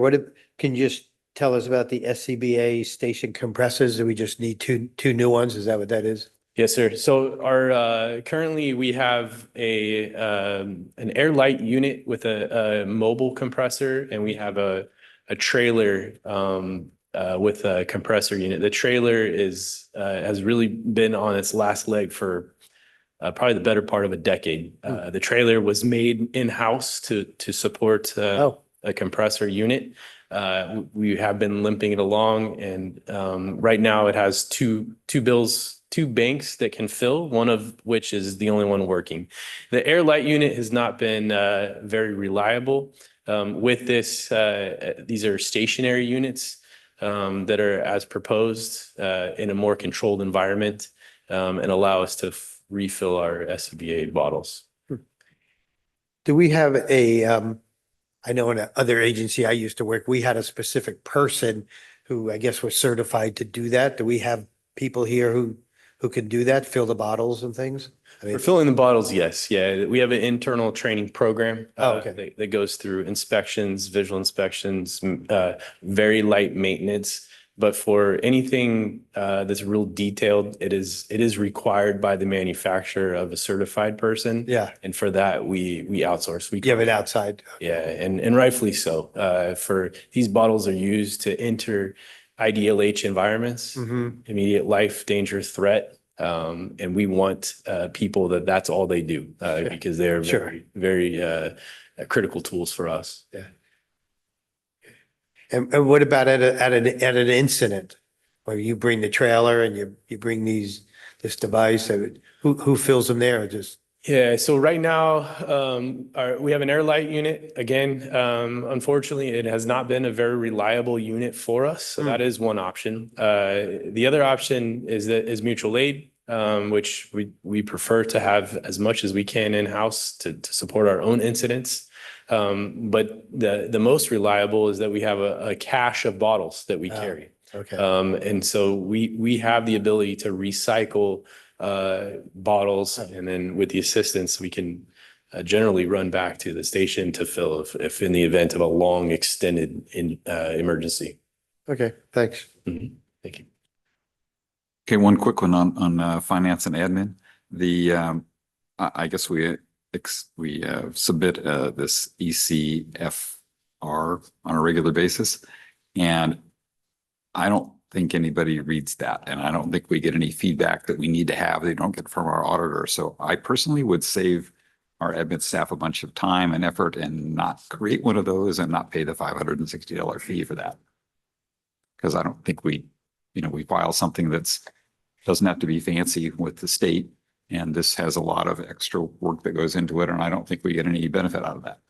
can you just tell us about the SCBA station compressors? Do we just need two new ones? Is that what that is? Yes, sir. So our currently we have an air light unit with a mobile compressor, and we have a trailer with a compressor unit. The trailer has really been on its last leg for probably the better part of a decade. The trailer was made in-house to support a compressor unit. We have been limping it along, and right now it has two banks that can fill, one of which is the only one working. The air light unit has not been very reliable. With this, these are stationary units that are as proposed in a more controlled environment and allow us to refill our SCBA bottles. Do we have I know in another agency I used to work, we had a specific person who I guess was certified to do that. Do we have people here who can do that, fill the bottles and things? For filling the bottles, yes. Yeah, we have an internal training program okay. that goes through inspections, visual inspections, very light maintenance. But for anything that's real detailed, it is required by the manufacturer of a certified person. Yeah. And for that, we outsource. We give it outside. Yeah, and rightfully so. For these bottles are used to enter IDLH environments, immediate life danger threat. And we want people that's all they do because they're Sure. very critical tools for us. Yeah. And what about at an incident where you bring the trailer and you bring this device? Who fills them there? Just Yeah, so right now, we have an air light unit. Again, unfortunately, it has not been a very reliable unit for us. So that is one option. The other option is mutual aid, which we prefer to have as much as we can in-house to support our own incidents. But the most reliable is that we have a cache of bottles that we carry. okay. And so we have the ability to recycle bottles, and then with the assistance, we can generally run back to the station to fill if in the event of a long extended emergency. Okay, thanks. Mhm. Thank you. Okay, one quick one on finance and admin. I guess we submit this ECFR on a regular basis, and I don't think anybody reads that, and I don't think we get any feedback that we need to have. They don't get from our auditor. So I personally would save our admin staff a bunch of time and effort and not create one of those and not pay the $560 fee for that. Because I don't think we file something doesn't have to be fancy with the state, and this has a lot of extra work that goes into it, and I don't think we get any benefit out of that.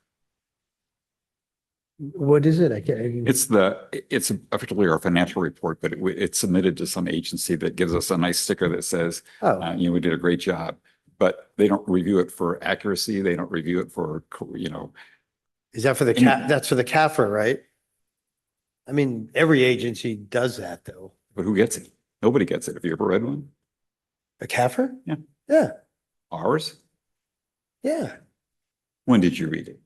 What is it? I can't. It's effectively our financial report, but it's submitted to some agency that gives us a nice sticker that says, we did a great job, but they don't review it for accuracy. They don't review it for, Is that for the that's for the CAFR, right? I mean, every agency does that though. But who gets it? Nobody gets it. Have you ever read one? A CAFR? Yeah. Yeah. Ours? Yeah. When did you read it?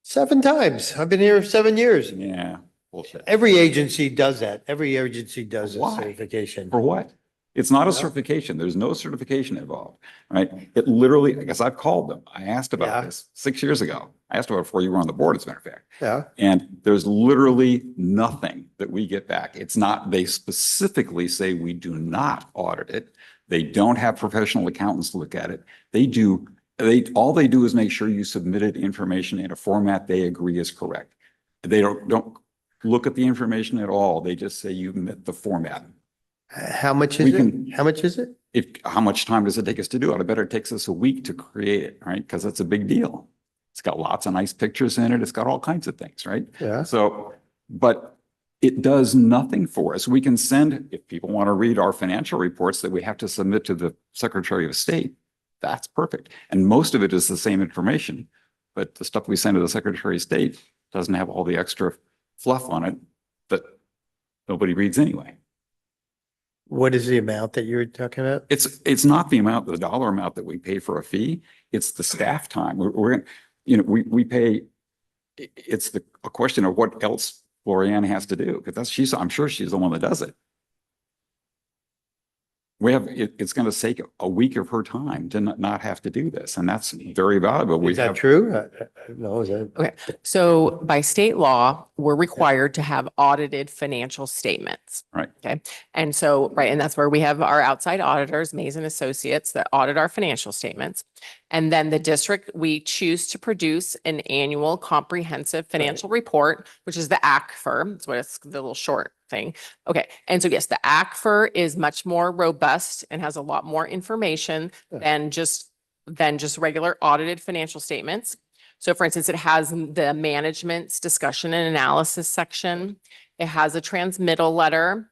7 times. I've been here 7 years. Yeah. Bullshit. Every agency does that. Every agency does a Why? certification. For what? It's not a certification. There's no certification involved, right? It literally, I guess I've called them. I asked about this 6 years ago. I asked about it before you were on the board, as a matter of fact. Yeah. And there's literally nothing that we get back. It's not, they specifically say we do not audit it. They don't have professional accountants look at it. All they do is make sure you submitted information in a format they agree is correct. They don't look at the information at all. They just say you met the format. How much is it? How much is it? How much time does it take us to do it? I bet it takes us a week to create it, right? Because it's a big deal. It's got lots of nice pictures in it. It's got all kinds of things, right? Yeah. So, but it does nothing for us. We can send, if people want to read our financial reports that we have to submit to the Secretary of State, that's perfect. And most of it is the same information, but the stuff we send to the Secretary of State doesn't have all the extra fluff on it that nobody reads anyway. What is the amount that you're talking about? It's not the amount, the dollar amount that we pay for a fee. It's the staff time. We pay, it's a question of what else Lorianne has to do, because I'm sure she's the one that does it. It's going to take a week of her time to not have to do this, and that's very valuable. Is that true? No, is that? Okay, so by state law, we're required to have audited financial statements. Right. Okay, and so, and that's where we have our outside auditors, Mays and Associates, that audit our financial statements. And then the district, we choose to produce an annual comprehensive financial report, which is the ACFR. That's what it's, the little short thing. Okay, and so yes, the ACFR is much more robust and has a lot more information than just regular audited financial statements. So for instance, it has the management's discussion and analysis section. It has a transmittal letter.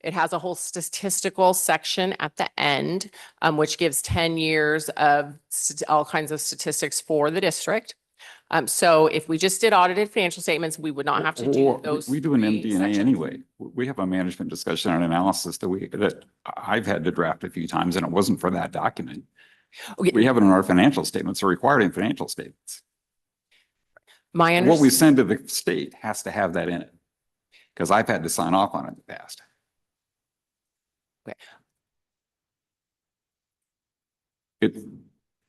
It has a whole statistical section at the end, which gives 10 years of all kinds of statistics for the district. So if we just did audited financial statements, we would not have to do those. We do an three MD&A sections. anyway. We have a management discussion and analysis that I've had to draft a few times, and it wasn't for that document. Okay. We have it in our financial statements, or required in financial statements. My What we understanding. send to the state has to have that in it, because I've had to sign off on it in the past. Okay. It,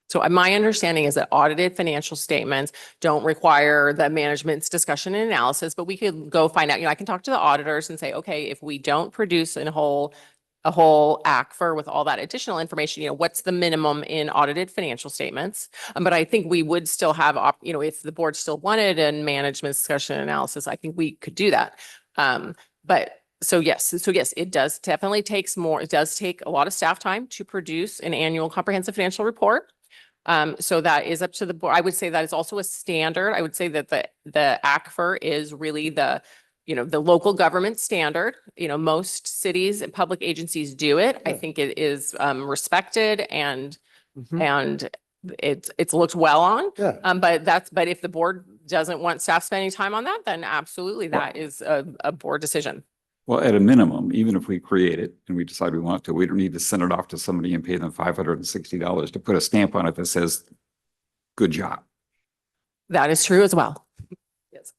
So my understanding is that audited financial statements don't require the management's discussion and analysis, but we could go find out, I can talk to the auditors and say, okay, if we don't produce a whole a whole ACFR with all that additional information, what's the minimum in audited financial statements? But I think we would still have, if the board still wanted a management discussion analysis, I think we could do that. So yes, it does definitely takes more. It does take a lot of staff time to produce an annual comprehensive financial report. So that is up to the board. I would say that is also a standard. I would say that the ACFR is really the local government standard. Most cities and public agencies do it. I think it is respected and it's looked well on. Yeah. But if the board doesn't want staff spending time on that, then absolutely that is a board decision. Well, at a minimum, even if we create it and we decide we want to, we don't need to send it off to somebody and pay them $560 to put a stamp on it that says, good job. That is true as well. Yes.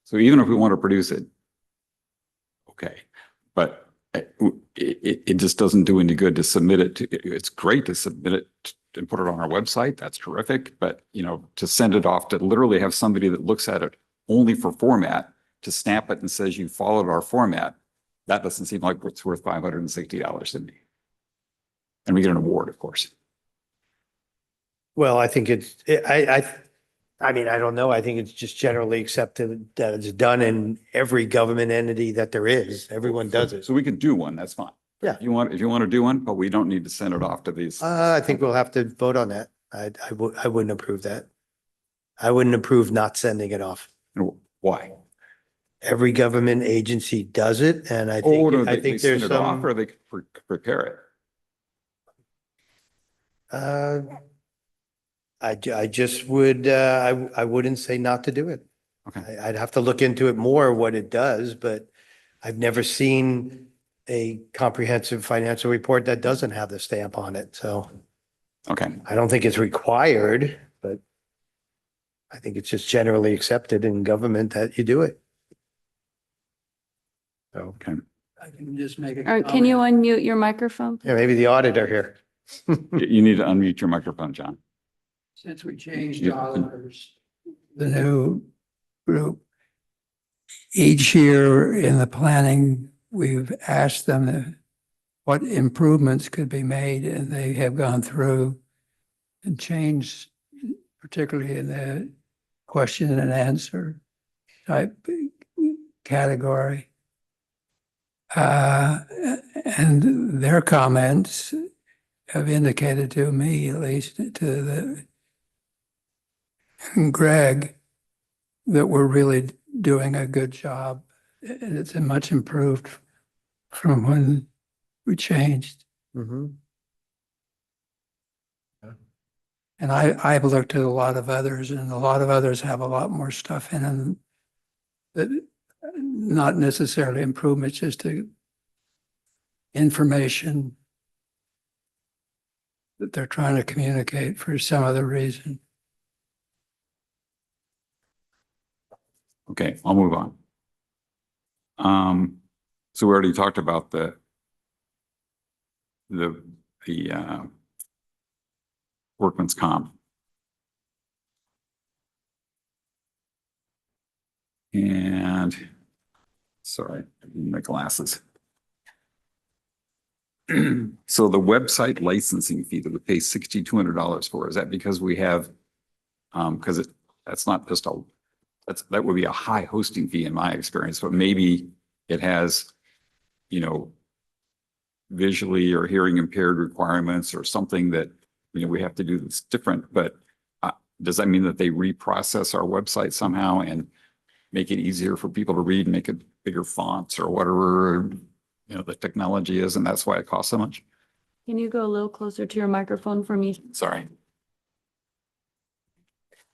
So even if we want to produce it, okay, but it just doesn't do any good to submit it to, it's great to submit it and put it on our website. That's terrific. But, to send it off to literally have somebody that looks at it only for format, to stamp it and says you followed our format, that doesn't seem like it's worth $560 to me. And we get an award, of course. Well, I think I mean, I don't know. I think it's just generally accepted that it's done in every government entity that there is. Everyone does it. So we can do one, that's fine. Yeah. If you want to do one, but we don't need to send it off to these. I think we'll have to vote on that. I wouldn't approve that. I wouldn't approve not sending it off. Why? Every government agency does it, and I Oh, no, think, I they think send there's it off some. or they prepare it. I just would, I wouldn't say not to do it. Okay. I'd have to look into it more, what it does, but I've never seen a comprehensive financial report that doesn't have the stamp on it. So Okay. I don't think it's required, but I think it's just generally accepted in government that you do it. So, Okay. I can just make a All right, can you unmute your microphone? yeah, maybe the auditor here. You need to unmute your microphone, John. Since we changed Yeah. dollars, the new group, each year in the planning, we've asked them what improvements could be made, and they have gone through and changed, particularly in the question and answer type category. And their comments have indicated to me, at least to Greg, that we're really doing a good job. And it's much improved from when we changed. Mhm. And I've looked at a lot of others, and a lot of others have a lot more stuff in them that not necessarily improvements, just information that they're trying to communicate for some other reason. Okay, I'll move on. So we already talked about the workman's comp. And sorry, my glasses. So the website licensing fee that we pay $6,200 for, is that because we have, because that's not just that would be a high hosting fee in my experience, but maybe it has, visually or hearing impaired requirements or something that, we have to do that's different, but does that mean that they reprocess our website somehow and make it easier for people to read, make it bigger fonts or whatever, the technology is, and that's why it costs so much? Can you go a little closer to your microphone for me? Sorry.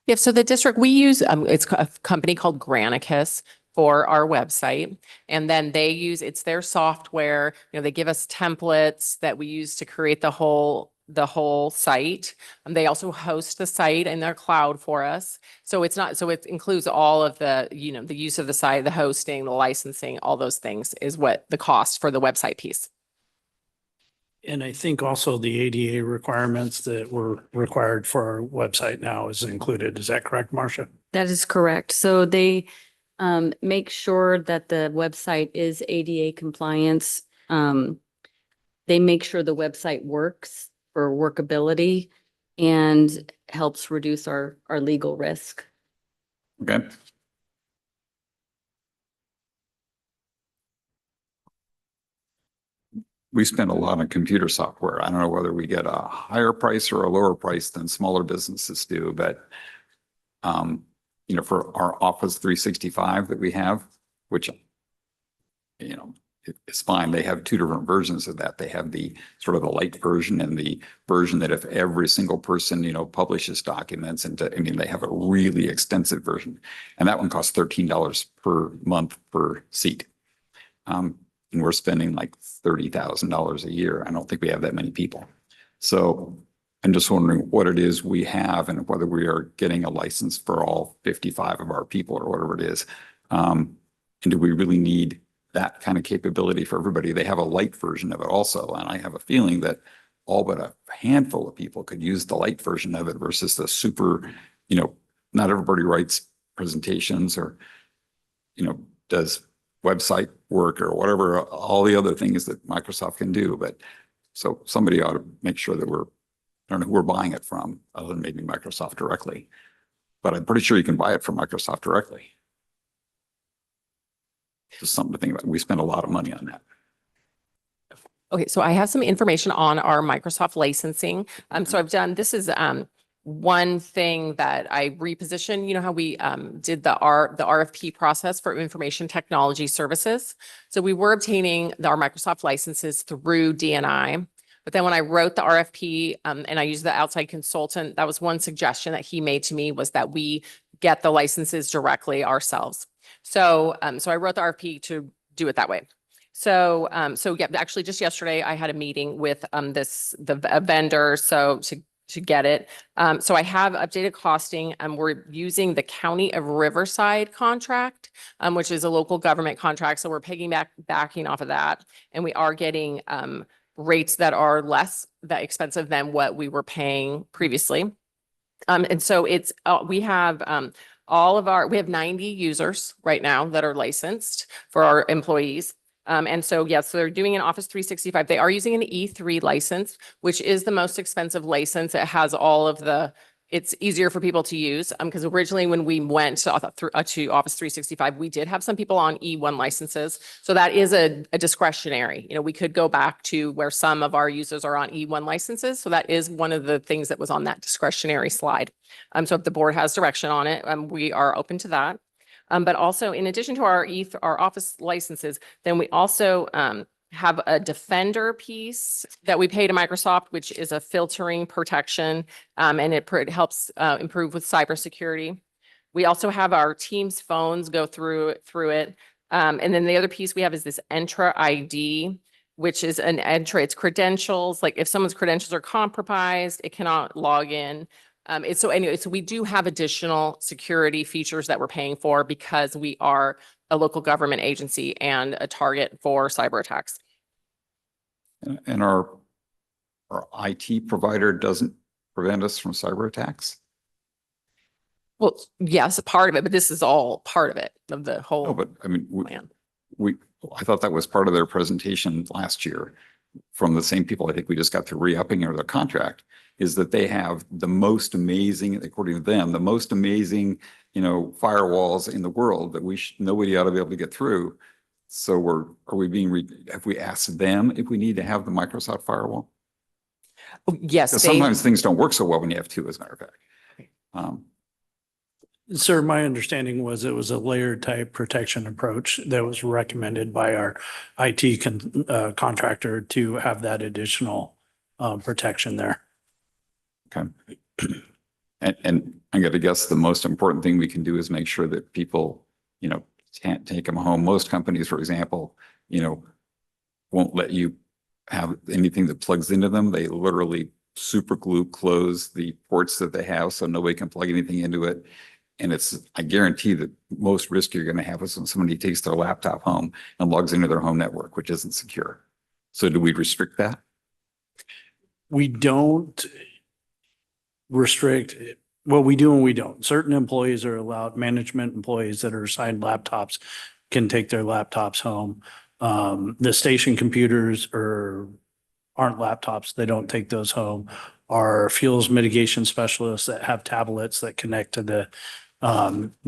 Yeah, so the district, we use, it's a company called Granicus for our website. And then it's their software, they give us templates that we use to create the whole site. They also host the site in their cloud for us. So it includes all of the, the use of the site, the hosting, the licensing, all those things is what the cost for the website piece. And I think also the ADA requirements that were required for our website now is included. Is that correct, Marcia? That is correct. So they make sure that the website is ADA compliance. they make sure the website works for workability and helps reduce our legal risk. Okay. We spend a lot on computer software. I don't know whether we get a higher price or a lower price than smaller businesses do, but you know, for our Office 365 that we have, which, you know, it's fine. They have two different versions of that. They have the sort of the light version and the version that if every single person, you know, publishes documents into, I mean, they have a really extensive version. And that one costs $13 per month per seat. And we're spending like $30,000 a year. I don't think we have that many people. So I'm just wondering what it is we have and whether we are getting a license for all 55 of our people or whatever it is. And do we really need that kind of capability for everybody? They have a light version of it also. And I have a feeling that all but a handful of people could use the light version of it versus the super, you know, not everybody writes presentations or, you know, does website work or whatever, all the other things that Microsoft can do. But so somebody ought to make sure that I don't know who we're buying it from, other than maybe Microsoft directly. But I'm pretty sure you can buy it from Microsoft directly. Just something to think about. We spend a lot of money on that. Okay, so I have some information on our Microsoft licensing. So I've done, this is one thing that I repositioned. You know how we did the RFP process for information technology services. So we were obtaining our Microsoft licenses through DNI. But then when I wrote the RFP and I used the outside consultant, that was one suggestion that he made to me, was that we get the licenses directly ourselves. So I wrote the RFP to do it that way. So yeah, actually just yesterday I had a meeting with the vendor, so to get it. So I have updated costing, and we're using the County of Riverside contract, which is a local government contract. So we're backing off of that, and we are getting rates that are less that expensive than what we were paying previously. And so it's we have 90 users right now that are licensed for our employees. And so, yes, so they're doing an Office 365. They are using an E3 license, which is the most expensive license. It has all of it's easier for people to use. Because originally when we went to Office 365, we did have some people on E1 licenses. So that is a discretionary. You know, we could go back to where some of our users are on E1 licenses. So that is one of the things that was on that discretionary slide. So if the board has direction on it, we are open to that. But also, in addition to our Office licenses, then we also have a Defender piece that we pay to Microsoft, which is a filtering protection, and it helps improve with cybersecurity. We also have our Teams phones go through it. And then the other piece we have is this Entra ID, which is an Entra. It's credentials. Like if someone's credentials are compromised, it cannot log in. So we do have additional security features that we're paying for because we are a local government agency and a target for cyber attacks. And our IT provider doesn't prevent us from cyber attacks? Well, yes, part of it, but this is all part of it, of the whole No, but I mean, plan. I thought that was part of their presentation last year from the same people. I think we just got through re-upping of their contract, is that they have the most amazing, according to them, the most amazing, you know, firewalls in the world that nobody ought to be able to get through. So have we asked them if we need to have the Microsoft firewall? Oh, yes. Because sometimes things don't work so well when you have two, as a matter of fact. Sir, my understanding was it was a layered type protection approach that was recommended by our IT contractor to have that additional protection there. Okay. And I'm going to guess the most important thing we can do is make sure that people, you know, can't take them home. Most companies, for example, you know, won't let you have anything that plugs into them. They literally super glue close the ports that they have so nobody can plug anything into it. And I guarantee that most risk you're going to have is when somebody takes their laptop home and logs into their home network, which isn't secure. So do we restrict that? We don't restrict, well, we do and we don't. Certain employees are allowed, management employees that are assigned laptops can take their laptops home. The station computers are aren't laptops. They don't take those home. Our fuels mitigation specialists that have tablets that connect to the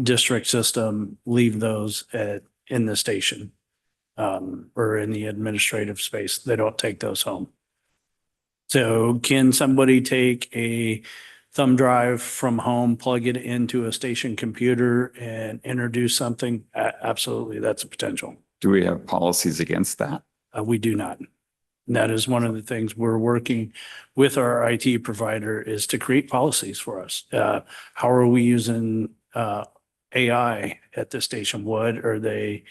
district system leave those in the station or in the administrative space. They don't take those home. So can somebody take a thumb drive from home, plug it into a station computer and introduce something? Absolutely, that's a potential. Do we have policies against that? We do not. And that is one of the things we're working with our IT provider is to create policies for us. How are we using AI at the station? What are they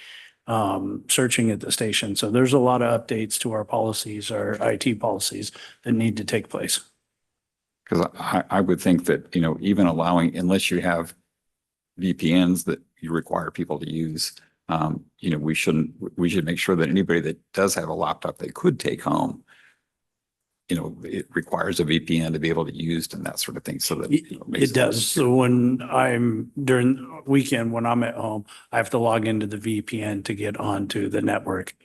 searching at the station? So there's a lot of updates to our policies, our IT policies that need to take place. Because I would think that, you know, even allowing, unless you have VPNs that you require people to use, you know, we should make sure that anybody that does have a laptop they could take home, you know, it requires a VPN to be able to use and that sort of thing. So that you know, It does. So when I'm during the weekend, when I'm at home, I have to log into the VPN to get onto the network.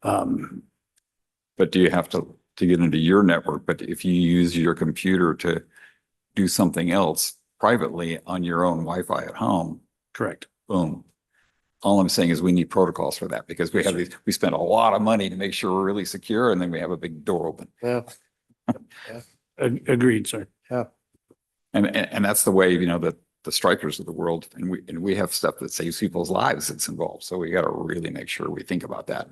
But do you have to get into your network? But if you use your computer to do something else privately on your own Wi-Fi at home, Correct. boom. All I'm saying is we need protocols for that because we have these, we spend a lot of money to make sure we're really secure and then we have a big door open. Yeah. Agreed, sir. And that's the way, you know, that the strikers of the world, and we have stuff that saves people's lives that's involved. So we got to really make sure we think about that.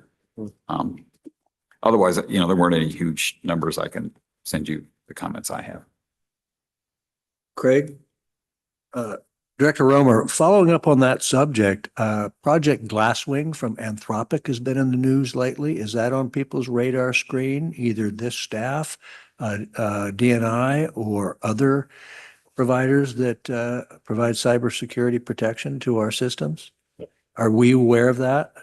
Otherwise, you know, there weren't any huge numbers. I can send you the comments I have. Craig? Director Romer, following up on that subject, Project Glasswing from Anthropic has been in the news lately. Is that on people's radar screen, either this staff, DNI, or other providers that provide cybersecurity protection to our systems? Are we aware of that?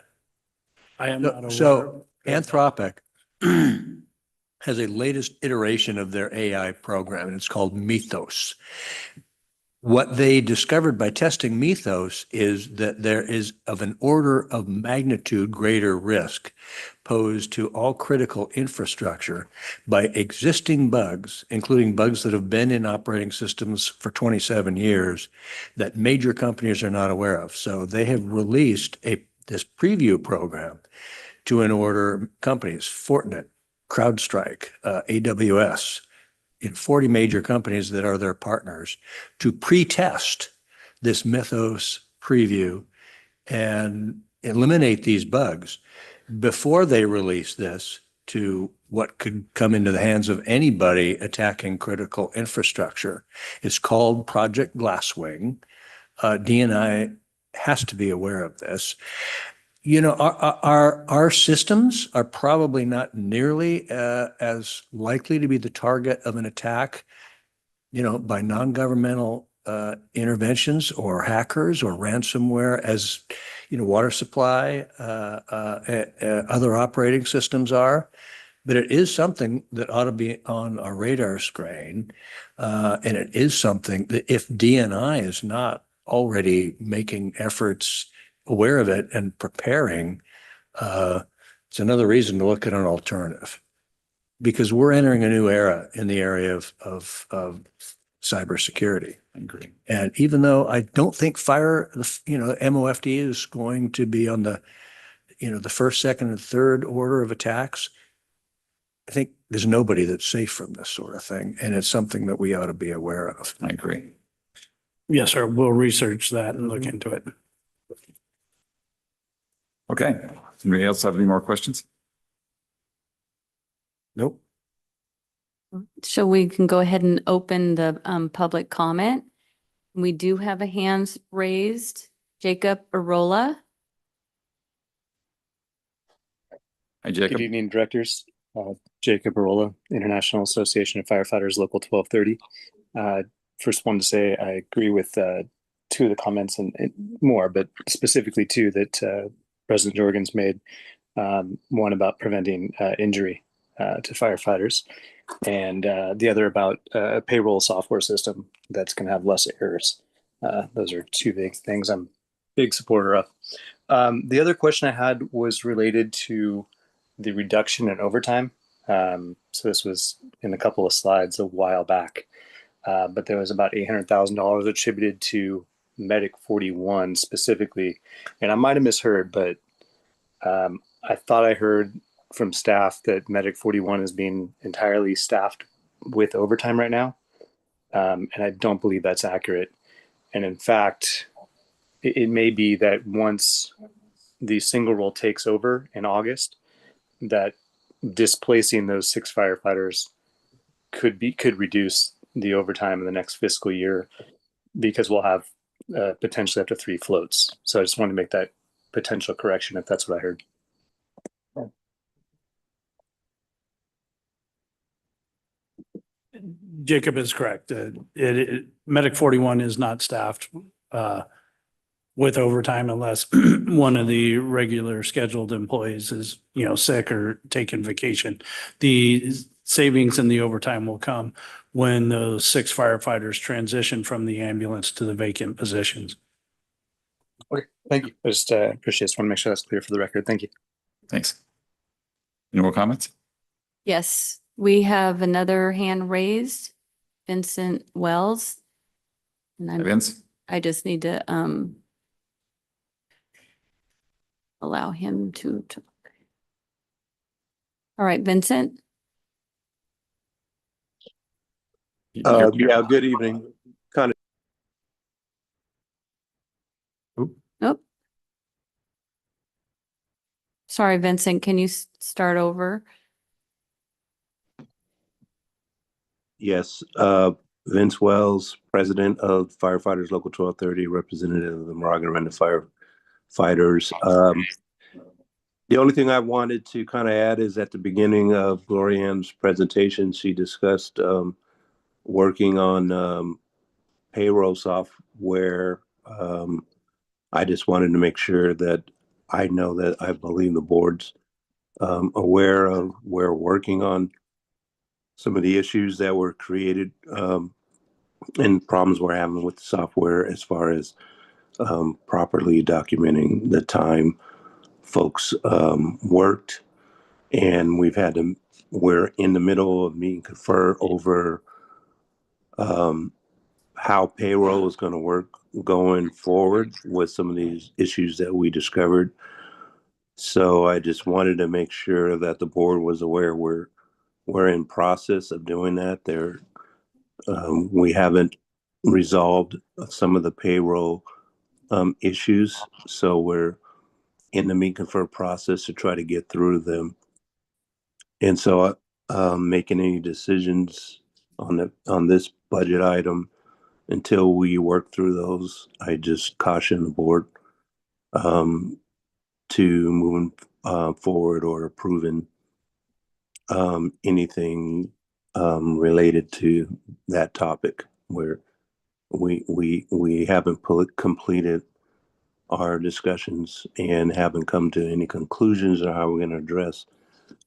I am not aware. So Anthropic has a latest iteration of their AI program, and it's called Mythos. What they discovered by testing Mythos is that there is of an order of magnitude greater risk posed to all critical infrastructure by existing bugs, including bugs that have been in operating systems for 27 years that major companies are not aware of. So they have released this preview program to in order companies, Fortinet, CrowdStrike, AWS, in 40 major companies that are their partners to pre-test this Mythos preview and eliminate these bugs before they release this to what could come into the hands of anybody attacking critical infrastructure. It's called Project Glasswing. DNI has to be aware of this. You know, our systems are probably not nearly as likely to be the target of an attack, you know, by non-governmental interventions or hackers or ransomware as, you know, water supply, other operating systems are. But it is something that ought to be on our radar screen. And it is something that if DNI is not already making efforts aware of it and preparing, it's another reason to look at an alternative. Because we're entering a new era in the area of cybersecurity. I agree. And even though I don't think MOFD is going to be on the, you know, the first, second, and third order of attacks, I think there's nobody that's safe from this sort of thing. And it's something that we ought to be aware of. I agree. Yes, sir. We'll research that and look into it. Okay. Anybody else have any more questions? Nope. So we can go ahead and open the public comment. We do have a hands raised. Jacob Arola. Hi, Jacob. Good evening, directors. Jacob Arola, International Association of Firefighters, Local 1230. First, wanted to say I agree with two of the comments and more, but specifically two that President Jorgens made. One about preventing injury to firefighters, and the other about a payroll software system that's going to have less errors. Those are two big things I'm a big supporter of. The other question I had was related to the reduction in overtime So this was in a couple of slides a while back. But there was about $800,000 attributed to Medic 41 specifically. And I might have misheard, but I thought I heard from staff that Medic 41 is being entirely staffed with overtime right now. And I don't believe that's accurate. And in fact, it may be that once the single role takes over in August, that displacing those 6 firefighters could reduce the overtime in the next fiscal year, because we'll have potentially up to 3 floats. So I just wanted to make that potential correction if that's what I heard. Jacob is correct. Medic 41 is not staffed with overtime unless one of the regular scheduled employees is, sick or taking vacation. The savings in the overtime will come when those 6 firefighters transition from the ambulance to the vacant positions. Okay, thank you. I just appreciate it. Just want to make sure that's clear for the record. Thank you. Thanks. Any more comments? Yes, we have another hand raised, Vincent Wells. And Vince? I just need to allow him to. All right, Vincent. Yeah, good evening. Kind of. Oh. Sorry, Vincent, can you start over? Yes, Vince Wells, President of Firefighters Local 1230, representative of the Moraga-Orinda firefighters. The only thing I wanted to kind of add is at the beginning of Glorianne's presentation, she discussed working on payroll software. I just wanted to make sure that I know that I believe the board's aware of we're working on some of the issues that were created and problems we're having with the software as far as properly documenting the time folks worked. And we're in the middle of meeting confer over how payroll is going to work going forward with some of these issues that we discovered. So I just wanted to make sure that the board was aware we're in process of doing that. We haven't resolved some of the payroll issues, so we're in the meet confer process to try to get through them. And so making any decisions on this budget item until we work through those, I just caution the board to moving forward or approving anything related to that topic where we haven't completed our discussions and haven't come to any conclusions on how we're going to address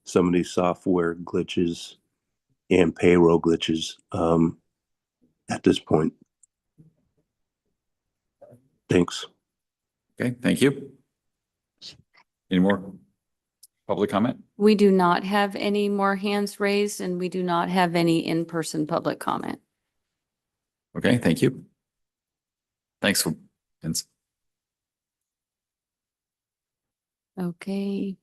some of these software glitches and payroll glitches at this point. Thanks. Okay, thank you. Any more public comment? We do not have any more hands raised and we do not have any in-person public comment. Okay, thank you. Thanks, Vince. Okay.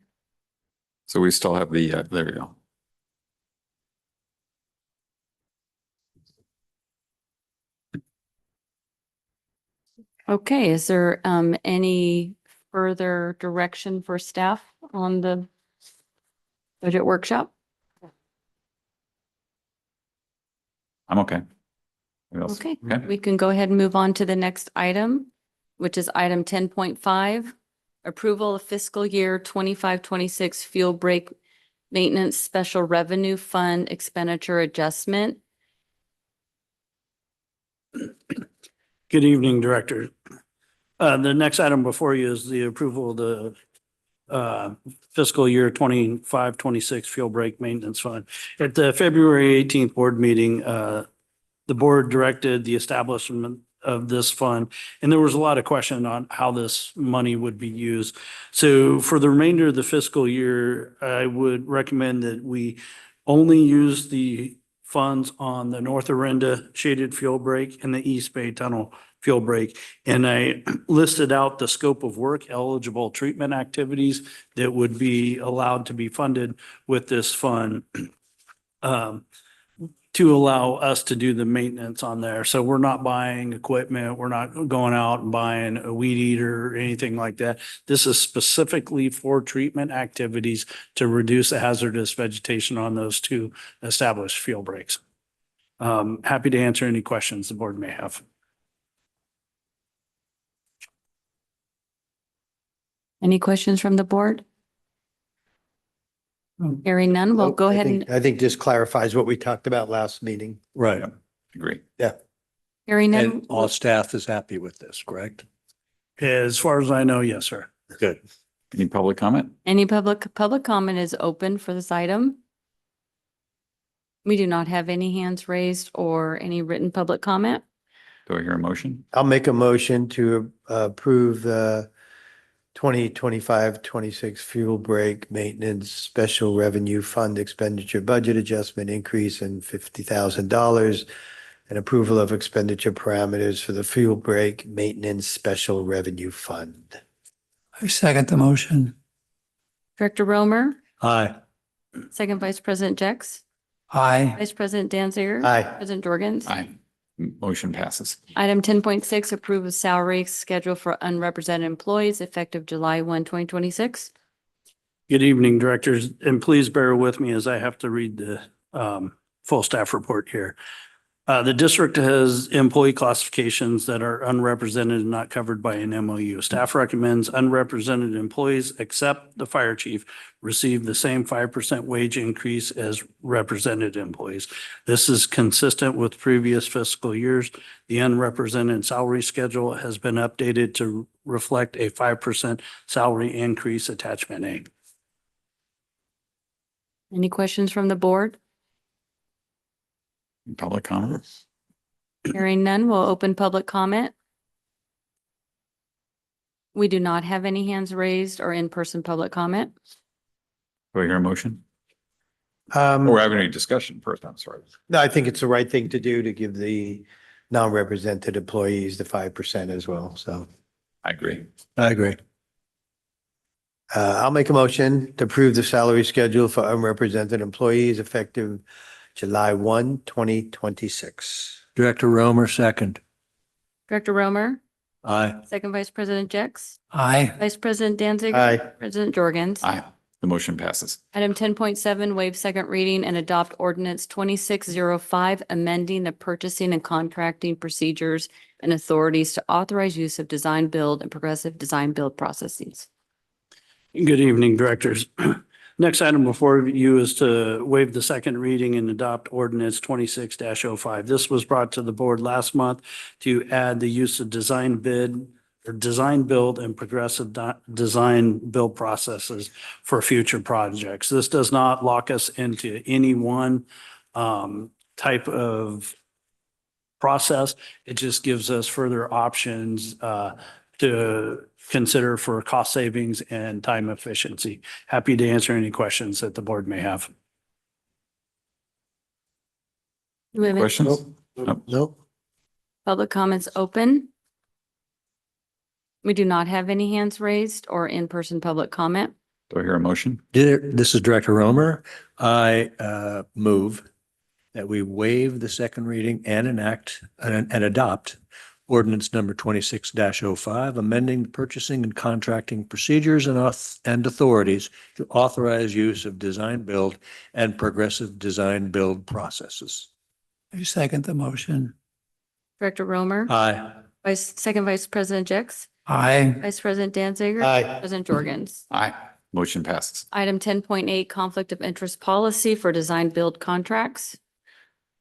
So we still have the, there we go. Okay, is there any further direction for staff on the budget workshop? I'm okay. What else? Okay, we can go ahead and move on to the next item, which is item 10.5, approval of fiscal year 25-26 fuel break maintenance special revenue fund expenditure adjustment. Good evening, Director. The next item before you is the approval of the fiscal year 25-26 fuel break maintenance fund. At the February 18th board meeting, the board directed the establishment of this fund, and there was a lot of question on how this money would be used. So for the remainder of the fiscal year, I would recommend that we only use the funds on the North Orinda shaded fuel break and the East Bay Tunnel fuel break. And I listed out the scope of work, eligible treatment activities that would be allowed to be funded with this fund to allow us to do the maintenance on there. So we're not buying equipment. We're not going out and buying a weed eater or anything like that. This is specifically for treatment activities to reduce the hazardous vegetation on those two established fuel breaks. Happy to answer any questions the board may have. Any questions from the board? Hearing none, we'll go ahead and, I think this clarifies what we talked about last meeting. Right. Agree. hearing And none, all staff is happy with this, correct? As far as I know, yes, sir. Good. Any public comment? any public comment is open for this item. We do not have any hands raised or any written public comment. Do I hear a motion? I'll make a motion to approve the 2025-26 fuel break maintenance special revenue fund expenditure budget adjustment increase in $50,000 and approval of expenditure parameters for the fuel break maintenance special revenue fund. I second the motion. Director Romer, Aye. second Vice President Jex, Aye. Vice President Danziger. Aye. President Jorgens. Aye. Motion passes. Item 10.6, approve a salary schedule for unrepresented employees effective July 1, 2026. Good evening, directors, and please bear with me as I have to read the full staff report here. The district has employee classifications that are unrepresented and not covered by an MOU. Staff recommends unrepresented employees, except the fire chief, receive the same 5% wage increase as represented employees. This is consistent with previous fiscal years. The unrepresented salary schedule has been updated to reflect a 5% salary increase, attachment A. Any questions from the board? Public comment? Hearing none, we'll open public comment. We do not have any hands raised or in-person public comment. Do I hear a motion? Or we're having any discussion first, I'm sorry. No, I think it's the right thing to do to give the non-represented employees the 5% as well. So I agree. I agree. I'll make a motion to approve the salary schedule for unrepresented employees effective July 1, 2026. Director Romer, second. Director Romer, Aye. second Vice President Jex, Aye. Vice President Danziger. Aye. President Jorgens. Aye. The motion passes. Item 10.7, waive second reading and adopt ordinance 2605, amending the purchasing and contracting procedures and authorities to authorize use of design build and progressive design build processes. Good evening, directors. Next item before you is to waive the second reading and adopt ordinance 26-05. This was brought to the board last month to add the use of design bid or design build and progressive design build processes for future projects. This does not lock us into any one type of process. It just gives us further options to consider for cost savings and time efficiency. Happy to answer any questions that the board may have. Do we have any Questions? Nope. public comments open? We do not have any hands raised or in-person public comment. Do I hear a motion? This is Director Romer. I move that we waive the second reading and enact and adopt ordinance number 26-05, amending the purchasing and contracting procedures and authorities to authorize use of design build and progressive design build processes. I second the motion. Director Romer, Aye. Second Vice President Jex, Aye. Vice President Danziger. Aye. President Jorgens. Aye. Motion passes. Item 10.8, conflict of interest policy for design build contracts.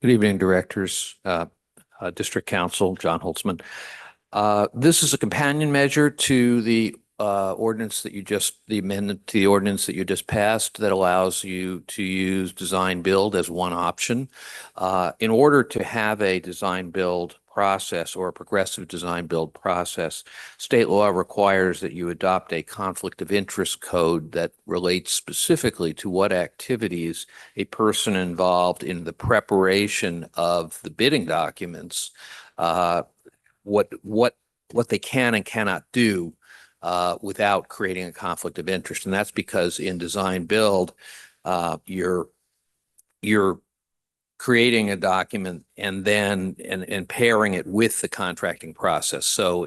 Good evening, directors, District Council, John Holtzman. This is a companion measure to the ordinance that the amendment to the ordinance that you just passed that allows you to use design build as one option. In order to have a design build process or a progressive design build process, state law requires that you adopt a conflict of interest code that relates specifically to what activities a person involved in the preparation of the bidding documents, what they can and cannot do without creating a conflict of interest. And that's because in design build, you're creating a document and then and pairing it with the contracting process. So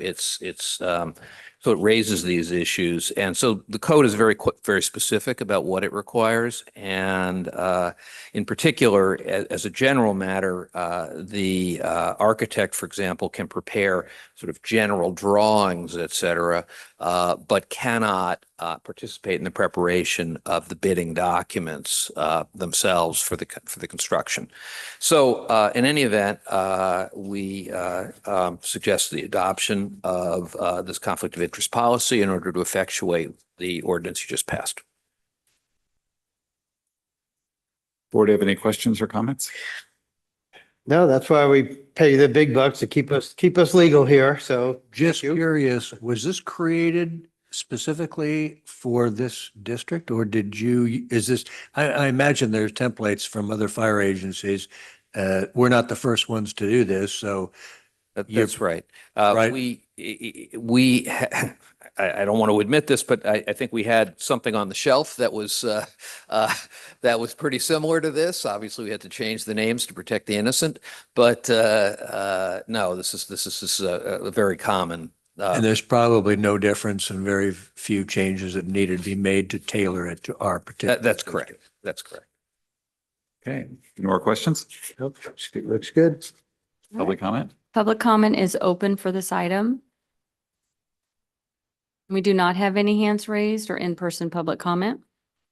so it raises these issues. And so the code is very specific about what it requires. And in particular, as a general matter, the architect, for example, can prepare sort of general drawings, et cetera, but cannot participate in the preparation of the bidding documents themselves for the construction. So in any event, we suggest the adoption of this conflict of interest policy in order to effectuate the ordinance you just passed. Board, have any questions or comments? No, that's why we pay the big bucks to keep us legal here. So Just curious, was this created specifically for this district or I imagine there's templates from other fire agencies. We're not the first ones to do this, so. That's right. Right. I don't want to admit this, but I think we had something on the shelf that was pretty similar to this. Obviously, we had to change the names to protect the innocent, but no, this is a very common. And there's probably no difference and very few changes that needed to be made to tailor it to our particular. That's correct. That's correct. Okay, any more questions? Nope, looks good. Public comment? Public comment is open for this item. We do not have any hands raised or in-person public comment.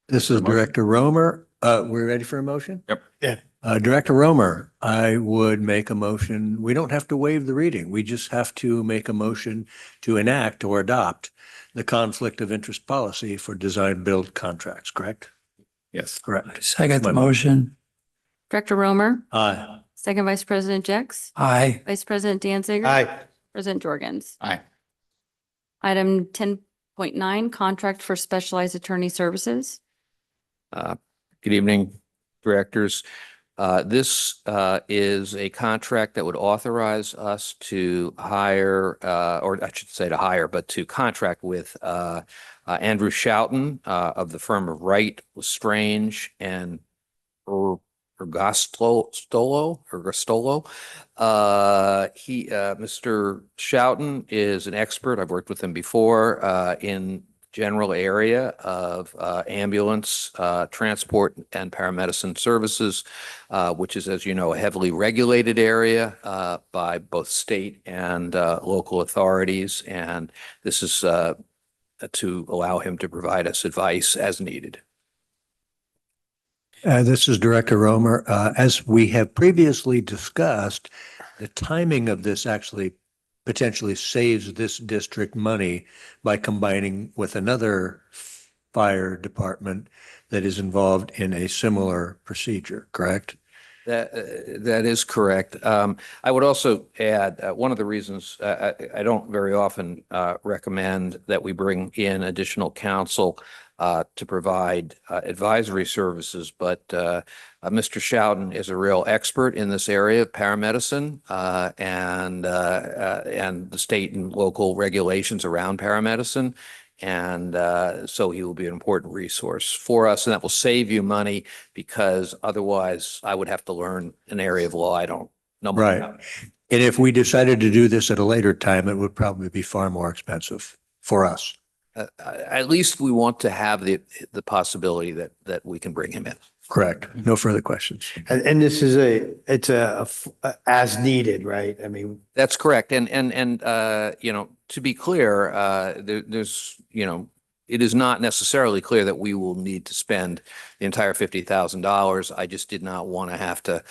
This is Director Romer. We're ready for a motion? Yep. Yeah. Director Romer, I would make a motion. We don't have to waive the reading. We just have to make a motion to enact or adopt the conflict of interest policy for design build contracts, correct? Yes. Correct. Second the motion. Director Romer, Aye. Second Vice President Jex, Aye. Vice President Danziger. Aye. President Jorgens. Aye. Item 10.9, contract for specialized attorney services. Good evening, directors. This is a contract that would authorize us to hire, or I should say to hire, but to contract with Andrew Schouten of the firm of Wright, Lestrange, and Ergastolo. Mr. Schouten is an expert. I've worked with him before in general area of ambulance, transport, and paramedicine services, which is, as you know, a heavily regulated area by both state and local authorities. And this is to allow him to provide us advice as needed. This is Director Romer. As we have previously discussed, the timing of this actually potentially saves this district money by combining with another fire department that is involved in a similar procedure, correct? That is correct. I would also add, one of the reasons I don't very often recommend that we bring in additional counsel to provide advisory services, but Mr. Schouten is a real expert in this area of paramedicine and the state and local regulations around paramedicine. And so he will be an important resource for us, and that will save you money because otherwise I would have to learn an area of law I don't know much about. Right. And if we decided to do this at a later time, it would probably be far more expensive for us. At least we want to have the possibility that we can bring him in. Correct. No further questions. And this is it's a as needed, right? I mean. That's correct. And you know, to be clear, there's, you know, it is not necessarily clear that we will need to spend the entire $50,000. I just did not want to have to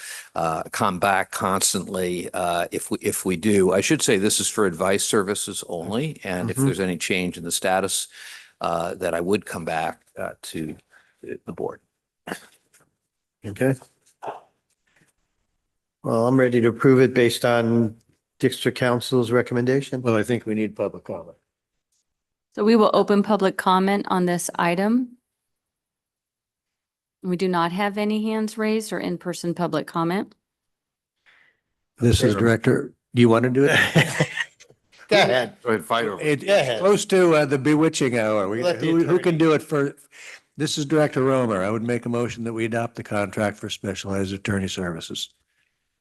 come back constantly if we do. I should say this is for advice services only, and if there's any change in the status, that I would come back to the board. Okay. Well, I'm ready to approve it based on District Council's recommendation. Well, I think we need public comment. So we will open public comment on this item. We do not have any hands raised or in-person public comment. This is Director, do you want to do it? Go ahead. Go ahead, fight over. It's Go ahead. close to the bewitching hour. Let the Who attorney- can do it for? This is Director Romer. I would make a motion that we adopt the contract for specialized attorney services.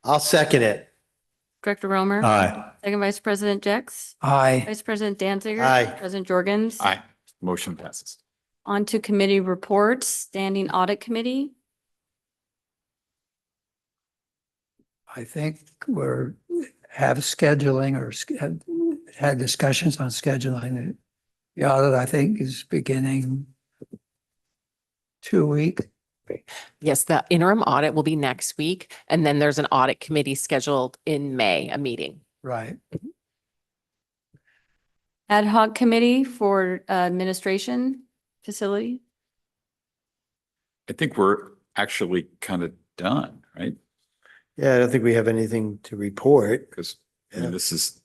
I'll second it. Director Romer? Aye. Second Vice President Jex? Aye. Vice President Danziger? Aye. President Jorgens? Aye. Motion passes. On to committee reports, Standing Audit Committee. I think have scheduling or have had discussions on scheduling. The audit, I think, is beginning 2 weeks. Yes, the interim audit will be next week, and then there's an audit committee scheduled in May, a meeting. Right. Ad hoc committee for administration facility. I think we're actually kind of done, right? Yeah, I don't think we have anything to report. Because Yeah. this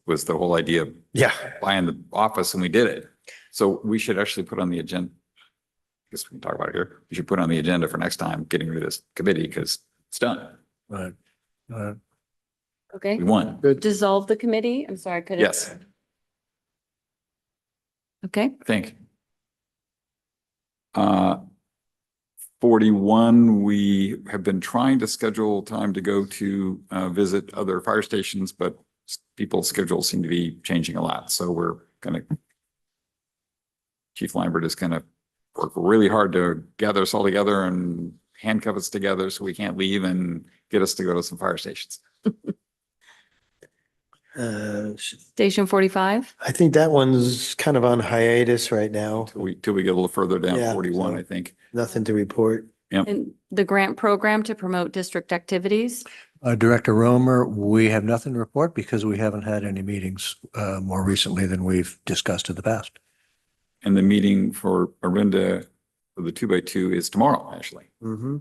was the whole idea of Yeah. buying the office and we did it. So we should actually put on the agenda. I guess we can talk about it here. We should put on the agenda for next time, getting rid of this committee because it's done. Right. Okay. We won. Dissolve the committee. I'm sorry, I couldn't. Yes, Okay. I think. 41, we have been trying to schedule time to go to visit other fire stations, but people's schedules seem to be changing a lot. So we're gonna, Chief Lambert is gonna work really hard to gather us all together and handcuff us together so we can't leave and get us to go to some fire stations. Station 45. I think that one's kind of on hiatus right now. Till we get a little further down, Yeah, 41, so- I think. Nothing to report. And the grant program to promote district activities. Director Romer, we have nothing to report because we haven't had any meetings more recently than we've discussed in the past. And the meeting for Orinda, for the 2x2 is tomorrow, actually. Mm-hmm.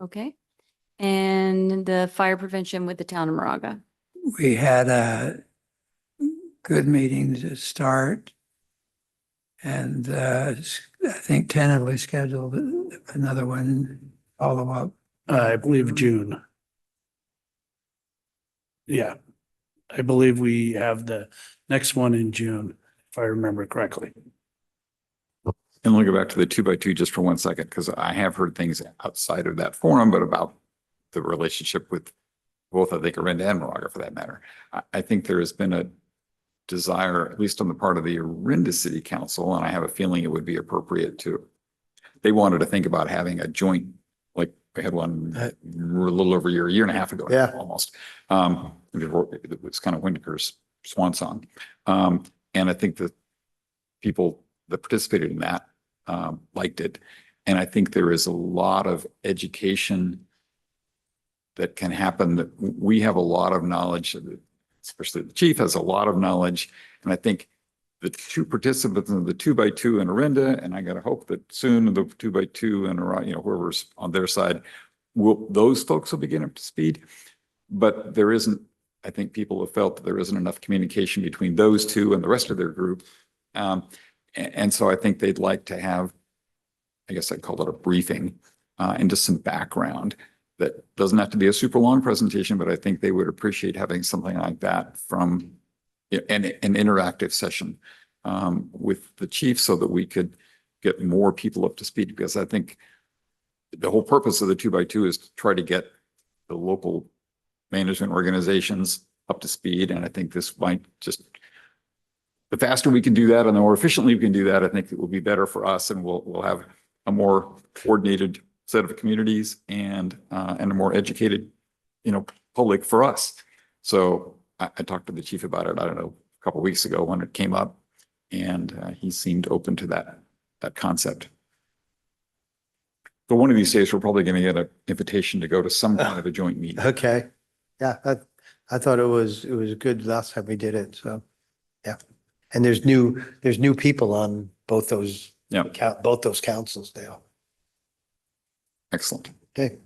Okay. And the fire prevention with the town of Moraga. We had a good meeting to start. And I think tentatively scheduled another one, follow up. I believe June. Yeah, I believe we have the next one in June, if I remember correctly. And we'll go back to the 2x2 just for 1 second, because I have heard things outside of that forum, but about the relationship with both, I think, Orinda and Moraga for that matter. I think there has been a desire, at least on the part of the Orinda City Council, and I have a feeling it would be appropriate to, they wanted to think about having a joint, like we had one a little over a year and a half ago, Yeah. almost. It was kind of Windeker's swan song. And I think that people that participated in that liked it. And I think there is a lot of education that can happen, that we have a lot of knowledge, especially the chief has a lot of knowledge. And I think the two participants in the 2x2 in Orinda, and I got to hope that soon the 2x2 and whoever's on their side, those folks will be getting up to speed. But there isn't, I think people have felt that there isn't enough communication between those two and the rest of their group. And so I think they'd like to have, I guess I'd call it a briefing, and just some background. That doesn't have to be a super long presentation, but I think they would appreciate having something like that from an interactive session with the chief so that we could get more people up to speed. Because I think the whole purpose of the 2x2 is to try to get the local management organizations up to speed. And I think this might just, the faster we can do that and the more efficiently we can do that, I think it will be better for us, and we'll have a more coordinated set of communities and a more educated, public for us. So I talked to the chief about it, I don't know, a couple of weeks ago when it came up, and he seemed open to that concept. But one of these days, we're probably going to get an invitation to go to some kind of a joint meeting. Okay. Yeah, I thought it was good last time we did it, so, yeah. And there's new people on both those, both those councils now. Excellent. Okay.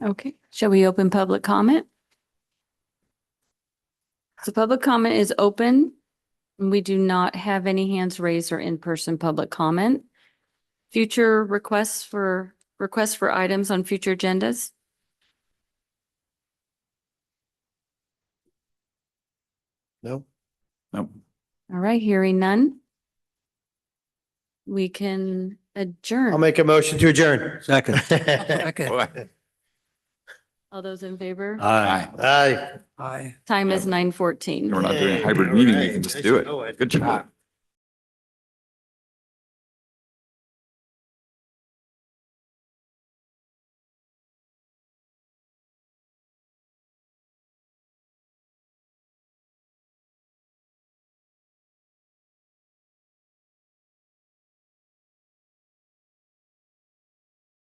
Okay. Shall we open public comment? So public comment is open. And we do not have any hands raised or in-person public comment. Future requests for items on future agendas? No? Nope. All right, hearing none. We can adjourn. I'll make a motion to adjourn. Second. Boy. All those in favor? Aye. Aye. Aye. Time is 9:14. We're not doing a hybrid All meeting. We right. can just I do should know it. it. Good job.